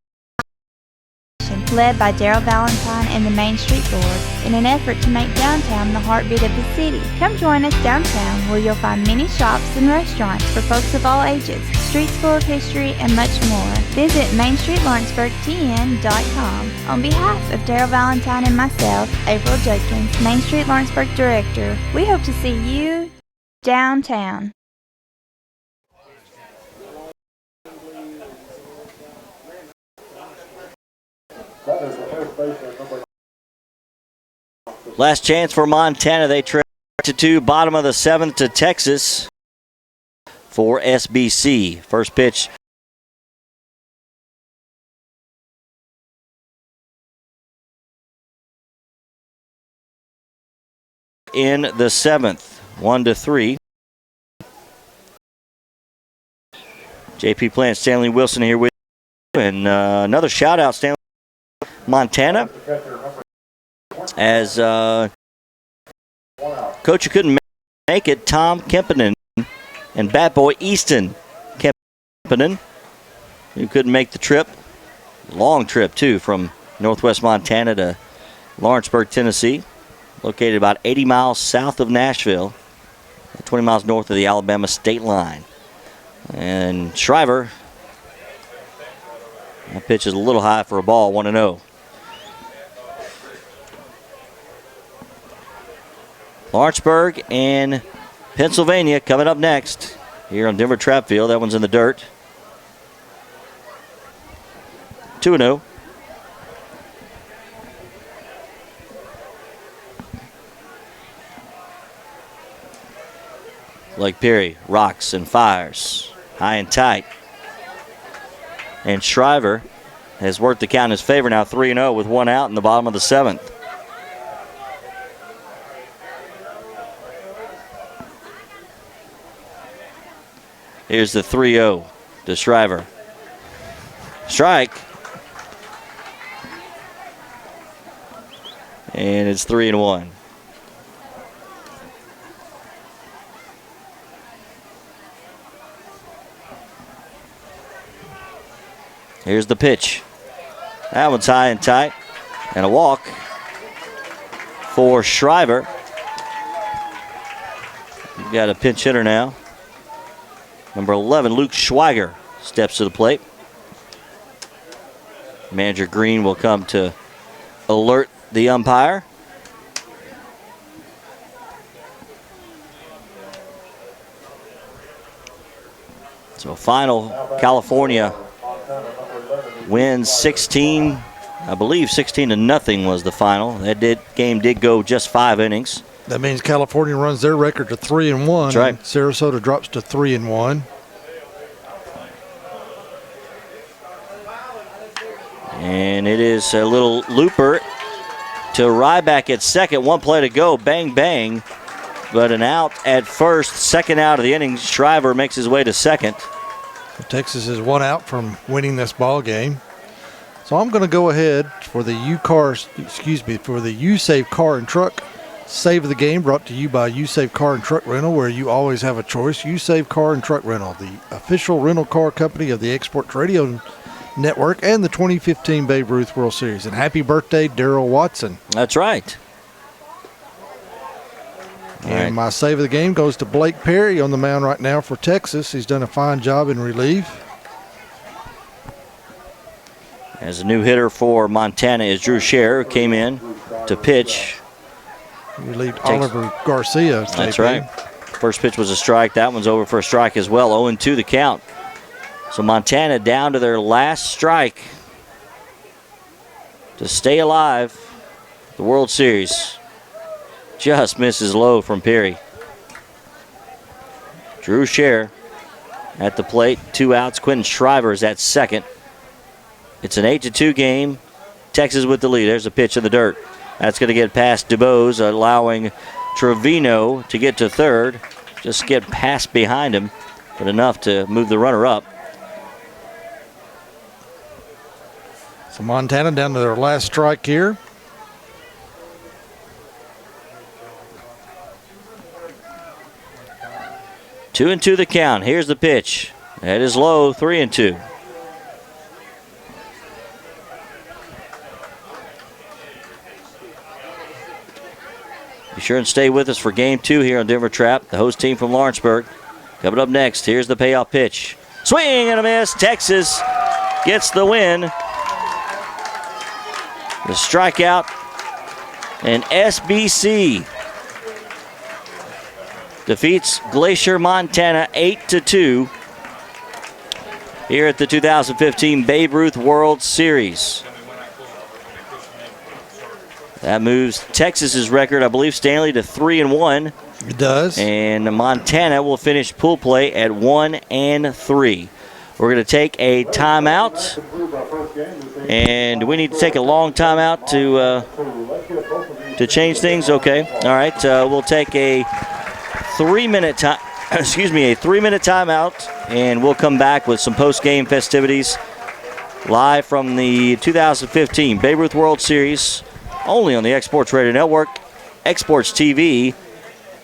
S15: led by Daryl Valentine and the Main Street Board in an effort to make downtown the heartbeat of the city. Come join us downtown where you'll find many shops and restaurants for folks of all ages, streets full of history, and much more. Visit MainStreetLawrenceburgTN.com. On behalf of Daryl Valentine and myself, April Judkins, Main Street Lawrenceburg Director, we hope to see you downtown.
S5: Last chance for Montana. They trail to 2, bottom of the 7th to Texas for SBC. First pitch. In the 7th, 1-3. JP Plant, Stanley Wilson here with you. And another shout out, Stanley. Montana, as coach who couldn't make it, Tom Kempinen, and bat boy Easton Kempinen, who couldn't make the trip. Long trip, too, from northwest Montana to Lawrenceburg, Tennessee, located about 80 miles south of Nashville, 20 miles north of the Alabama state line. And Shriver, that pitch is a little high for a ball, 1-0. Lawrenceburg and Pennsylvania coming up next here on Denver Trap Field. That one's in the dirt. 2-0. Blake Perry rocks and fires. High and tight. And Shriver has worked the count in his favor now, 3-0 with 1 out in the bottom of the 7th. Here's the 3-0 to Shriver. Strike. And it's 3-1. Here's the pitch. That one's high and tight. And a walk for Shriver. We've got a pinch hitter now. Number 11, Luke Schweiger, steps to the plate. Manager Green will come to alert the umpire. So final, California wins 16, I believe 16-0 was the final. Game did go just 5 innings.
S6: That means California runs their record to 3-1.
S5: That's right.
S6: Sarasota drops to 3-1.
S5: And it is a little looper to Ryback at second. 1 play to go. Bang, bang. But an out at first. Second out of the inning. Shriver makes his way to second.
S6: Texas is 1 out from winning this ball game. So I'm going to go ahead for the U-Save Car and Truck Save of the Game, brought to you by U-Save Car and Truck Rental, where you always have a choice. U-Save Car and Truck Rental, the official rental car company of the Exports Radio Network and the 2015 Babe Ruth World Series. And happy birthday, Darrell Watson.
S5: That's right.
S6: And my save of the game goes to Blake Perry on the mound right now for Texas. He's done a fine job in relief.
S5: As a new hitter for Montana is Drew Scher, who came in to pitch.
S6: Relieved Oliver Garcia.
S5: That's right. First pitch was a strike. That one's over for a strike as well. 0-2 the count. So Montana down to their last strike to stay alive. The World Series just misses low from Perry. Drew Scher at the plate. 2 outs. Quentin Shriver is at second. It's an 8-2 game. Texas with the lead. There's a pitch in the dirt. That's going to get past DuBose, allowing Trevino to get to third. Just get past behind him, but enough to move the runner up.
S6: So Montana down to their last strike here.
S5: Two and two the count. Here's the pitch. That is low, 3-2. Be sure and stay with us for game 2 here on Denver Trap, the host team from Lawrenceburg. Coming up next, here's the payoff pitch. Swing and a miss. Texas gets the win. The strikeout, and SBC defeats Glacier, Montana 8-2 here at the 2015 Babe Ruth World Series. That moves Texas's record, I believe, Stanley, to 3-1.
S6: It does.
S5: And Montana will finish pool play at 1-3. We're going to take a timeout, and we need to take a long timeout to change things. Okay, all right. We'll take a 3-minute time. Excuse me, a 3-minute timeout, and we'll come back with some post-game festivities live from the 2015 Babe Ruth World Series, only on the Exports Radio Network, Exports TV,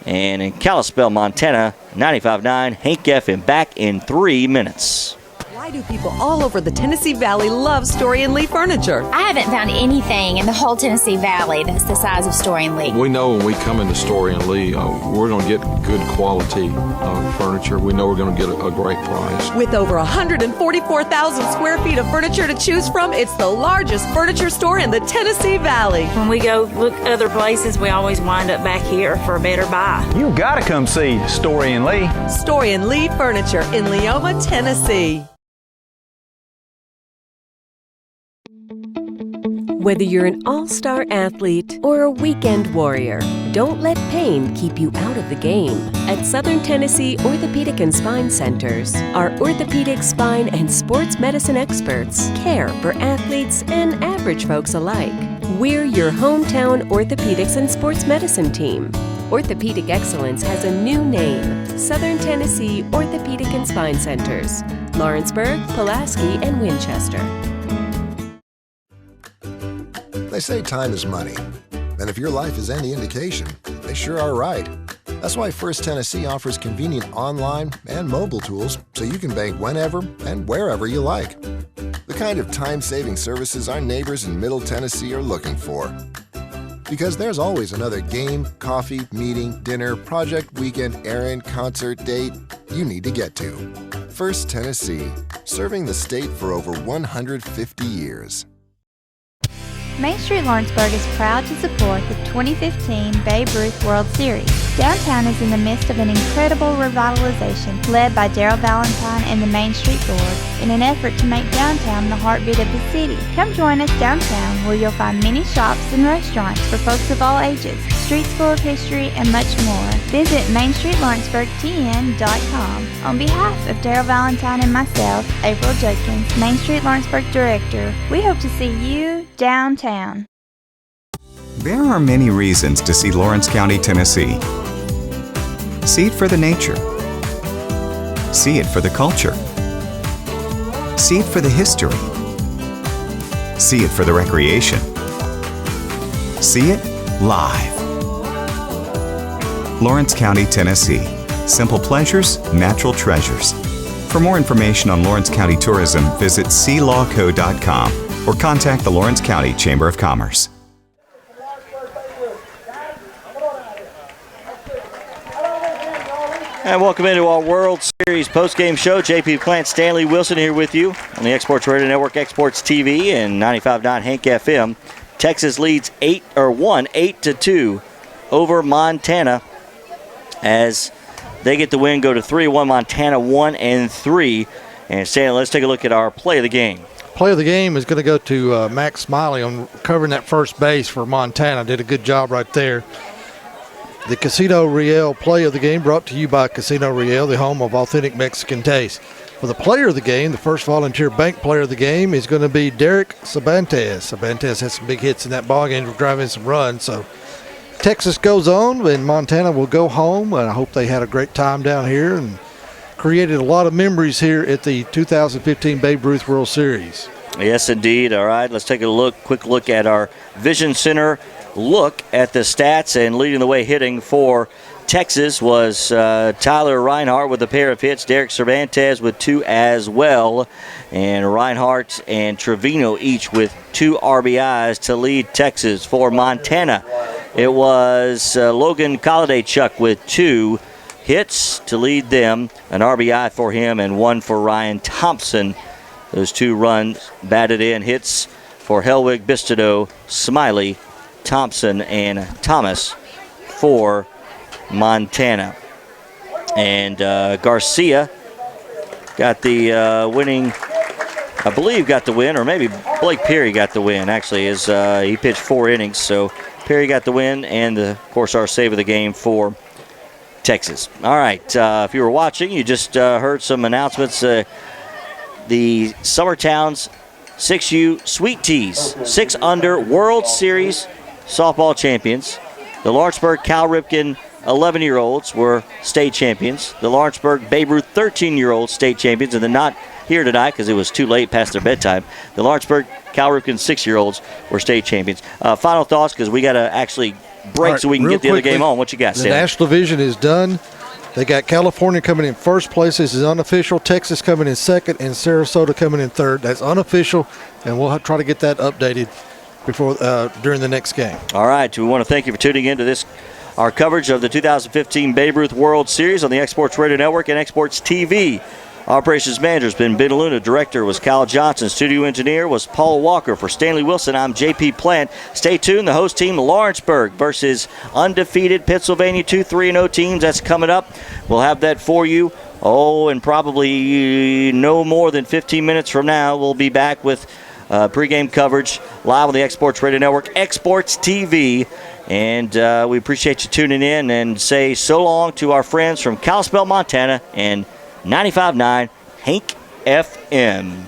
S5: and in Kalispell, Montana, 95.9 Hank FM. Back in 3 minutes.
S8: Why do people all over the Tennessee Valley love Story and Lee furniture?
S9: I haven't found anything in the whole Tennessee Valley that's the size of Story and Lee.
S10: We know when we come into Story and Lee, we're going to get good quality furniture. We know we're going to get a great price.
S8: With over 144,000 square feet of furniture to choose from, it's the largest furniture store in the Tennessee Valley.
S11: When we go look other places, we always wind up back here for a better buy.
S18: You got to come see Story and Lee.
S8: Story and Lee Furniture in Leoma, Tennessee.
S13: Whether you're an all-star athlete or a weekend warrior, don't let pain keep you out of the game. At Southern Tennessee Orthopedic and Spine Centers, our orthopedic, spine, and sports medicine experts care for athletes and average folks alike. We're your hometown orthopedics and sports medicine team. Orthopedic excellence has a new name, Southern Tennessee Orthopedic and Spine Centers, Lawrenceburg, Pulaski, and Winchester.
S14: They say time is money. And if your life is any indication, they sure are right. That's why First Tennessee offers convenient online and mobile tools so you can bank whenever and wherever you like. The kind of time-saving services our neighbors in Middle Tennessee are looking for. Because there's always another game, coffee, meeting, dinner, project, weekend, errand, concert, date you need to get to. First Tennessee, serving the state for over 150 years.
S15: Main Street Lawrenceburg is proud to support the 2015 Babe Ruth World Series. Downtown is in the midst of an incredible revitalization led by Daryl Valentine and the Main Street Board in an effort to make downtown the heartbeat of the city. Come join us downtown where you'll find many shops and restaurants for folks of all ages, streets full of history, and much more. Visit MainStreetLawrenceburgTN.com. On behalf of Daryl Valentine and myself, April Judkins, Main Street Lawrenceburg Director, we hope to see you downtown.
S12: There are many reasons to see Lawrence County, Tennessee. See it for the nature. See it for the culture. See it for the history. See it for the recreation. See it live. Lawrence County, Tennessee. Simple pleasures, natural treasures. For more information on Lawrence County tourism, visit sealawco.com or contact the Lawrence County Chamber of Commerce.
S5: And welcome into our World Series postgame show. JP Plant, Stanley Wilson here with you on the Exports Radio Network, Exports TV, and 95.9 Hank FM. Texas leads 8-2 over Montana as they get the win, go to 3-1. Montana 1-3. And Stanley, let's take a look at our play of the game.
S6: Play of the game is going to go to Max Smiley on covering that first base for Montana. Did a good job right there. the Casino Real play of the game, brought to you by Casino Real, the home of authentic Mexican taste. For the player of the game, the first volunteer bank player of the game is going to be Derek Cervantes. Cervantes has some big hits in that ball game, driving some runs. So Texas goes on, and Montana will go home. And I hope they had a great time down here and created a lot of memories here at the 2015 Babe Ruth World Series.
S5: Yes, indeed. All right, let's take a quick look at our Vision Center look at the stats. And leading the way hitting for Texas was Tyler Reinhardt with a pair of hits, Derek Cervantes with 2 as well, and Reinhardt and Trevino each with 2 RBIs to lead Texas. For Montana, it was Logan Colladaychuk with 2 hits to lead them, an RBI for him and 1 for Ryan Thompson. Those 2 runs batted in, hits for Helwig, Bistido, Smiley, Thompson, and Thomas for Montana. And Garcia got the winning, I believe got the win, or maybe Blake Perry got the win, actually, as he pitched 4 innings. So Perry got the win, and of course our save of the game for Texas. All right, if you were watching, you just heard some announcements. The Summertown's 6U Sweet Teas 6 under World Series softball champions. The Lawrenceburg Cal Ripken 11-year-olds were state champions. The Lawrenceburg Babe Ruth 13-year-old state champions, and they're not here tonight because it was too late past their bedtime. The Lawrenceburg Cal Ripken 6-year-olds were state champions. Final thoughts, because we got to actually break so we can get the other game on. What you got, Sam?
S6: The National Division is done. They got California coming in first place. This is unofficial. Texas coming in second, and Sarasota coming in third. That's unofficial, and we'll try to get that updated before during the next game.
S5: All right. We want to thank you for tuning in to this, our coverage of the 2015 Babe Ruth World Series on the Exports Radio Network and Exports TV. Operations manager has been Ben Luna. Director was Kyle Johnson. Studio engineer was Paul Walker. For Stanley Wilson, I'm J.P. Plant. Stay tuned. The host team, Lawrenceburg versus undefeated Pennsylvania 2-3-0 teams. That's coming up. We'll have that for you. And probably no more than 15 minutes from now, we'll be back with pregame coverage live on the Exports Radio Network, Exports TV. And we appreciate you tuning in, and say so long to our friends from Kalispell, Montana, and 95.9 Hank FM.